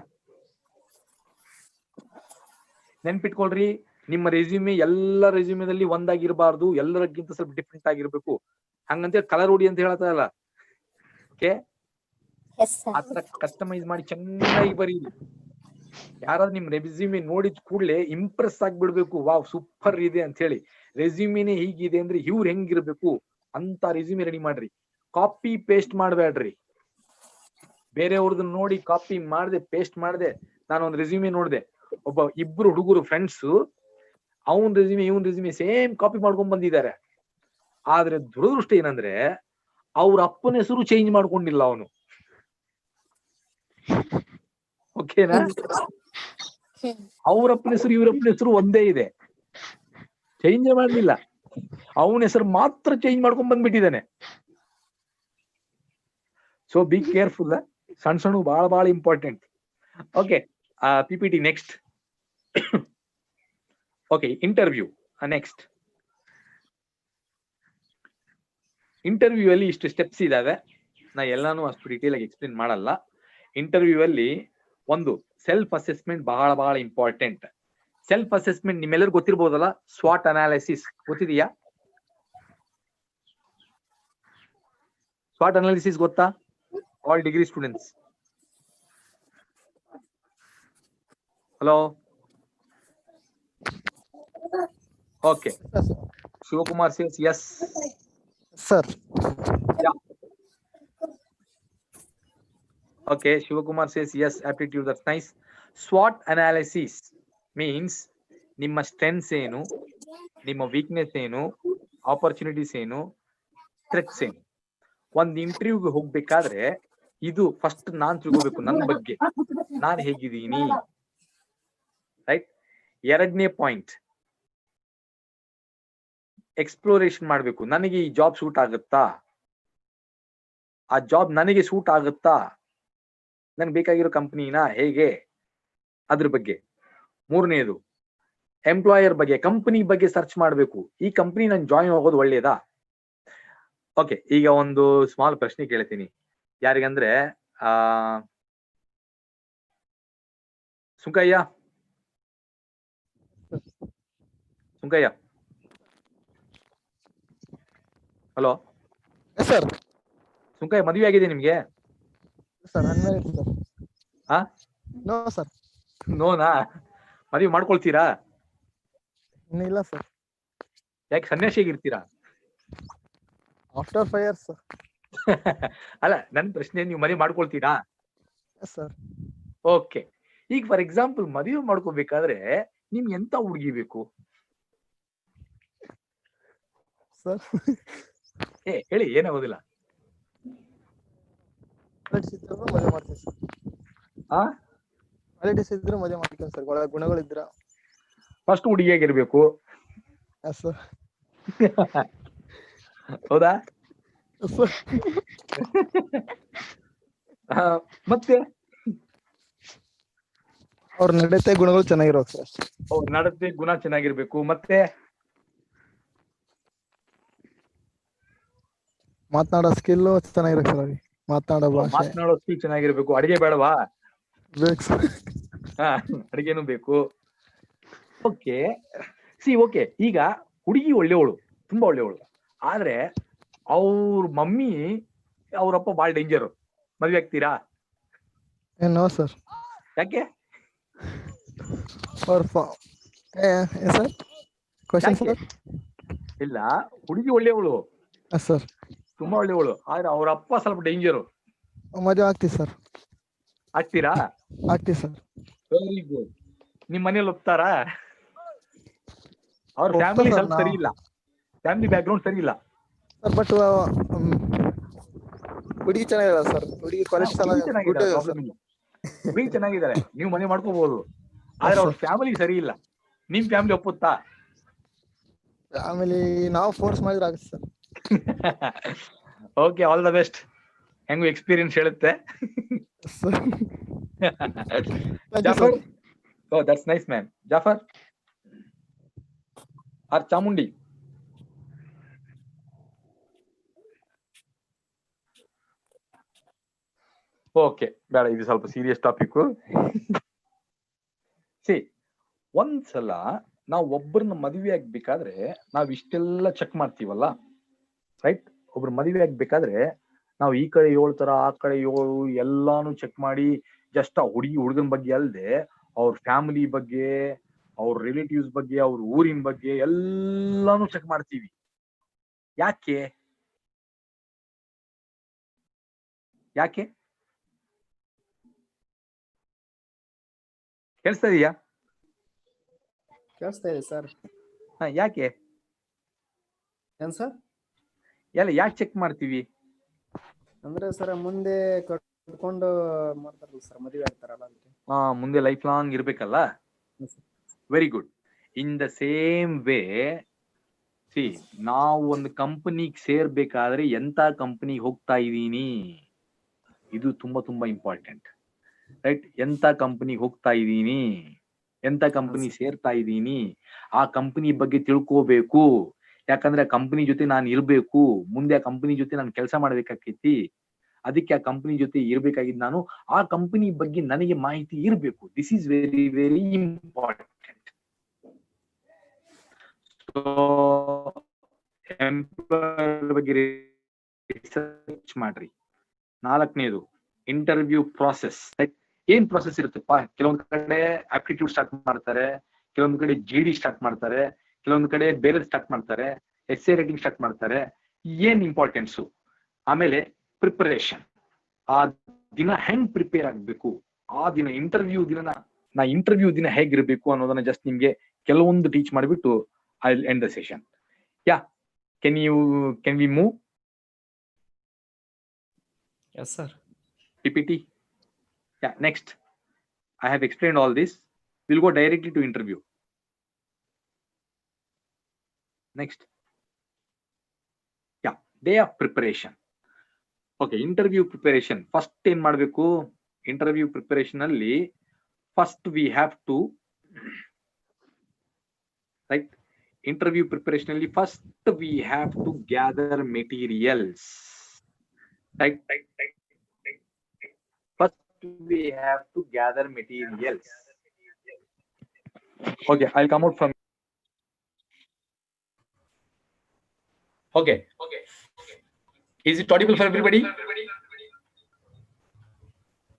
S14: ನೆನ್ಪಿಟ್ಕೊಳ್ರಿ, ನಿಮ್ಮ resume ಎಲ್ಲ ರೆಸ್ಯೂಮೆದಲ್ಲಿ ಒಂದಾಗಿರ್ಬಾರ್ದು, ಎಲ್ಲರಿಗಿಂತ ಸ್ವಲ್ಪ different ಆಗಿರ್ಬೇಕು. ಹಂಗಂತ colour ಹೊಡಿ ಅಂತ ಹೇಳತ್ತಲ್ಲ. ಓಕೆ, ಆತರ ಕಸ್ಟಮೈಸ್ ಮಾಡಿ ಚೆನ್ನಾಗಿ ಬರೀರಿ. ಯಾರಾದ್ರೂ ನಿಮ್ ರೆಸ್ಯೂಮೆ ನೋಡಿದ ಕೂಡಲೇ ಇಂಪ್ರೆಸ್ ಆಗ್ಬಿಡ್ಬೇಕು. ವಾವ್, ಸೂಪರ್ ಇದೆ ಅಂತ ಹೇಳಿ. ರೆಸ್ಯೂಮಿನೇ ಹೀಗಿದೆ ಅಂದ್ರೆ ಇವ್ರು ಹೆಂಗಿರ್ಬೇಕು ಅಂತ ರೆಸ್ಯೂಮೆ ರೆಡಿ ಮಾಡ್ರಿ. ಕಾಪಿ ಪೇಸ್ಟ್ ಮಾಡಬೇಡ್ರಿ. ಬೇರೆಯವ್ರದ್ದು ನೋಡಿ ಕಾಪಿ ಮಾಡದೆ ಪೇಸ್ಟ್ ಮಾಡದೆ. ನಾನು ಒಂದು ರೆಸ್ಯೂಮೆ ನೋಡಿದೆ, ಇಬ್ರು ಹುಡುಗರು ಫ್ರೆಂಡ್ಸ್, ಅವನ್ ರೆಸ್ಯೂಮೆ ಇವನ್ ರೆಸ್ಯೂಮೆ ಸೇಮ್ ಕಾಪಿ ಮಾಡ್ಕೊಂಡ್ ಬಂದಿದ್ದಾರೆ. ಆದ್ರೆ ದುರದೃಷ್ಟ ಏನಂದ್ರೆ ಅವ್ರ ಅಪ್ಪನ ಹೆಸರು ಚೇಂಜ್ ಮಾಡ್ಕೊಂಡಿಲ್ಲ ಅವನು. ಓಕೆನಾ? ಅವ್ರಪ್ಪನ ಹೆಸರು ಇವ್ರಪ್ಪನ ಹೆಸರು ಒಂದೇ ಇದೆ, ಚೇಂಜ್ ಮಾಡ್ಲಿಲ್ಲ. ಅವನ ಹೆಸರು ಮಾತ್ರ ಚೇಂಜ್ ಮಾಡ್ಕೊಂಡ್ ಬಂದ್ಬಿಟ್ಟಿದ್ದಾನೆ. So be careful. ಸಣ್ಣ ಸಣ್ಣ ಬಹಳ ಬಹಳ important. Okay, PPT next. Okay, interview next. Interview ಅಲ್ಲಿ ಇಷ್ಟು ಸ್ಟೆಪ್ಸ್ ಇದಾವೆ. ನಾ ಎಲ್ಲಾನು ಅಷ್ಟು ಡೀಟೇಲ್ ಆಗಿ ಎಕ್ಸ್ಪ್ಲೇನ್ ಮಾಡಲ್ಲ. ಇಂಟರ್ವ್ಯೂ ಅಲ್ಲಿ ಒಂದು ಸೆಲ್ಫ್ ಅಸೆಸ್ಮೆಂಟ್ ಬಹಳ ಬಹಳ ಇಂಪಾರ್ಟೆಂಟ್. ಸೆಲ್ಫ್ ಅಸೆಸ್ಮೆಂಟ್ ನಿಮ್ಮೆಲ್ಲರೂ ಗೊತ್ತಿರ್ಬೋದಲ್ಲ, ಸ್ವಾಟ್ ಅನಾಲಿಸಿಸ್ ಗೊತ್ತಿದೆಯಾ? ಸ್ವಾಟ್ ಅನಾಲಿಸಿಸ್ ಗೊತ್ತಾ? All degree students. Hello, okay. Shivakumar says yes
S10: sir.
S14: Okay, Shivakumar says yes, aptitude, that's nice. SWOT analysis means ನಿಮ್ಮ ಸ್ಟ್ರೆಂತ್ಸ್ ಏನು, ನಿಮ್ಮ ವೀಕ್ನೆಸ್ ಏನು, ಆಪರ್ಚುನಿಟೀಸ್ ಏನು, ಥ್ರೆಟ್ಸ್ ಏನು. ಒಂದ್ ಇಂಟರ್ವ್ಯೂಗೆ ಹೋಗ್ಬೇಕಾದ್ರೆ ಇದು ಫಸ್ಟ್ ನಾನ್ ತಿಳ್ಕೋಬೇಕು, ನನ್ನ ಬಗ್ಗೆ ನಾನ್ ಹೇಗಿದ್ದೀನಿ. ರೈಟ್? ಎರಡನೇ ಪಾಯಿಂಟ್, ಎಕ್ಸ್ಪ್ಲೋರೇಷನ್ ಮಾಡ್ಬೇಕು. ನನಗೆ ಈ ಜಾಬ್ ಸೂಟ್ ಆಗುತ್ತಾ? ಆ ಜಾಬ್ ನನಗೆ ಸೂಟ್ ಆಗುತ್ತಾ? ನನ್ಗೆ ಬೇಕಾಗಿರೋ ಕಂಪನಿನ ಹೇಗೆ, ಅದ್ರ ಬಗ್ಗೆ. ಮೂರನೇದು ಎಂಪ್ಲಾಯರ್ ಬಗ್ಗೆ, ಕಂಪನಿ ಬಗ್ಗೆ ಸರ್ಚ್ ಮಾಡ್ಬೇಕು. ಈ ಕಂಪನಿ ನಾನು ಜಾಯಿನ್ ಆಗೋದು ಒಳ್ಳೇದಾ? ಓಕೆ, ಈಗ ಒಂದು ಸ್ಮಾಲ್ ಪ್ರಶ್ನೆ ಕೇಳ್ತೀನಿ. ಯಾರಿಗಂದ್ರೆ ಸುಂಕಯ್ಯ, ಸುಂಕಯ್ಯ, ಹಲೋ
S10: ಸರ್.
S14: ಸುಂಕಯ್ಯ, ಮದುವೆ ಆಗಿದೆ ನಿಮ್ಗೆ?
S10: Sir unmarried sir.
S14: ಹಾ?
S10: No sir.
S14: ನೋನಾ? ಮದುವೆ ಮಾಡ್ಕೊಳ್ತೀರಾ?
S10: ಇಲ್ಲ ಸರ್.
S14: ಯಾಕೆ ಸನ್ಯಾಸಿಯಾಗಿರ್ತೀರಾ?
S10: After 5 years sir.
S14: ಅಲ್ಲ, ನನ್ ಪ್ರಶ್ನೆ, ನೀವು ಮದುವೆ ಮಾಡ್ಕೊಳ್ತೀರಾ?
S10: ಸರ್.
S14: ಓಕೆ, ಈಗ ಫಾರ್ ಎಕ್ಸಾಂಪಲ್ ಮದುವೆ ಮಾಡ್ಕೋಬೇಕಾದ್ರೆ ನಿಮ್ಗೆ ಎಂತ ಹುಡುಗಿ ಬೇಕು?
S10: ಸರ್
S14: ಹೇಳಿ, ಏನಾಗೋದಿಲ್ಲ.
S10: ಮದುವೆ ಮಾಡ್ತೀನಿ ಸರ್. ಕ್ವಾಲಿಟೀಸ್ ಇದ್ರೆ ಮದುವೆ ಮಾಡ್ತೀನಿ ಸರ್. ಒಳ್ಳೆ ಗುಣಗಳಿದ್ರ
S14: ಫಸ್ಟ್ ಹುಡುಗಿಯಾಗಿರ್ಬೇಕು.
S10: ಸರ್.
S14: ಹೌದಾ? ಮತ್ತೆ
S10: ಅವ್ರ ನಡತೆ ಗುಣಗಳು ಚೆನ್ನಾಗಿರೋದು ಸರ್.
S14: ಅವ್ರ ನಡತೆ ಗುಣ ಚೆನ್ನಾಗಿರ್ಬೇಕು. ಮತ್ತೆ
S10: ಮಾತನಾಡೋ ಸ್ಕಿಲ್ ಚೆನ್ನಾಗಿರುತ್ತೆ ಸರ್. ಅವ್ರಿಗೆ ಮಾತನಾಡೋ ಭಾಷೆ
S14: ಮಾತನಾಡೋ ಸ್ಕಿಲ್ ಚೆನ್ನಾಗಿರ್ಬೇಕು. ಅಡಿಗೆ ಬೇಡವಾ?
S10: ಬೇಕು ಸರ್.
S14: ಅಡಿಗೆನೂ ಬೇಕು. ಓಕೆ ಓಕೆ, ಈಗ ಹುಡುಗಿ ಒಳ್ಳೆಯವಳು, ತುಂಬಾ ಒಳ್ಳೆಯವಳು, ಆದ್ರೆ ಅವ್ರ ಮಮ್ಮಿ ಅವ್ರಪ್ಪ ಬಾಳ್ ಡೇಂಜರ್. ಮದ್ವೆ ಆಗ್ತೀರಾ?
S10: No sir.
S14: ಯಾಕೆ?
S10: Sir question sir.
S14: ಇಲ್ಲ, ಹುಡುಗಿ ಒಳ್ಳೆಯವಳು
S10: ಸರ್,
S14: ತುಂಬಾ ಒಳ್ಳೆಯವಳು, ಆದ್ರೆ ಅವ್ರ ಅಪ್ಪ ಸ್ವಲ್ಪ ಡೇಂಜರು.
S10: ಮದುವೆ ಆಗ್ತೀವಿ ಸರ್.
S14: ಆಗ್ತೀರಾ?
S10: ಆಗ್ತೀವಿ ಸರ್.
S14: Very good. ನಿಮ್ ಮನೇಲಿ ಒಪ್ತಾರಾ? ಅವ್ರ ಫ್ಯಾಮಿಲಿ ಸ್ವಲ್ಪ ಸರಿ ಇಲ್ಲ, ಫ್ಯಾಮಿಲಿ ಬ್ಯಾಕ್ ಗ್ರೌಂಡ್ ಸರಿ ಇಲ್ಲ
S10: ಸರ್. ಬಟ್ ಹುಡುಗಿ ಚೆನ್ನಾಗಿಲ್ಲ ಸರ್. ಹುಡುಗಿ ಕ್ವಾಲಿಟಿ
S14: ಹುಡುಗಿ ಚೆನ್ನಾಗಿದ್ದಾರೆ, ನೀವು ಮನೆ ಮಾಡ್ಕೋಬಹುದು, ಆದ್ರೆ ಅವ್ರ ಫ್ಯಾಮಿಲಿ ಸರಿ ಇಲ್ಲ. ನಿಮ್ ಫ್ಯಾಮಿಲಿ ಒಪ್ಪುತ್ತಾ?
S10: ಫ್ಯಾಮಿಲಿ ನಾವು ಫೋರ್ಸ್ ಮಾಡಿದ್ರೆ ಆಗುತ್ತೆ sir.
S14: Okay, all the best. ಹೆಂಗು ಎಕ್ಸ್ಪೀರಿಯನ್ಸ್ ಹೇಳುತ್ತೆ. Jafar, oh that's nice man. Jafar or Chamundi? Okay, ಬೇಡ, ಇದು ಸ್ವಲ್ಪ ಸೀರಿಯಸ್ ಟಾಪಿಕ್. ಒಂದ್ಸಲ ನಾವು ಒಬ್ಬರನ್ನ ಮದುವೆ ಆಗ್ಬೇಕಾದ್ರೆ ನಾವ್ ಇಷ್ಟೆಲ್ಲ ಚೆಕ್ ಮಾಡ್ತೀವಲ್ಲ, ರೈಟ್? ಒಬ್ರು ಮದುವೆ ಆಗ್ಬೇಕಾದ್ರೆ ನಾವು ಈ ಕಡೆ 7 ತರ, ಆ ಕಡೆ 7 ಎಲ್ಲಾನು ಚೆಕ್ ಮಾಡಿ, ಜಸ್ಟ್ ಆ ಹುಡುಗನ ಬಗ್ಗೆ ಅಲ್ಲದೆ ಅವ್ರ ಫ್ಯಾಮಿಲಿ ಬಗ್ಗೆ, ಅವ್ರ ರಿಲೇಟಿವ್ಸ್ ಬಗ್ಗೆ, ಅವ್ರ ಊರಿನ ಬಗ್ಗೆ ಎಲ್ಲಾನು ಚೆಕ್ ಮಾಡ್ತೀವಿ. ಯಾಕೆ? ಯಾಕೆ? ಕೇಳಿಸ್ತಾ ಇದೆಯಾ?
S2: ಕೇಳಿಸ್ತಾ ಇದೆ ಸರ್.
S14: ಯಾಕೆ?
S2: ಏನ್ ಸರ್?
S14: ಎಲ್ಲ ಯಾಕೆ ಚೆಕ್ ಮಾಡ್ತೀವಿ
S2: ಅಂದ್ರೆ ಸರ್, ಮುಂದೆ ಕಟ್ಕೊಂಡು ಮಾಡ್ತಾರಲ್ಲ ಸರ್, ಮದುವೆ ಆಗ್ತಾರಲ್ಲ ಅದಕ್ಕೆ.
S14: ಮುಂದೆ ಲೈಫ್ ಲಾಂಗ್ ಇರ್ಬೇಕಲ್ಲ. Very good. In the same way, ನಾವು ಒಂದು ಕಂಪನಿಗೆ ಸೇರ್ಬೇಕಾದ್ರೆ ಎಂತ ಕಂಪನಿಗೆ ಹೋಗ್ತಾ ಇದ್ದೀನಿ, ಇದು ತುಂಬಾ ತುಂಬಾ ಇಂಪಾರ್ಟೆಂಟ್, ರೈಟ್? ಎಂತ ಕಂಪನಿಗೆ ಹೋಗ್ತಾ ಇದ್ದೀನಿ, ಎಂತ ಕಂಪನಿ ಸೇರ್ತಾ ಇದ್ದೀನಿ, ಆ ಕಂಪನಿ ಬಗ್ಗೆ ತಿಳ್ಕೋಬೇಕು. ಯಾಕಂದ್ರೆ ಆ ಕಂಪನಿ ಜೊತೆ ನಾನು ಇರ್ಬೇಕು, ಮುಂದೆ ಆ ಕಂಪನಿ ಜೊತೆ ನಾನು ಕೆಲಸ ಮಾಡ್ಬೇಕಾಕೈತಿ. ಅದಕ್ಕೆ ಆ ಕಂಪನಿ ಜೊತೆ ಇರ್ಬೇಕಾಗಿದ್ದು ನಾನು, ಆ ಕಂಪನಿ ಬಗ್ಗೆ ನನಗೆ ಮಾಹಿತಿ ಇರಬೇಕು. This is very very important. So employer ಬಗ್ಗೆ ರಿಸರ್ಚ್ ಮಾಡ್ರಿ. 4ನೇದು ಇಂಟರ್ವ್ಯೂ ಪ್ರಾಸೆಸ್. ಏನ್ ಪ್ರಾಸೆಸ್ ಇರುತ್ತಪ್ಪ? ಕೆಲವೊಂದ್ ಕಡೆ ಆಪ್ಟಿಟ್ಯೂಡ್ ಸ್ಟಾರ್ಟ್ ಮಾಡ್ತಾರೆ, ಕೆಲವೊಂದ್ ಕಡೆ GD ಸ್ಟಾರ್ಟ್ ಮಾಡ್ತಾರೆ, ಕೆಲವೊಂದ್ ಕಡೆ ಬೇರೆ ಸ್ಟಾರ್ಟ್ ಮಾಡ್ತಾರೆ, essay ರೈಟಿಂಗ್ ಸ್ಟಾರ್ಟ್ ಮಾಡ್ತಾರೆ. ಏನ್ ಇಂಪಾರ್ಟೆನ್ಸು? ಆಮೇಲೆ ಪ್ರಿಪರೇಷನ್. ಆ ದಿನ ಹೆಂಗ್ ಪ್ರಿಪೇರ್ ಆಗ್ಬೇಕು, ಆ ದಿನ ಇಂಟರ್ವ್ಯೂ ದಿನ ಹೇಗಿರ್ಬೇಕು ಅನ್ನೋದನ್ನ ಜಸ್ಟ್ ನಿಮ್ಗೆ ಕೆಲವೊಂದು ಟೀಚ್ ಮಾಡಿಬಿಟ್ಟು I will end the session. Can we move?
S2: Yes sir.
S14: PPT. Next. I have explained all this. We'll go directly to interview. Next. Day of preparation. Okay, interview preparation. First ಏನ್ ಮಾಡಬೇಕು? Interview preparation ಅಲ್ಲಿ first we have to, right? Interview preparation ಅಲ್ಲಿ first we have to gather materials. Right. First we have to gather materials. Okay, I'll come out from. Okay. Is it audible for everybody?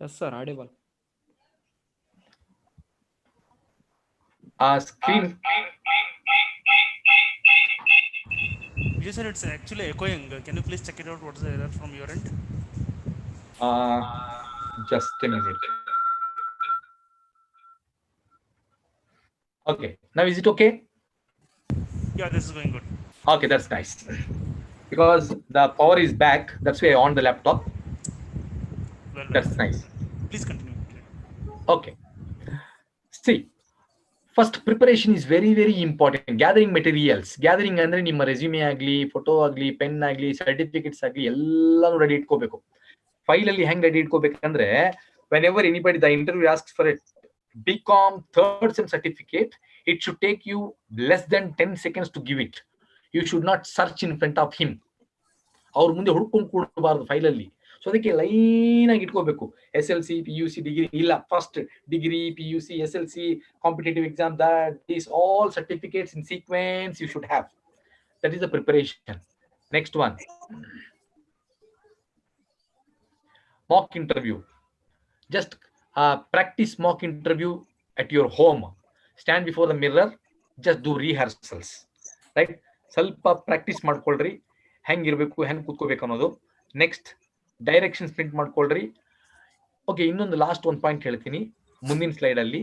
S2: Yes sir, audible.
S14: Screen.
S15: Yes sir, it's actually echoing. Can you please check it out? What's the error from your end?
S14: Just a minute. Okay, now is it okay?
S15: Yeah, this is going good.
S14: Okay, that's nice. Because the power is back, that's why I on the laptop.
S15: Well,
S14: that's nice.
S15: Please continue.
S14: Okay. See, first preparation is very very important. Gathering materials. Gathering ಅಂದ್ರೆ ನಿಮ್ಮ resume ಆಗಲಿ, photo ಆಗಲಿ, pen ಆಗಲಿ, certificates ಆಗಲಿ ಎಲ್ಲಾನು ready ಇಟ್ಕೋಬೇಕು. File ಅಲ್ಲಿ ಹೆಂಗ್ ready ಇಟ್ಕೋಬೇಕಂದ್ರೆ whenever anybody the interview asks for a BCom third sem certificate, it should take you less than 10 seconds to give it. You should not search in front of him. ಅವ್ರ ಮುಂದೆ ಹುಡ್ಕೊಂಡು ಕೂಡಬಾರ್ದು file ಅಲ್ಲಿ. So ಅದಕ್ಕೆ line ಆಗಿ ಇಟ್ಕೋಬೇಕು. SLC PUC degree ಇಲ್ಲ, first degree PUC SLC competitive exam, that is all certificates in sequence you should have. That is the preparation. Next one, mock interview. Just practice mock interview at your home. Stand before the mirror, just do rehearsals, right? ಸ್ವಲ್ಪ practice ಮಾಡ್ಕೊಳ್ರಿ ಹೆಂಗಿರ್ಬೇಕು, ಹೆಂಗ್ ಕೂತ್ಕೋಬೇಕು ಅನ್ನೋದು. Next directions print ಮಾಡ್ಕೊಳ್ರಿ. Okay, ಇನ್ನೊಂದು last ಒಂದು point ಹೇಳ್ತೀನಿ ಮುಂದಿನ ಸ್ಲೈಡ್ ಅಲ್ಲಿ.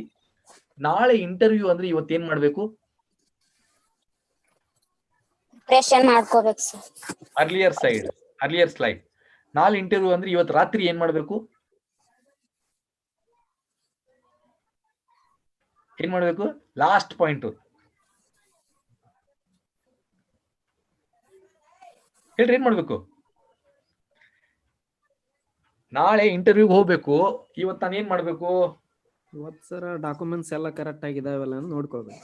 S14: ನಾಳೆ ಇಂಟರ್ವ್ಯೂ ಅಂದ್ರೆ ಇವತ್ತೇನ್ ಮಾಡ್ಬೇಕು?
S11: ಪ್ರಿಪರೇಷನ್ ಮಾಡ್ಕೋಬೇಕು ಸರ್.
S14: Earlier slide. ನಾಳೆ ಇಂಟರ್ವ್ಯೂ ಅಂದ್ರೆ ಇವತ್ತು ರಾತ್ರಿ ಏನ್ ಮಾಡ್ಬೇಕು? ಏನ್ ಮಾಡ್ಬೇಕು? ಲಾಸ್ಟ್ ಪಾಯಿಂಟ್ ಹೇಳ್ರಿ, ಏನ್ ಮಾಡ್ಬೇಕು? ನಾಳೆ ಇಂಟರ್ವ್ಯೂಗೆ ಹೋಗ್ಬೇಕು, ಇವತ್ತು ನಾನು ಏನ್ ಮಾಡ್ಬೇಕು?
S16: ಇವತ್ತು ಸರ್ ಡಾಕ್ಯುಮೆಂಟ್ಸ್ ಎಲ್ಲ ಕರೆಕ್ಟ್ ಆಗಿದಾವಲ್ಲ ನೋಡ್ಕೋಬೇಕು.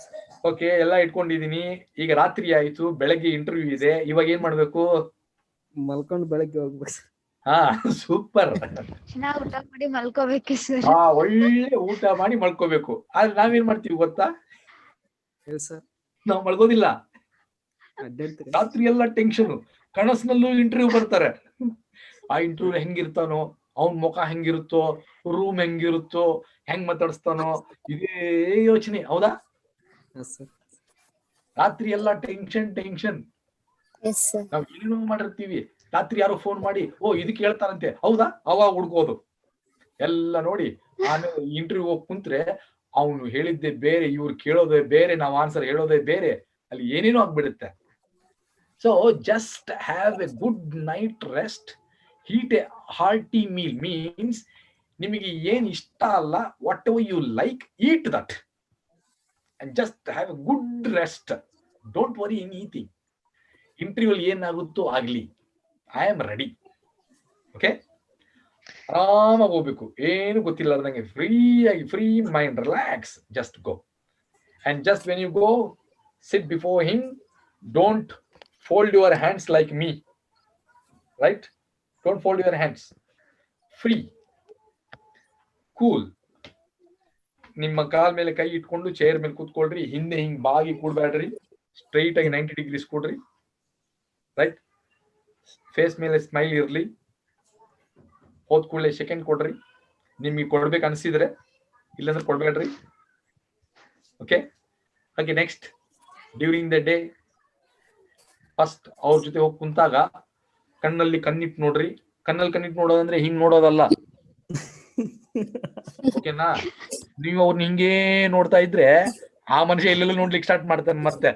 S14: ಓಕೆ, ಎಲ್ಲ ಇಟ್ಕೊಂಡಿದೀನಿ. ಈಗ ರಾತ್ರಿ ಆಯ್ತು, ಬೆಳಗ್ಗೆ ಇಂಟರ್ವ್ಯೂ ಇದೆ. ಇವಾಗ ಏನ್ ಮಾಡ್ಬೇಕು?
S16: ಮಲ್ಕೊಂಡು ಬೆಳಗ್ಗೆ ಹೋಗ್ಬೇಕು.
S14: ಹಾ, ಸೂಪರ್.
S8: ಚೆನ್ನಾಗಿ ಊಟ ಮಾಡಿ ಮಲ್ಕೋಬೇಕು ಸರ್.
S14: ಒಳ್ಳೆ ಊಟ ಮಾಡಿ ಮಲ್ಕೋಬೇಕು. ಆದ್ರೆ ನಾವೇನ್ ಮಾಡ್ತೀವಿ ಗೊತ್ತಾ?
S16: ಸರ್
S14: ನಾವ್ ಮಲ್ಗೋದಿಲ್ಲ. ರಾತ್ರಿ ಎಲ್ಲ ಟೆನ್ಷನ್, ಕನಸಿನಲ್ಲೂ ಇಂಟರ್ವ್ಯೂ ಬರ್ತಾರೆ. ಆ ಇಂಟರ್ವ್ಯೂ ಹೆಂಗಿರ್ತಾನೋ, ಅವನ್ ಮುಖ ಹೆಂಗಿರುತ್ತೋ, ರೂಮ್ ಹೆಂಗಿರುತ್ತೋ, ಹೆಂಗ್ ಮಾತಾಡಿಸ್ತಾನೋ, ಇದೇ ಯೋಚನೆ. ಹೌದಾ? ರಾತ್ರಿ ಎಲ್ಲ ಟೆನ್ಷನ್. ನಾವ್ ಏನೋ ಮಾಡಿರ್ತೀವಿ, ರಾತ್ರಿ ಯಾರೋ ಫೋನ್ ಮಾಡಿ ಓ ಇದಕ್ಕೆ ಹೇಳ್ತಾರಂತೆ, ಹೌದಾ? ಅವಾಗ ಹುಡ್ಕೋದು ಎಲ್ಲ ನೋಡಿ. ಇಂಟರ್ವ್ಯೂ ಹೋಗಿ ಕುಂತ್ರೆ ಅವನು ಹೇಳಿದ್ದೆ ಬೇರೆ, ಇವ್ರು ಕೇಳೋದೇ ಬೇರೆ, ನಾವು ಆನ್ಸರ್ ಹೇಳೋದೇ ಬೇರೆ, ಅಲ್ಲಿ ಏನೇನೋ ಆಗ್ಬಿಡುತ್ತೆ. So just have a good night rest. Eat a hearty meal means ನಿಮಗೆ ಏನ್ ಇಷ್ಟ ಅಲ್ಲ, whatever you like, eat that and just have a good rest. Don't worry in eating. Interview ಏನಾಗುತ್ತೋ ಆಗ್ಲಿ, ಐ ಆಮ್ ರೆಡಿ. ಓಕೆ, ಆರಾಮಾಗಿ ಹೋಗ್ಬೇಕು, ಏನು ಗೊತ್ತಿಲ್ಲಾರ್ದಂಗೆ free mind, relax, just go. And just when you go, sit before him, don't fold your hands like me, right? Don't fold your hands. Free, cool. ನಿಮ್ಮ ಕಾಲ್ ಮೇಲೆ ಕೈ ಇಟ್ಕೊಂಡು ಚೇರ್ ಮೇಲೆ ಕೂತ್ಕೊಳ್ರಿ. ಹಿಂದೆ ಹಿಂಗ್ ಬಾಗಿ ಕೂಡ್ಬೇಡ್ರಿ, ಸ್ಟ್ರೈಟ್ ಆಗಿ 90 ಡಿಗ್ರೀಸ್ ಕೊಡ್ರಿ, ರೈಟ್? ಫೇಸ್ ಮೇಲೆ ಸ್ಮೈಲ್ ಇರ್ಲಿ. ಹೋದ್ ಕೂಡಲೇ ಸೆಕೆಂಡ್ ಕೊಡ್ರಿ, ನಿಮಗೆ ಕೊಡ್ಬೇಕು ಅನ್ಸಿದ್ರೆ, ಇಲ್ಲಾಂದ್ರೆ ಕೊಡ್ಬೇಡ್ರಿ. Okay, next, during the day first ಅವ್ರ ಜೊತೆ ಹೋಗಿ ಕುಂತಾಗ ಕಣ್ಣಲ್ಲಿ ಕಣ್ಣಿಟ್ಟು ನೋಡ್ರಿ. ಕಣ್ಣಲ್ಲಿ ಕಣ್ಣಿಟ್ಟು ನೋಡೋದಂದ್ರೆ ಹಿಂಗ್ ನೋಡೋದಲ್ಲ, ಓಕೆನಾ? ನೀವು ಅವ್ರನ್ನ ಹಿಂಗೇ ನೋಡ್ತಾ ಇದ್ರೆ ಆ ಮನುಷ್ಯ ಎಲ್ಲೆಲ್ಲ ನೋಡ್ಲಿಕ್ಕೆ ಸ್ಟಾರ್ಟ್ ಮಾಡ್ತಾನೆ ಮತ್ತೆ.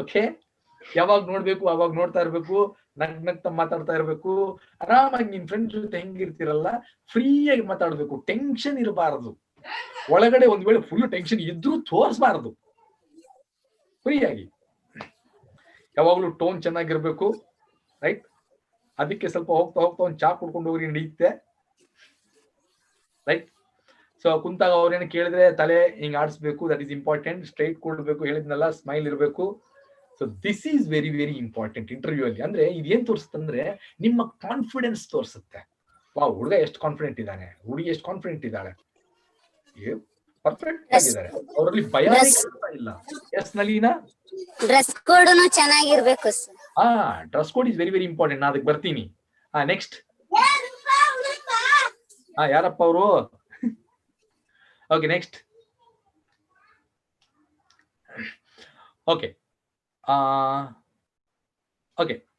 S14: ಓಕೆ, ಯಾವಾಗ ನೋಡ್ಬೇಕು ಅವಾಗ ನೋಡ್ತಾ ಇರ್ಬೇಕು, ನಗ್ನಗ್ತಾ ಮಾತಾಡ್ತಾ ಇರ್ಬೇಕು. ಆರಾಮಾಗಿ ನಿನ್ ಫ್ರೆಂಡ್ ಜೊತೆ ಹೆಂಗಿರ್ತಿರಲ್ಲ, ಫ್ರೀಯಾಗಿ ಮಾತಾಡ್ಬೇಕು, ಟೆನ್ಷನ್ ಇರಬಾರದು. ಒಳಗಡೆ ಒಂದ್ ವೇಳೆ ಫುಲ್ ಟೆನ್ಷನ್ ಇದ್ರೂ ತೋರಿಸಬಾರದು, ಫ್ರೀಯಾಗಿ. ಯಾವಾಗ್ಲೂ ಟೋನ್ ಚೆನ್ನಾಗಿರ್ಬೇಕು, ರೈಟ್? ಅದಕ್ಕೆ ಸ್ವಲ್ಪ ಹೋಗ್ತಾ ಒಂದ್ ಚಾ ಕುಡ್ಕೊಂಡು ಹೋಗ್ರಿ, ನಡೆಯುತ್ತೆ, ರೈಟ್? ಸೊ ಕುಂತಾಗ ಅವ್ರೇನು ಕೇಳಿದ್ರೆ ತಲೆ ಹಿಂಗ್ ಆಡಿಸ್ಬೇಕು, ದಟ್ ಈಸ್ ಇಂಪಾರ್ಟೆಂಟ್. ಸ್ಟ್ರೈಟ್ ಕೊಡ್ಬೇಕು, ಹೇಳಿದ್ನಲ್ಲ, ಸ್ಮೈಲ್ ಇರಬೇಕು. So this is very very important interview ಅಲ್ಲಿ. ಅಂದ್ರೆ ಇದೇನ್ ತೋರಿಸುತ್ತಂದ್ರೆ ನಿಮ್ಮ ಕಾನ್ಫಿಡೆನ್ಸ್ ತೋರಿಸುತ್ತೆ. ಹುಡುಗ ಎಷ್ಟು ಕಾನ್ಫಿಡೆಂಟ್ ಇದ್ದಾನೆ, ಹುಡುಗಿ ಎಷ್ಟು ಕಾನ್ಫಿಡೆಂಟ್ ಇದ್ದಾಳೆ, ಪರ್ಫೆಕ್ಟ್ ಆಗಿದ್ದಾರೆ, ಅವರಲ್ಲಿ ಭಯ ಇಲ್ಲ. ಎಸ್ ನಲೀನಾ?
S11: ಡ್ರೆಸ್ ಕೋಡ್ ಚೆನ್ನಾಗಿರ್ಬೇಕು sir.
S14: Dress code is very very important. ನಾ ಅದಕ್ಕೆ ಬರ್ತೀನಿ. ನೆಕ್ಸ್ಟ್, ಯಾರಪ್ಪ ಅವರು? Okay, next. ಓಕೆ,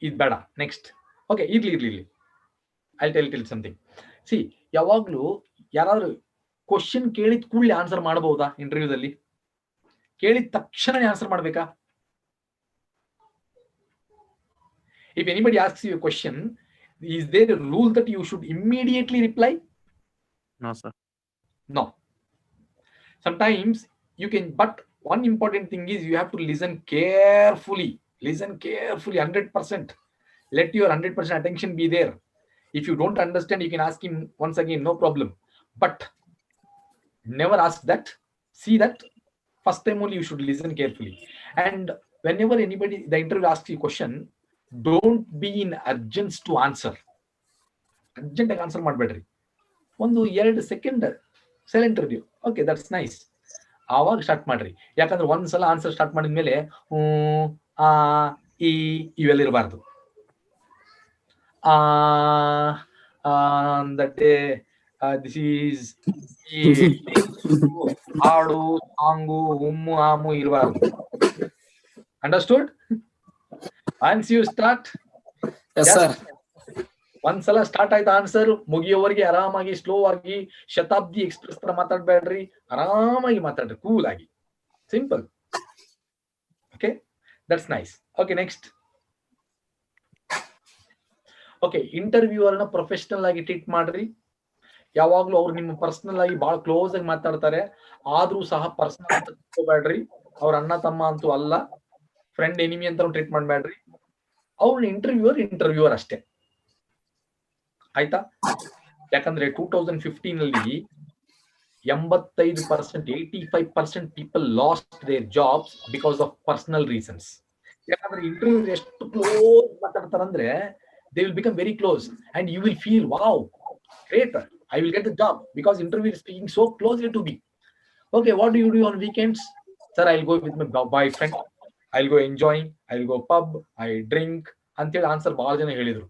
S14: ಇದು ಬೇಡ. ನೆಕ್ಸ್ಟ್, ಓಕೆ, ಇರ್ಲಿ. I tell something. ಸಿ, ಯಾವಾಗ್ಲೂ ಯಾರಾದ್ರೂ ಕ್ವಶನ್ ಕೇಳಿದ ಕೂಡಲೇ ಆನ್ಸರ್ ಮಾಡಬಹುದಾ? ಇಂಟರ್ವ್ಯೂದಲ್ಲಿ ಕೇಳಿದ ತಕ್ಷಣನೇ ಆನ್ಸರ್ ಮಾಡ್ಬೇಕಾ? If anybody asks you a question, is there a rule that you should immediately reply?
S7: No, sir.
S14: No. Sometimes you can, but one important thing is you have to listen carefully. 100%. Let your 100% attention be there. If you don't understand, you can ask him once again, no problem. But never ask that. See that first time only you should listen carefully. And whenever anybody, the interview asks you a question, don't be in urgence to answer. Urgent answer ಮಾಡಬೇಡ್ರಿ. ಒಂದು 2 second silent ಇರ್ರಿ. Okay, that's nice. ಆವಾಗ start ಮಾಡ್ರಿ. ಯಾಕಂದ್ರೆ ಒಂದ್ಸಲ answer start ಮಾಡಿದ್ಮೇಲೆ ಇವೆಲ್ಲ ಇರಬಾರ್ದು. ದಿಸ್ ಈಸ್ ಹಾಡು, ಸಾಂಗು, ಹುಮ್ಮು, ಆಮು ಇರಬಾರ್ದು. Understood? Once you start,
S12: Yes, sir.
S14: ಒಂದ್ಸಲ ಸ್ಟಾರ್ಟ್ ಆಯ್ತು ಆನ್ಸರ್ ಮುಗಿಯೋವರೆಗೆ ಆರಾಮಾಗಿ ಸ್ಲೋ ಆಗಿ ಶತಾಬ್ದಿ ಎಕ್ಸ್ಪ್ರೆಸ್ ತರ ಮಾತಾಡ್ಬೇಡ್ರಿ. ಆರಾಮಾಗಿ ಮಾತಾಡ್ರಿ, ಕೂಲ್ ಆಗಿ, simple. Okay, that's nice. Okay, next. Okay, ಇಂಟರ್ವ್ಯೂವರ್ನ ಪ್ರೊಫೆಷನಲ್ ಆಗಿ ಟ್ರೀಟ್ ಮಾಡ್ರಿ. ಯಾವಾಗ್ಲೂ ಅವ್ರು ನಿಮ್ಮ ಪರ್ಸನಲ್ ಆಗಿ ಬಹಳ ಕ್ಲೋಸ್ ಆಗಿ ಮಾತಾಡ್ತಾರೆ, ಆದ್ರೂ ಸಹ ಪರ್ಸನಲ್ ಅಂತ ತಿಳ್ಕೊಬೇಡ್ರಿ. ಅವ್ರ ಅಣ್ಣ ತಮ್ಮ ಅಂತೂ ಅಲ್ಲ, ಫ್ರೆಂಡ್ ಎನಿಮಿ ಅಂತ ಟ್ರೀಟ್ ಮಾಡ್ಬೇಡ್ರಿ. ಅವ್ರನ್ನ ಇಂಟರ್ವ್ಯೂವರ್ ಅಷ್ಟೇ, ಆಯ್ತಾ? ಯಾಕಂದ್ರೆ 2015 ಅಲ್ಲಿ 85% people lost their jobs because of personal reasons. ಯಾಕಂದ್ರೆ ಇಂಟರ್ವ್ಯೂ ಎಷ್ಟು close ಮಾತಾಡ್ತಾರಂದ್ರೆ they will become very close and you will feel, wow, great, I will get the job because interview is speaking so closely to me. Okay, what do you do on weekends? Sir, I'll go with my boyfriend, I'll go enjoying, I'll go pub, I drink ಅಂತೇಳಿ answer ಬಹಳ ಜನ ಹೇಳಿದ್ರು.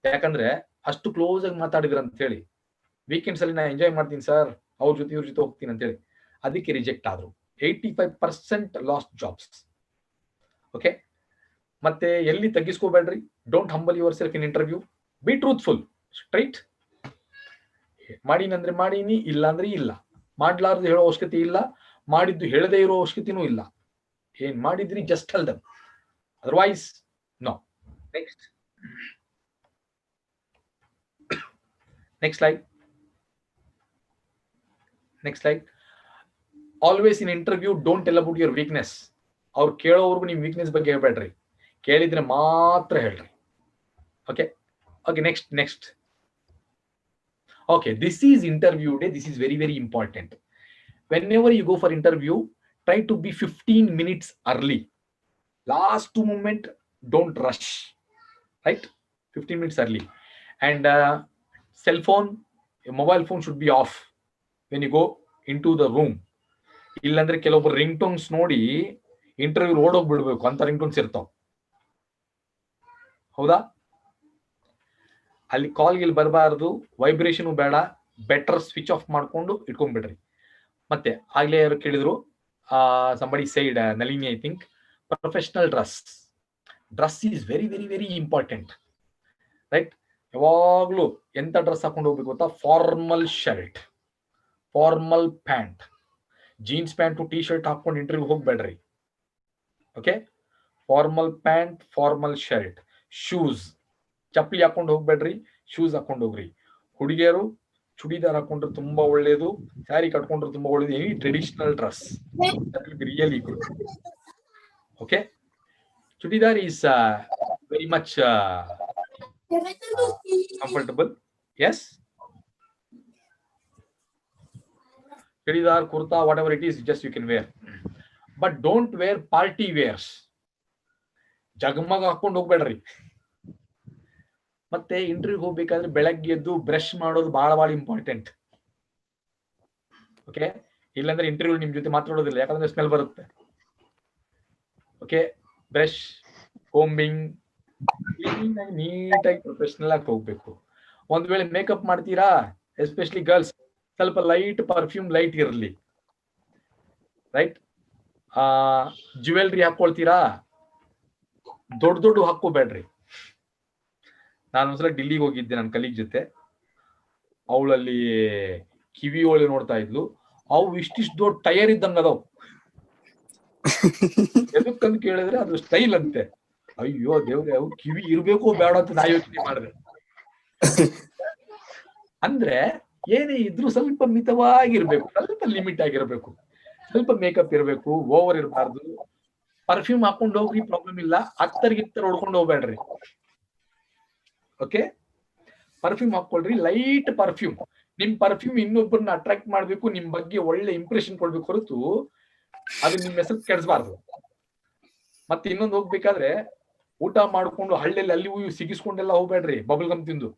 S14: ಯಾಕಂದ್ರೆ ಅಷ್ಟು close ಆಗಿ ಮಾತಾಡಿದ್ರು ಅಂತ ಹೇಳಿ. ವೀಕೆಂಡ್ಸ್ ಅಲ್ಲಿ ನಾನು ಎಂಜಾಯ್ ಮಾಡ್ತೀನಿ ಸರ್, ಅವ್ರ ಜೊತೆ ಇವ್ರ ಜೊತೆ ಹೋಗ್ತೀನಿ ಅಂತೇಳಿ, ಅದಕ್ಕೆ ರಿಜೆಕ್ಟ್ ಆದ್ರು. 85% ಲಾಸ್ಟ್ ಜಾಬ್ಸ್. ಓಕೆ, ಮತ್ತೆ ಎಲ್ಲಿ ತಗ್ಗಿಸ್ಕೋಬೇಡ್ರಿ. Don't humble yourself in interview. Be truthful, straight. ಮಾಡೀನಂದ್ರೆ ಮಾಡೀನಿ, ಇಲ್ಲ ಅಂದ್ರೆ ಇಲ್ಲ. ಮಾಡ್ಲಾರ್ದು ಹೇಳೋ ಅವಶ್ಯಕತೆ ಇಲ್ಲ, ಮಾಡಿದ್ದು ಹೇಳದೇ ಇರೋ ಅವಶ್ಯಕತೆನೂ ಇಲ್ಲ. ಏನ್ ಮಾಡಿದ್ರಿ just tell them, otherwise no. Next slide. Next slide. Always in interview, don't tell about your weakness. ಅವ್ರು ಕೇಳೋವರೆಗೂ ನಿಮ್ ವೀಕ್ನೆಸ್ ಬಗ್ಗೆ ಹೇಳ್ಬೇಡ್ರಿ, ಕೇಳಿದ್ರೆ ಮಾತ್ರ ಹೇಳ್ರಿ. Okay, next. Okay, this is interview day. This is very, very important. Whenever you go for interview, try to be 15 minutes early. Last 2 moment, don't rush. Right? 15 minutes early. And cell phone, your mobile phone should be off when you go into the room. ಇಲ್ಲಾಂದ್ರೆ ಕೆಲವೊಬ್ಬರು ring tones ನೋಡಿ interview ಓಡೋಗ್ಬಿಡ್ಬೇಕು ಅಂತ ring tones ಇರ್ತಾವ. ಹೌದಾ? ಅಲ್ಲಿ ಕಾಲ್ ಗಿಲ್ ಬರಬಾರ್ದು, vibration ಬೇಡ, better switch off ಮಾಡ್ಕೊಂಡು ಇಟ್ಕೊಂಡ್ಬಿಡ್ರಿ. ಮತ್ತೆ ಆಗ್ಲೇ ಯಾರು ಕೇಳಿದ್ರು, somebody said, Nalini I think, professional dress is very, very, very important. Right? ಯಾವಾಗ್ಲೂ ಎಂತ ಡ್ರೆಸ್ ಹಾಕೊಂಡು ಹೋಗ್ಬೇಕು ಗೊತ್ತಾ? Formal shirt, formal pant, jeans pant, T shirt ಹಾಕೊಂಡು ಇಂಟರ್ವ್ಯೂ ಹೋಗ್ಬೇಡ್ರಿ. Okay, formal pant, formal shirt, shoes, ಚಪ್ಪಲಿ ಹಾಕೊಂಡು ಹೋಗ್ಬೇಡ್ರಿ, ಶೂಸ್ ಹಾಕೊಂಡು ಹೋಗ್ರಿ. ಹುಡುಗಿಯರು ಚುಡಿದಾರ್ ಹಾಕೊಂಡ್ರೆ ತುಂಬಾ ಒಳ್ಳೇದು, ಸ್ಯಾರಿ ಕಟ್ಕೊಂಡ್ರೆ ತುಂಬಾ ಒಳ್ಳೇದು. Any traditional dress, that will B really good. Okay, churidar is very much comfortable. Yes, chudidar, kurta, whatever it is, just you can wear, but don't wear party wears. ಜಗಮಗ ಹಾಕೊಂಡು ಹೋಗ್ಬೇಡ್ರಿ. ಮತ್ತೆ ಇಂಟರ್ವ್ಯೂ ಹೋಗ್ಬೇಕಾದ್ರೆ ಬೆಳಗ್ಗೆ ಎದ್ದು ಬ್ರಷ್ ಮಾಡೋದು ಬಹಳ ಇಂಪಾರ್ಟೆಂಟ್. ಓಕೆ, ಇಲ್ಲಾಂದ್ರೆ interview ನಿಮ್ ಜೊತೆ ಮಾತಾಡೋದಿಲ್ಲ, ಯಾಕಂದ್ರೆ ಸ್ಮೆಲ್ ಬರುತ್ತೆ. ಓಕೆ, ಬ್ರಷ್, ಕೋಂಬಿಂಗ್, ನೀಟಾಗಿ ಪ್ರೊಫೆಷನಲ್ ಆಗಿ ಹೋಗ್ಬೇಕು. ಒಂದ್ ವೇಳೆ ಮೇಕಪ್ ಮಾಡ್ತೀರಾ, ಎಸ್ಪೆಷಲಿ ಗರ್ಲ್ಸ್, ಸ್ವಲ್ಪ ಲೈಟ್ ಪರ್ಫ್ಯೂಮ್ ಲೈಟ್ ಇರಲಿ. ರೈಟ್? ಜ್ಯುವೆಲ್ರಿ ಹಾಕೊಳ್ತೀರಾ, ದೊಡ್ಡ ಹಾಕೋಬೇಡ್ರಿ. ನಾನು ಒಂದ್ಸಲ ಡಿಲ್ಲಿಗೆ ಹೋಗಿದ್ದೆ ನನ್ನ ಕಲೀಗ್ ಜೊತೆ. ಅವಳಲ್ಲಿ ಕಿವಿ ಒಳಗೆ ನೋಡ್ತಾ ಇದ್ಲು, ಅವು ಇಷ್ಟಿಷ್ಟು ದೊಡ್ಡ ಟೈರ್ ಇದ್ದಂಗ ಅದಾವ್. ಎದಕ್ಕಂತ ಕೇಳಿದ್ರೆ ಅದು ಸ್ಟೈಲ್ ಅಂತೆ. ಅಯ್ಯೋ ದೇವ್ರೆ, ಅವು ಕಿವಿ ಇರ್ಬೇಕು ಬೇಡ ಅಂತ ನಾ ಯೋಚನೆ ಮಾಡಿದೆ. ಅಂದ್ರೆ ಏನೇ ಇದ್ರು ಸ್ವಲ್ಪ ಮಿತವಾಗಿರ್ಬೇಕು, ಸ್ವಲ್ಪ ಲಿಮಿಟ್ ಆಗಿರ್ಬೇಕು, ಸ್ವಲ್ಪ ಮೇಕಪ್ ಇರ್ಬೇಕು, ಓವರ್ ಇರಬಾರ್ದು. ಪರ್ಫ್ಯೂಮ್ ಹಾಕೊಂಡು ಹೋಗ್ರಿ, ಪ್ರಾಬ್ಲಮ್ ಇಲ್ಲ. ಅತ್ತರ್ಗಿತ್ತರ್ ಹೊಡ್ಕೊಂಡು ಹೋಗ್ಬೇಡ್ರಿ. ಓಕೆ, ಪರ್ಫ್ಯೂಮ್ ಹಾಕೊಳ್ರಿ, ಲೈಟ್ ಪರ್ಫ್ಯೂಮ್. ನಿಮ್ ಪರ್ಫ್ಯೂಮ್ ಇನ್ನೊಬ್ಬರನ್ನ ಅಟ್ರಾಕ್ಟ್ ಮಾಡ್ಬೇಕು, ನಿಮ್ ಬಗ್ಗೆ ಒಳ್ಳೆ ಇಂಪ್ರೆಷನ್ ಕೊಡ್ಬೇಕು ಹೊರತು ಅದು ನಿಮ್ ಹೆಸರು ಕೆಡಿಸಬಾರ್ದು. ಮತ್ತೆ ಇನ್ನೊಂದು ಹೋಗ್ಬೇಕಾದ್ರೆ ಊಟ ಮಾಡ್ಕೊಂಡು ಹಳ್ಳಿಯಲ್ಲಿ ಅಲ್ಲಿ ಸಿಗಿಸ್ಕೊಂಡೆಲ್ಲ ಹೋಗ್ಬೇಡ್ರಿ, ಬಬಲ್ ಗಮ್ ತಿಂದು.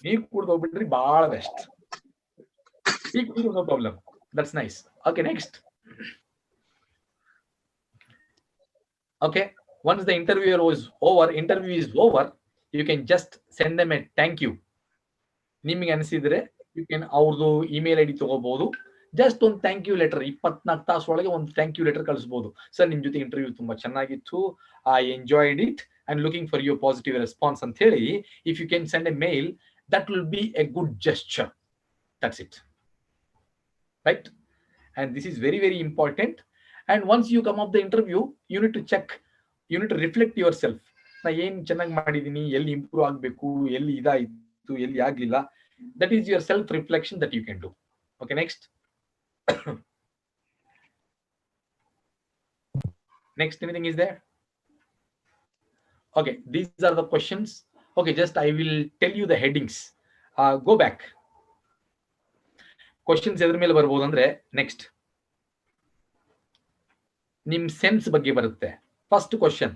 S14: ನೀರ್ ಕುಡ್ದು ಹೋಗ್ಬಿಡ್ರಿ, ಬಹಳ best. No problem, that's nice. Okay, next. Okay, once the interview is over, you can just send them a thank you. ನಿಮಗೆ ಅನಿಸಿದ್ರೆ ಯು ಕ್ಯಾನ್ ಅವ್ರದ್ದು ಇಮೇಲ್ ಐಡಿ ತಗೋಬಹುದು. ಜಸ್ಟ್ ಒಂದು ಥ್ಯಾಂಕ್ ಯು ಲೆಟರ್ 24 ತಾಸು ಒಳಗೆ ಒಂದು ಥ್ಯಾಂಕ್ ಯು ಲೆಟರ್ ಕಳಿಸಬಹುದು. ಸರ್, ನಿಮ್ ಜೊತೆ ಇಂಟರ್ವ್ಯೂ ತುಂಬಾ ಚೆನ್ನಾಗಿತ್ತು, I enjoyed it and looking for your positive response ಅಂತ ಹೇಳಿ if you can send a mail, that will be a good gesture. That's it, right? And this is very very important. And once you come up the interview, you need to check, you need to reflect yourself. ನಾ ಏನ್ ಚೆನ್ನಾಗಿ ಮಾಡಿದೀನಿ, ಎಲ್ಲಿ improve ಆಗ್ಬೇಕು, ಎಲ್ಲಿ ಇದಾಯ್ತು, ಎಲ್ಲಿ ಆಗ್ಲಿಲ್ಲ. That is your self reflection that you can do. Okay, next. Next, anything is there? Okay, these are the questions. Okay, just I will tell you the headings. Go back. Questions ಎದ್ರ ಮೇಲೆ ಬರ್ಬೋದು ಅಂದ್ರೆ, next. ನಿಮ್ sense ಬಗ್ಗೆ ಬರುತ್ತೆ. First question,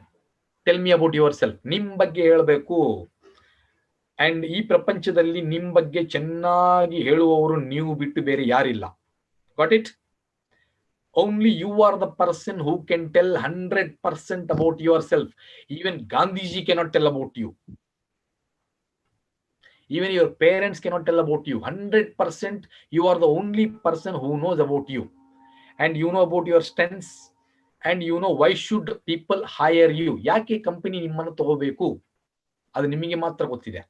S14: tell me about your self. ನಿಮ್ ಬಗ್ಗೆ ಹೇಳಬೇಕು. ಅಂಡ್ ಈ ಪ್ರಪಂಚದಲ್ಲಿ ನಿಮ್ ಬಗ್ಗೆ ಚೆನ್ನಾಗಿ ಹೇಳುವವರು ನೀವು ಬಿಟ್ಟು ಬೇರೆ ಯಾರಿಲ್ಲ. Got it? Only you are the person who can tell 100% about yourself. Even Gandhiji cannot tell about you. Even your parents cannot tell about you. 100% you are the only person who knows about you. And you know about your strengths. And you know why should people hire you. ಯಾಕೆ company ನಿಮ್ಮನ್ನು ತಗೋಬೇಕು, ಅದು ನಿಮಗೆ ಮಾತ್ರ ಗೊತ್ತಿದೆ.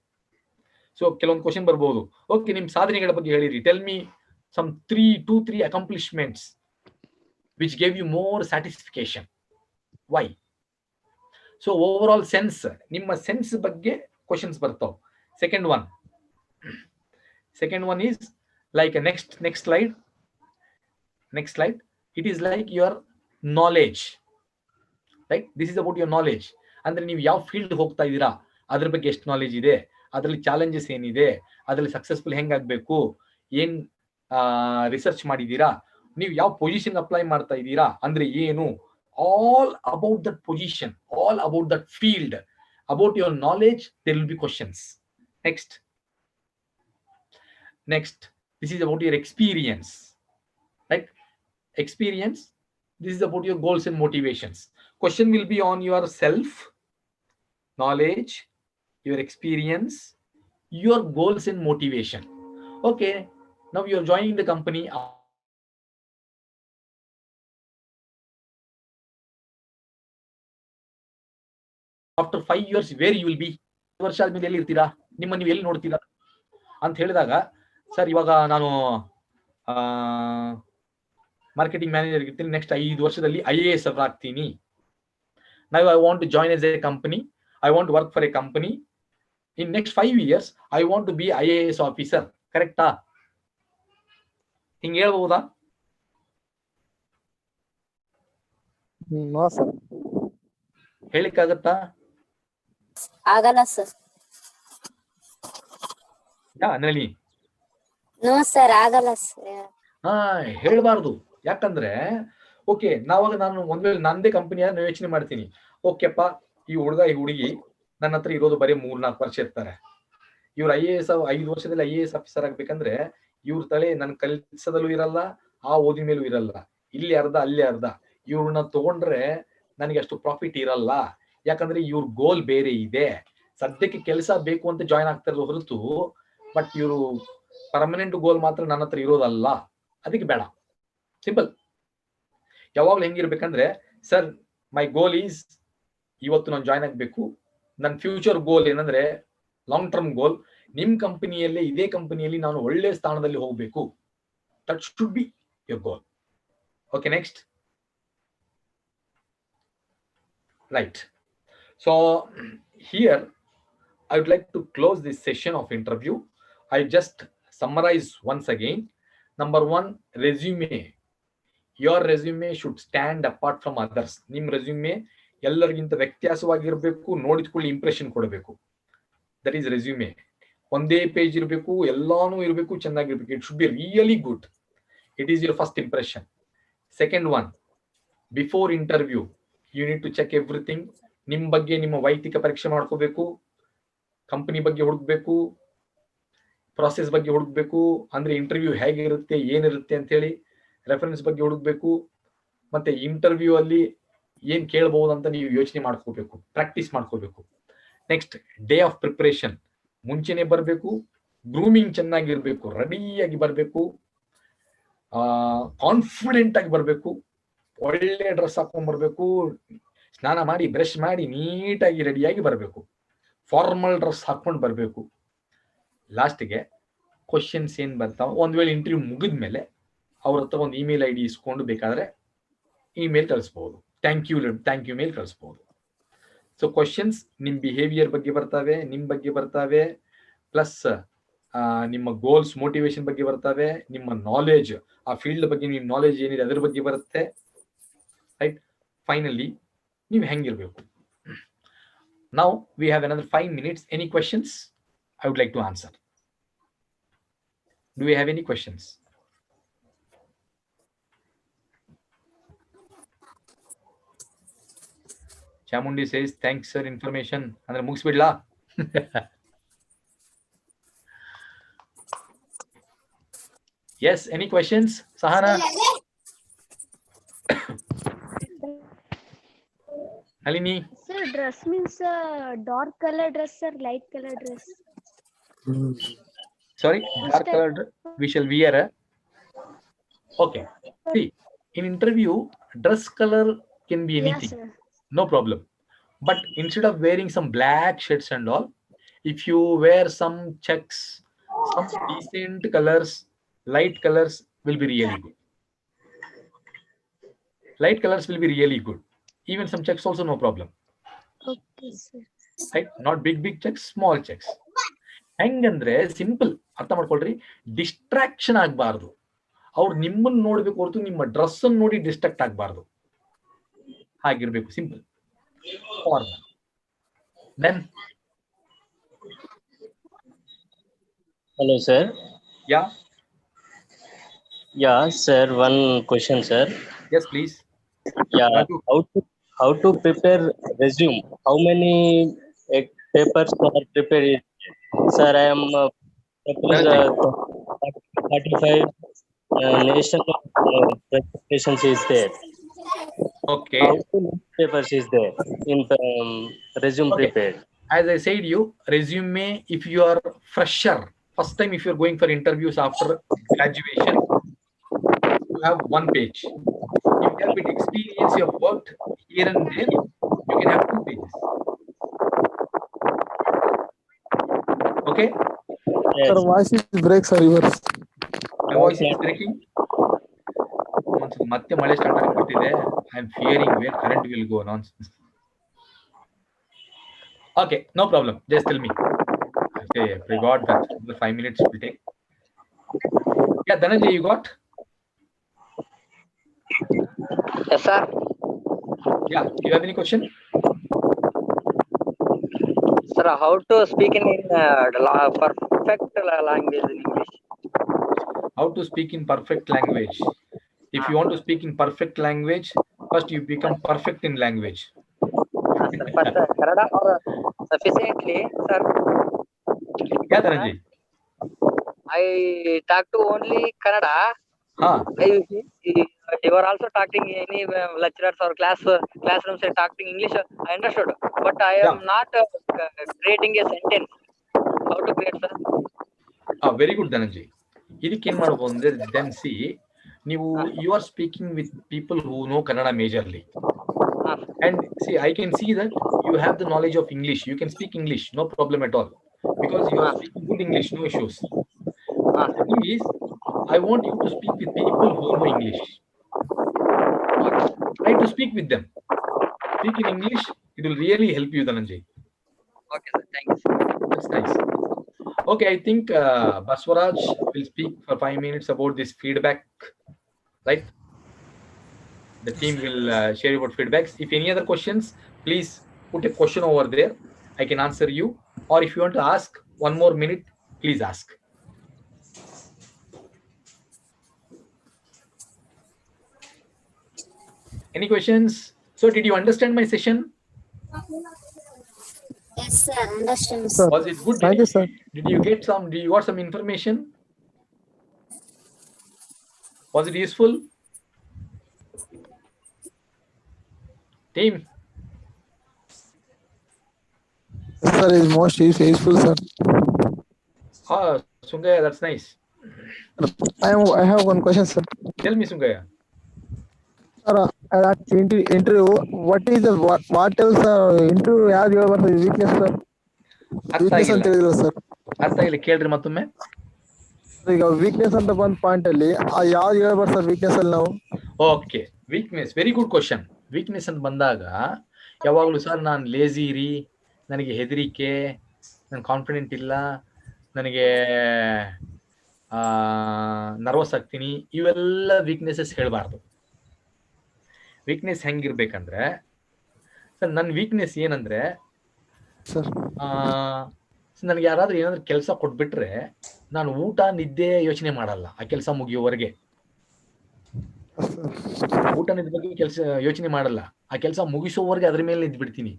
S14: So ಕೆಲವೊಂದು question ಬರ್ಬೋದು. Okay, ನಿಮ್ ಸಾಧನೆಗಳ ಬಗ್ಗೆ ಹೇಳಿರಿ. Tell me some 2-3 accomplishments which gave you more satisfaction. Why? So overall sense, ನಿಮ್ಮ ಸೆನ್ಸ್ ಬಗ್ಗೆ ಕ್ವಶನ್ಸ್ ಬರ್ತಾವ. Second one is like a next slide. It is like your knowledge, right? This is about your knowledge. ಅಂದ್ರೆ ನೀವು ಯಾವ field ಹೋಗ್ತಾ ಇದ್ದೀರಾ, ಅದ್ರ ಬಗ್ಗೆ ಎಷ್ಟು ನಾಲೆಜ್ ಇದೆ, ಅದರಲ್ಲಿ ಚಾಲೆಂಜಸ್ ಏನಿದೆ, ಅದರಲ್ಲಿ ಸಕ್ಸಸ್ಫುಲ್ ಹೆಂಗಾಗಬೇಕು, ಏನ್ ರಿಸರ್ಚ್ ಮಾಡಿದೀರಾ, ನೀವು ಯಾವ ಪೊಸಿಷನ್ ಅಪ್ಲೈ ಮಾಡ್ತಾ ಇದ್ದೀರಾ ಅಂದ್ರೆ ಏನು, all about that position, all about that field, about your knowledge there will be questions. Next, this is about your experience, right? Experience, this is about your goals and motivations. Question will be on your self, knowledge, your experience, your goals and motivation. Okay, now you are joining the company. After 5 years, where you will be? ವರ್ಷ ಆದ್ಮೇಲೆ ಎಲ್ಲಿ ಇರ್ತೀರಾ, ನಿಮ್ಮ ನೀವು ಎಲ್ಲಿ ನೋಡ್ತೀರಾ ಅಂತ ಹೇಳಿದಾಗ, ಸರ್ ಇವಾಗ ನಾನು ಮಾರ್ಕೆಟಿಂಗ್ ಮ್ಯಾನೇಜರ್ ಇರ್ತೀನಿ, ನೆಕ್ಸ್ಟ್ 5 ವರ್ಷದಲ್ಲಿ IAS ಆಗ್ತೀನಿ. Now I want to join as a company, I want to work for a company. In next 5 years, I want to be IAS officer. ಕರೆಕ್ಟಾ? ಹಿಂಗೆ ಹೇಳ್ಬಹುದಾ? ಹೇಳಿಕ್ಕಾಗತ್ತಾ?
S11: ಆಗಲ್ಲ ಸರ್.
S14: ನಳಿ
S11: ನೋ ಸರ್, ಆಗಲ್ಲ sir.
S14: ಹೇಳ್ಬಾರ್ದು. ಯಾಕಂದ್ರೆ ಓಕೆ, ನಾನು ಒಂದ್ ವೇಳೆ ನಂದೇ ಕಂಪನಿಯ ಯೋಚನೆ ಮಾಡ್ತೀನಿ, ಓಕೆಪ್ಪ ಈ ಹುಡುಗ ಈ ಹುಡುಗಿ ನನ್ನ ಹತ್ರ ಇರೋದು ಬರೀ 3-4 ವರ್ಷ ಇರ್ತಾರೆ. ಇವ್ರು IAS 5 ವರ್ಷದಲ್ಲಿ IAS ಆಫೀಸರ್ ಆಗ್ಬೇಕಂದ್ರೆ ಇವ್ರ ತಲೆ ನನ್ನ ಕೆಲ್ಸದಲ್ಲೂ ಇರಲ್ಲ, ಆ ಓದಿ ಮೇಲೂ ಇರಲ್ಲ, ಇಲ್ಲಿ ಅರ್ಧ ಅಲ್ಲಿ ಅರ್ಧ. ಇವ್ರನ್ನ ತಗೊಂಡ್ರೆ ನನಗೆ ಅಷ್ಟು ಪ್ರಾಫಿಟ್ ಇರಲ್ಲ. ಯಾಕಂದ್ರೆ ಇವ್ರ ಗೋಲ್ ಬೇರೆ ಇದೆ. ಸದ್ಯಕ್ಕೆ ಕೆಲಸ ಬೇಕು ಅಂತ ಜಾಯ್ನ್ ಆಗ್ತಾ ಇರೋದು ಹೊರತು, ಬಟ್ ಇವರು ಪರ್ಮನೆಂಟ್ ಗೋಲ್ ಮಾತ್ರ ನನ್ನ ಹತ್ರ ಇರೋದಲ್ಲ. ಅದಕ್ಕೆ ಬೇಡ. ಸಿಂಪಲ್. ಯಾವಾಗ್ಲೂ ಹೆಂಗಿರ್ಬೇಕಂದ್ರೆ, ಸರ್ ಮೈ ಗೋಲ್ ಈಸ್ ಇವತ್ತು ನಾನು ಜಾಯ್ನ್ ಆಗ್ಬೇಕು. ನನ್ನ ಫ್ಯೂಚರ್ ಗೋಲ್ ಏನಂದ್ರೆ ಲಾಂಗ್ ಟರ್ಮ್ ಗೋಲ್, ನಿಮ್ ಕಂಪನಿಯಲ್ಲಿ, ಇದೇ ಕಂಪನಿಯಲ್ಲಿ ನಾನು ಒಳ್ಳೆ ಸ್ಥಾನದಲ್ಲಿ ಹೋಗ್ಬೇಕು. That should be your goal. Okay, next. Right. So here I would like to close this session of interview. I just summarize once again. Number 1, resume. Your resume should stand apart from others. Nim resume ಎಲ್ಲರಿಗಿಂತ ವ್ಯತ್ಯಾಸವಾಗಿರಬೇಕು, ನೋಡಿದ್ಕೊಳ್ಳಿ impression ಕೊಡಬೇಕು. That is resume. ಒಂದೇ page ಇರಬೇಕು, ಎಲ್ಲಾನು ಇರಬೇಕು, ಚೆನ್ನಾಗಿರ್ಬೇಕು. It should be really good. It is your first impression. Second one, before interview you need to check everything. ನಿಮ್ಮ ಬಗ್ಗೆ ನಿಮ್ಮ ವೈಯಕ್ತಿಕ ಪರೀಕ್ಷೆ ಮಾಡ್ಕೋಬೇಕು, ಕಂಪನಿ ಬಗ್ಗೆ ಹುಡುಕ್ಬೇಕು, ಪ್ರಾಸೆಸ್ ಬಗ್ಗೆ ಹುಡುಕ್ಬೇಕು, ಅಂದ್ರೆ ಇಂಟರ್ವ್ಯೂ ಹೇಗಿರುತ್ತೆ, ಏನಿರುತ್ತೆ ಅಂತ ಹೇಳಿ ರೆಫರೆನ್ಸ್ ಬಗ್ಗೆ ಹುಡುಕ್ಬೇಕು. ಮತ್ತೆ ಇಂಟರ್ವ್ಯೂ ಅಲ್ಲಿ ಏನ್ ಕೇಳಬಹುದು ಅಂತ ನೀವು ಯೋಚನೆ ಮಾಡ್ಕೋಬೇಕು, ಪ್ರಾಕ್ಟೀಸ್ ಮಾಡ್ಕೋಬೇಕು. Next, day of preparation. ಮುಂಚೆನೆ ಬರಬೇಕು, ಗ್ರೂಮಿಂಗ್ ಚೆನ್ನಾಗಿರ್ಬೇಕು, ರೆಡಿಯಾಗಿ ಬರಬೇಕು, ಕಾನ್ಫಿಡೆಂಟ್ ಆಗಿ ಬರಬೇಕು, ಒಳ್ಳೆ ಡ್ರೆಸ್ ಹಾಕೊಂಡ್ ಬರ್ಬೇಕು, ಸ್ನಾನ ಮಾಡಿ ಬ್ರಷ್ ಮಾಡಿ ನೀಟಾಗಿ ರೆಡಿಯಾಗಿ ಬರಬೇಕು, ಫಾರ್ಮಲ್ ಡ್ರೆಸ್ ಹಾಕೊಂಡು ಬರಬೇಕು. ಲಾಸ್ಟ್ಗೆ ಕ್ವಶನ್ಸ್ ಏನ್ ಬರ್ತಾವ, ಒಂದ್ ವೇಳೆ ಇಂಟರ್ವ್ಯೂ ಮುಗಿದ್ಮೇಲೆ ಅವ್ರ ಹತ್ರ ಒಂದು ಇಮೇಲ್ ID ಇಸ್ಕೊಂಡು ಬೇಕಾದ್ರೆ ಇಮೇಲ್ ಕಳಿಸ್ಬಹುದು, ಥ್ಯಾಂಕ್ ಯು ಮೇಲ್ ಕಳಿಸ್ಬಹುದು. ಸೊ ಕ್ವಶನ್ಸ್ ನಿಮ್ ಬಿಹೇವಿಯರ್ ಬಗ್ಗೆ ಬರ್ತವೆ, ನಿಮ್ ಬಗ್ಗೆ ಬರ್ತವೆ, ಪ್ಲಸ್ ನಿಮ್ಮ ಗೋಲ್ಸ್ ಮೋಟಿವೇಶನ್ ಬಗ್ಗೆ ಬರ್ತವೆ, ನಿಮ್ಮ ನಾಲೆಜ್, ಆ ಫೀಲ್ಡ್ ಬಗ್ಗೆ ನಿಮ್ಮ ನಾಲೆಜ್ ಏನಿದೆ ಅದ್ರ ಬಗ್ಗೆ ಬರುತ್ತೆ. ರೈಟ್, ಫೈನಲಿ ನೀವು ಹೆಂಗಿರ್ಬೇಕು. Now we have another 5 minutes. Any questions I would like to answer? Do we have any questions? Chamundi says thanks sir, information. Andre mugisbidla. Yes, any questions? Sahana? Halini?
S8: Sir, dress means dark color dress or light color dress?
S14: Sorry, dark color we shall wear. Okay. See, in interview, dress color can be anything.
S8: Yes, sir.
S14: No problem. But instead of wearing some black shirts and all, if you wear some checks, some decent colors, light colors will be really good. Light colors will be really good. Even some checks also, no problem.
S8: Okay, sir.
S14: Right? Not big checks, small checks. ಹೆಂಗಂದ್ರೆ simple ಅರ್ಥ ಮಾಡ್ಕೊಳ್ರಿ, distraction ಆಗ್ಬಾರ್ದು. ಅವ್ರು ನಿಮ್ಮನ್ನ ನೋಡ್ಬೇಕು ಹೊರತು ನಿಮ್ಮ dress ಅನ್ನು ನೋಡಿ ಡಿಸ್ಟ್ರಾಕ್ಟ್ ಆಗ್ಬಾರ್ದು. ಹಾಗಿರ್ಬೇಕು, simple. Then
S17: hello sir.
S14: Yeah
S17: sir, one question sir.
S14: Yes please.
S17: Yeah, how to prepare resume? How many papers are prepared? Sir, I am 35 national presentations is there.
S14: Okay.
S17: How many papers is there in resume prepared?
S14: As I said you, resume, if you are fresher, first time if you are going for interviews after graduation, you have 1 page. If you have bit experience, you have worked here and there, you can have 2 pages. Okay?
S10: Yes. Sir, voice is break, sir. Yours.
S14: My voice is breaking. ಮತ್ತೆ ಮಳೆ start ಆಗ್ಬಿಟ್ಟಿದೆ. I am fearing where current will go. Nonsense. Okay, no problem. Just tell me. Okay, I got that. The 5 minutes will take. Yeah, Dhananjay, you got?
S18: Yes, sir.
S14: Yeah, you have any question?
S18: Sir, how to speak in perfect language in English?
S14: How to speak in perfect language? If you want to speak in perfect language, first you become perfect in language.
S18: But Kannada or sufficiently, sir.
S14: Yeah, Dhananjay.
S18: I talk to only Kannada. You are also talking any lecturers or classrooms are talking English. I understood, but I am not creating a sentence. How to create, sir?
S14: Very good, Dhananjay. ಇದಕ್ಕೆ ಏನ್ ಮಾಡಬಹುದು ಅಂದ್ರೆ, then see, you are speaking with people who know Kannada majorly, and see, I can see that you have the knowledge of English. You can speak English, no problem at all, because you are speaking good English, no issues. The thing is, I want you to speak with people who know English. Try to speak with them. Speak in English. It will really help you, Dhananjay.
S18: Okay, sir. Thank you, sir.
S14: That's nice. Okay, I think Baswaraj will speak for 5 minutes about this feedback, right? The team will share about feedbacks. If any other questions, please put a question over there. I can answer you. or if you want to ask 1 more minute, please ask. Any questions? So did you understand my session?
S11: Yes, sir. Understand.
S10: Sir,
S14: Was it good?
S10: thank you, sir.
S14: Did you got some information? Was it useful? Team?
S10: Sir, is most useful, sir.
S14: Sungaya, that's nice.
S10: I have one question, sir.
S14: Tell me, Sungaya.
S10: Sir, at interview, what else interview ಯಾವ್ದು ಹೇಳ್ಬಾರ್ದು weakness, sir? Weakness ಅಂತ ಹೇಳಿದ್ರು sir.
S14: ಅರ್ಥ ಆಗಿಲ್ಲ, ಕೇಳ್ರಿ ಮತ್ತೊಮ್ಮೆ.
S10: ಈಗ weakness ಅಂತ ಬಂದ ಪಾಯಿಂಟ್ ಅಲ್ಲಿ ಯಾವ್ದು ಹೇಳ್ಬಾರ್ದು ಸರ್ ವೀಕ್ನೆಸ್ ಅಲ್ಲಿ ನಾವು?
S14: Okay, weakness, very good question. Weakness ಅಂತ ಬಂದಾಗ ಯಾವಾಗಲೂ ಸರ್ ನಾನು ಲೇಜಿ ರೀ, ನನಗೆ ಹೆದರಿಕೆ, ನಾನು ಕಾನ್ಫಿಡೆಂಟ್ ಇಲ್ಲ, ನನಗೆ ನರ್ವಸ್ ಆಗ್ತೀನಿ, ಇವೆಲ್ಲ ವೀಕ್ನೆಸಸ್ ಹೇಳಬಾರ್ದು. ವೀಕ್ನೆಸ್ ಹೆಂಗಿರ್ಬೇಕಂದ್ರೆ, ಸರ್ ನನ್ನ ವೀಕ್ನೆಸ್ ಏನಂದ್ರೆ, ನನಗೆ ಯಾರಾದ್ರೂ ಏನಾದ್ರು ಕೆಲಸ ಕೊಟ್ಬಿಟ್ರೆ ನಾನು ಊಟ ನಿದ್ದೆ ಯೋಚನೆ ಮಾಡಲ್ಲ ಆ ಕೆಲಸ ಮುಗಿಯೋವರೆಗೆ. ಊಟ ನಿದ್ದೆ ಬಗ್ಗೆ ಕೆಲಸ ಯೋಚನೆ ಮಾಡಲ್ಲ, ಆ ಕೆಲಸ ಮುಗಿಸೋವರೆಗೆ ಅದ್ರ ಮೇಲೆ ನಿಂತ್ಬಿಡ್ತೀನಿ.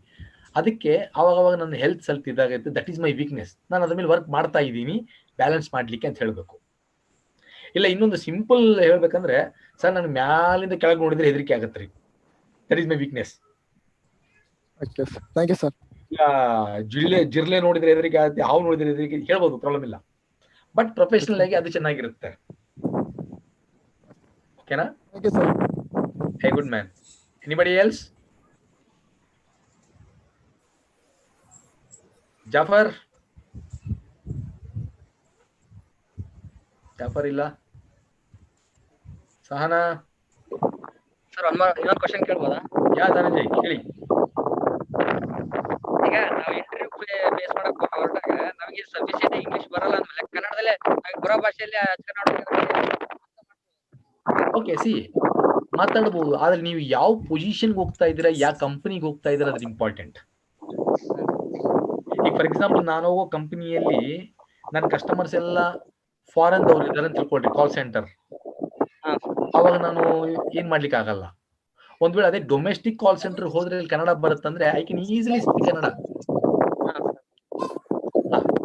S14: ಅದಕ್ಕೆ ಅವಾಗ ನನ್ನ ಹೆಲ್ತ್ ಸ್ವಲ್ಪ ಇದಾಗುತ್ತೆ. That is my weakness. ನಾನು ಅದ್ರ ಮೇಲೆ ವರ್ಕ್ ಮಾಡ್ತಾ ಇದ್ದೀನಿ ಬ್ಯಾಲೆನ್ಸ್ ಮಾಡ್ಲಿಕ್ಕೆ ಅಂತ ಹೇಳ್ಬೇಕು. ಇಲ್ಲ ಇನ್ನೊಂದು ಸಿಂಪಲ್ ಹೇಳ್ಬೇಕಂದ್ರೆ, ಸರ್ ನಾನು ಮ್ಯಾಲಿಂದ ಕೆಳಗೆ ನೋಡಿದ್ರೆ ಹೆದರಿಕೆ ಆಗತ್ತೆ ರೀ. That is my weakness.
S10: Thank you sir.
S14: ಜಿರ್ಲೆ ನೋಡಿದ್ರೆ ಹೆದರಿಕೆ ಆಗುತ್ತೆ, ಹಾವು ನೋಡಿದ್ರೆ ಹೆದರಿಕೆ, ಹೇಳ್ಬೋದು, ಪ್ರಾಬ್ಲಮ್ ಇಲ್ಲ. ಬಟ್ ಪ್ರೊಫೆಷನಲ್ ಆಗಿ ಅದು ಚೆನ್ನಾಗಿರುತ್ತೆ. ಓಕೆನಾ?
S10: Thank you sir.
S14: Hey, good man. Anybody else? Jafar ಇಲ್ಲ. ಸಹನಾ
S18: ಸರ್ ಇನ್ನೊಂದು ಕ್ವಶನ್ ಕೇಳ್ಬೋದಾ?
S14: ಯಾ ಧನಂಜಯ್ ಕೇಳಿ.
S18: ಈಗ ನಾವು ಇಂಟರ್ವ್ಯೂ ಫೇಸ್ ಮಾಡಕ್ ಹೊರಟಾಗ ನಮಗೆ ಸಫಿಶಿಯಂಟ್ ಇಂಗ್ಲಿಷ್ ಬರಲ್ಲ ಅಂದ್ಮೇಲೆ ಕನ್ನಡದಲ್ಲೇ ಬರೋ ಭಾಷೆಯಲ್ಲಿ
S14: ಓಕೆ, ಸಿ ಮಾತಾಡಬಹುದು. ಆದ್ರೆ ನೀವು ಯಾವ ಪೊಸಿಷನ್ಗೆ ಹೋಗ್ತಾ ಇದ್ದೀರಾ, ಯಾವ ಕಂಪನಿಗೆ ಹೋಗ್ತಾ ಇದ್ದೀರಾ, ಅದ್ರ ಇಂಪಾರ್ಟೆಂಟ್. ಈಗ ಫಾರ್ ಎಕ್ಸಾಂಪಲ್ ನಾನು ಹೋಗೋ ಕಂಪನಿಯಲ್ಲಿ ನನ್ನ ಕಸ್ಟಮರ್ಸ್ ಎಲ್ಲ ಫಾರಿನ್ ದವ್ರು ಇದ್ದಾರೆ ಅಂತ ತಿಳ್ಕೊಳ್ರಿ, ಕಾಲ್ ಸೆಂಟರ್. ಅವಾಗ ನಾನು ಏನ್ ಮಾಡ್ಲಿಕ್ಕೆ ಆಗಲ್ಲ. ಒಂದ್ ವೇಳೆ ಅದೇ ಡೊಮೆಸ್ಟಿಕ್ ಕಾಲ್ ಸೆಂಟರ್ ಹೋದ್ರೆ ಕನ್ನಡ ಬರುತ್ತಂದ್ರೆ I can easily speak Kannada,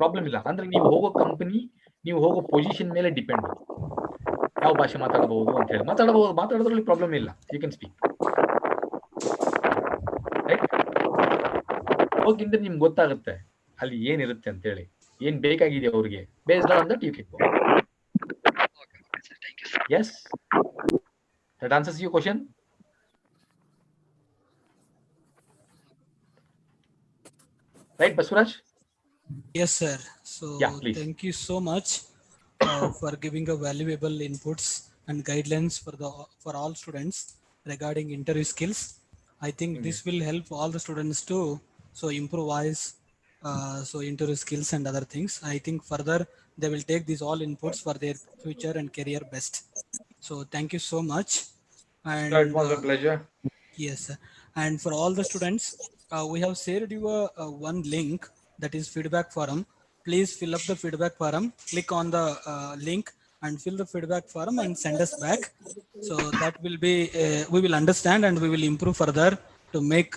S14: problem ಇಲ್ಲ. ಅಂದ್ರೆ ನೀವು ಹೋಗೋ ಕಂಪನಿ, ನೀವು ಹೋಗೋ ಪೊಸಿಷನ್ ಮೇಲೆ ಡಿಪೆಂಡ್ ಯಾವ ಭಾಷೆ ಮಾತಾಡಬಹುದು ಅಂತ ಹೇಳಿ. ಮಾತಾಡೋದ್ರಲ್ಲಿ ಪ್ರಾಬ್ಲಮ್ ಇಲ್ಲ, ಯು ಕ್ಯಾನ್ ಸ್ಪೀಕ್. ರೈಟ್? ಹೋಗಿಂದ್ರೆ ನಿಮ್ಗೆ ಗೊತ್ತಾಗುತ್ತೆ ಅಲ್ಲಿ ಏನಿರುತ್ತೆ ಅಂತ ಹೇಳಿ, ಏನ್ ಬೇಕಾಗಿದೆ ಅವ್ರಿಗೆ. Based on that you can go. Yes, that answers your question. Right, Baswaraj?
S1: Yes, sir. So
S14: yeah, please.
S1: Thank you so much for giving a valuable inputs and guidelines for all students regarding interview skills. I think this will help all the students to improvise interview skills and other things. I think further they will take these all inputs for their future and career best. So thank you so much. And
S14: it was a pleasure.
S1: Yes, sir. And for all the students, we have shared you one link, that is feedback forum. Please fill up the feedback forum, click on the link and fill the feedback form and send us back. So that will be, we will understand and we will improve further to make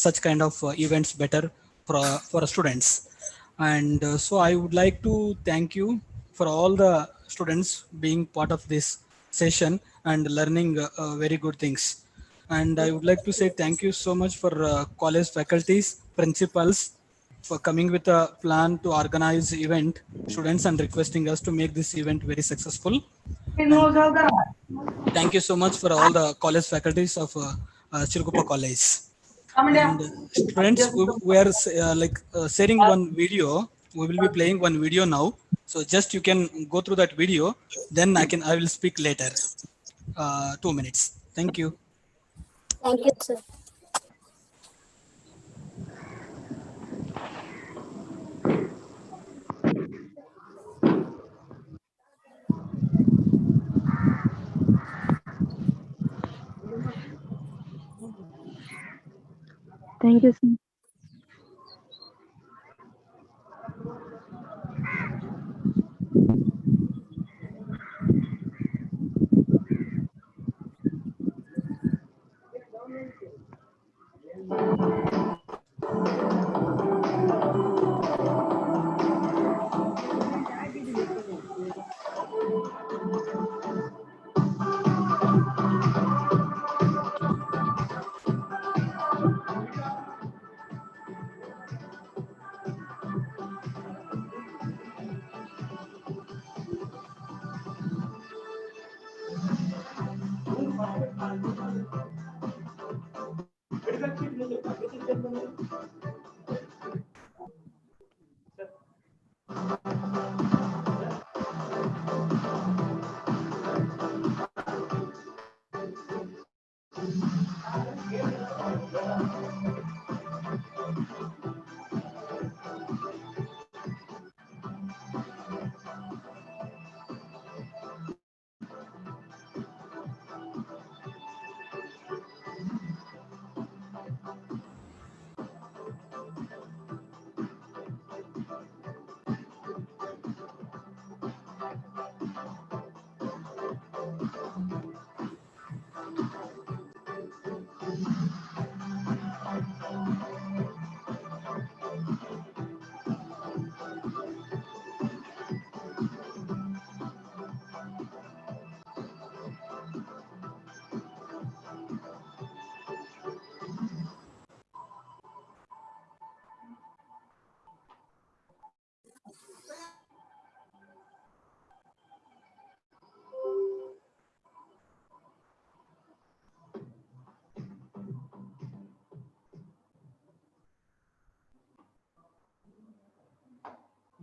S1: such kind of events better for students. And so I would like to thank you for all the students being part of this session and learning very good things. And I would like to say thank you so much for college faculties, principals, for coming with a plan to organize event, students, and requesting us to make this event very successful. Thank you so much for all the college faculties of Chirgupa College. And students, we are sharing one video. We will be playing one video now. So just you can go through that video. Then I will speak later. 2 minutes. Thank you.
S11: Thank you, sir.
S4: Thank you, sir.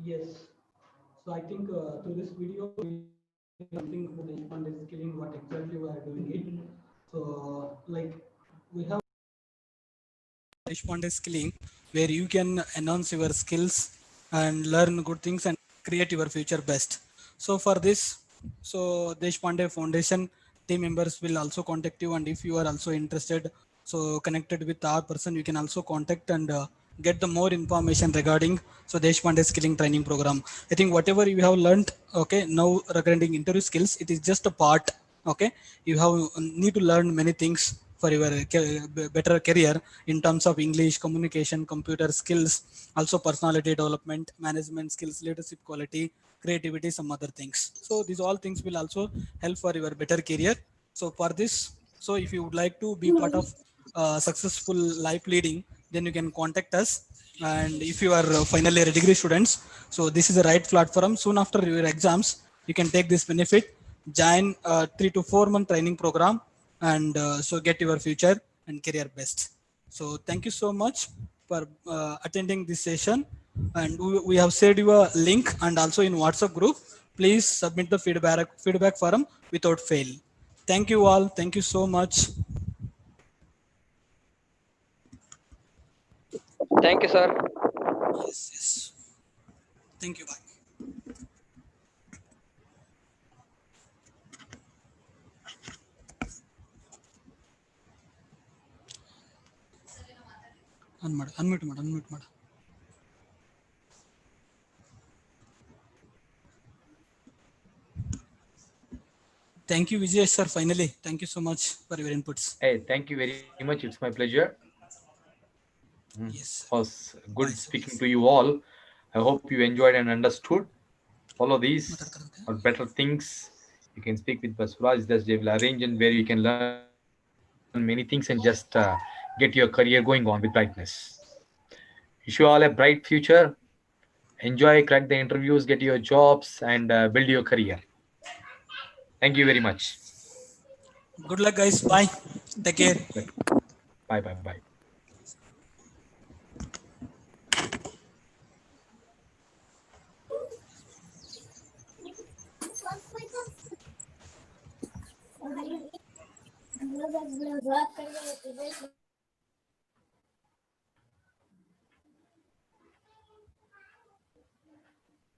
S1: Yes. So I think through this video, something about the Deshpande skilling, what exactly we are doing it. So like we have Deshpande skilling, where you can enhance your skills and learn good things and create your future best. So for this, so Deshpande Foundation team members will also contact you, and if you are also interested, so connected with our person, you can also contact and get the more information regarding so Deshpande skilling training program. I think whatever you have learned, okay, now regarding interview skills, it is just a part. Okay, you have need to learn many things for your better career in terms of English, communication, computer skills, also personality development, management skills, leadership quality, creativity, some other things. So these all things will also help for your better career. So for this, so if you would like to be part of successful life leading, then you can contact us. And if you are final year degree students, so this is the right platform. Soon after your exams, you can take this benefit, join 3 to 4 month training program, and so get your future and career best. So thank you so much for attending this session, and we have shared your link and also in WhatsApp group. Please submit the feedback form without fail. Thank you all. Thank you so much.
S18: Thank you, sir.
S1: Yes, yes. Thank you. Bye. Unmute ಮಾಡು. Thank you, Vijay sir. Finally, thank you so much for your inputs.
S3: Hey, thank you very much. It's my pleasure.
S1: Yes.
S3: It was good speaking to you all. I hope you enjoyed and understood. Follow these or better things. You can speak with Basuraj. They will arrange and where you can learn many things and just get your career going on with brightness. Wish you all a bright future. Enjoy, crack the interviews, get your jobs, and build your career. Thank you very much.
S1: Good luck, guys. Bye. Take care.
S3: Bye, bye, bye.
S11: Black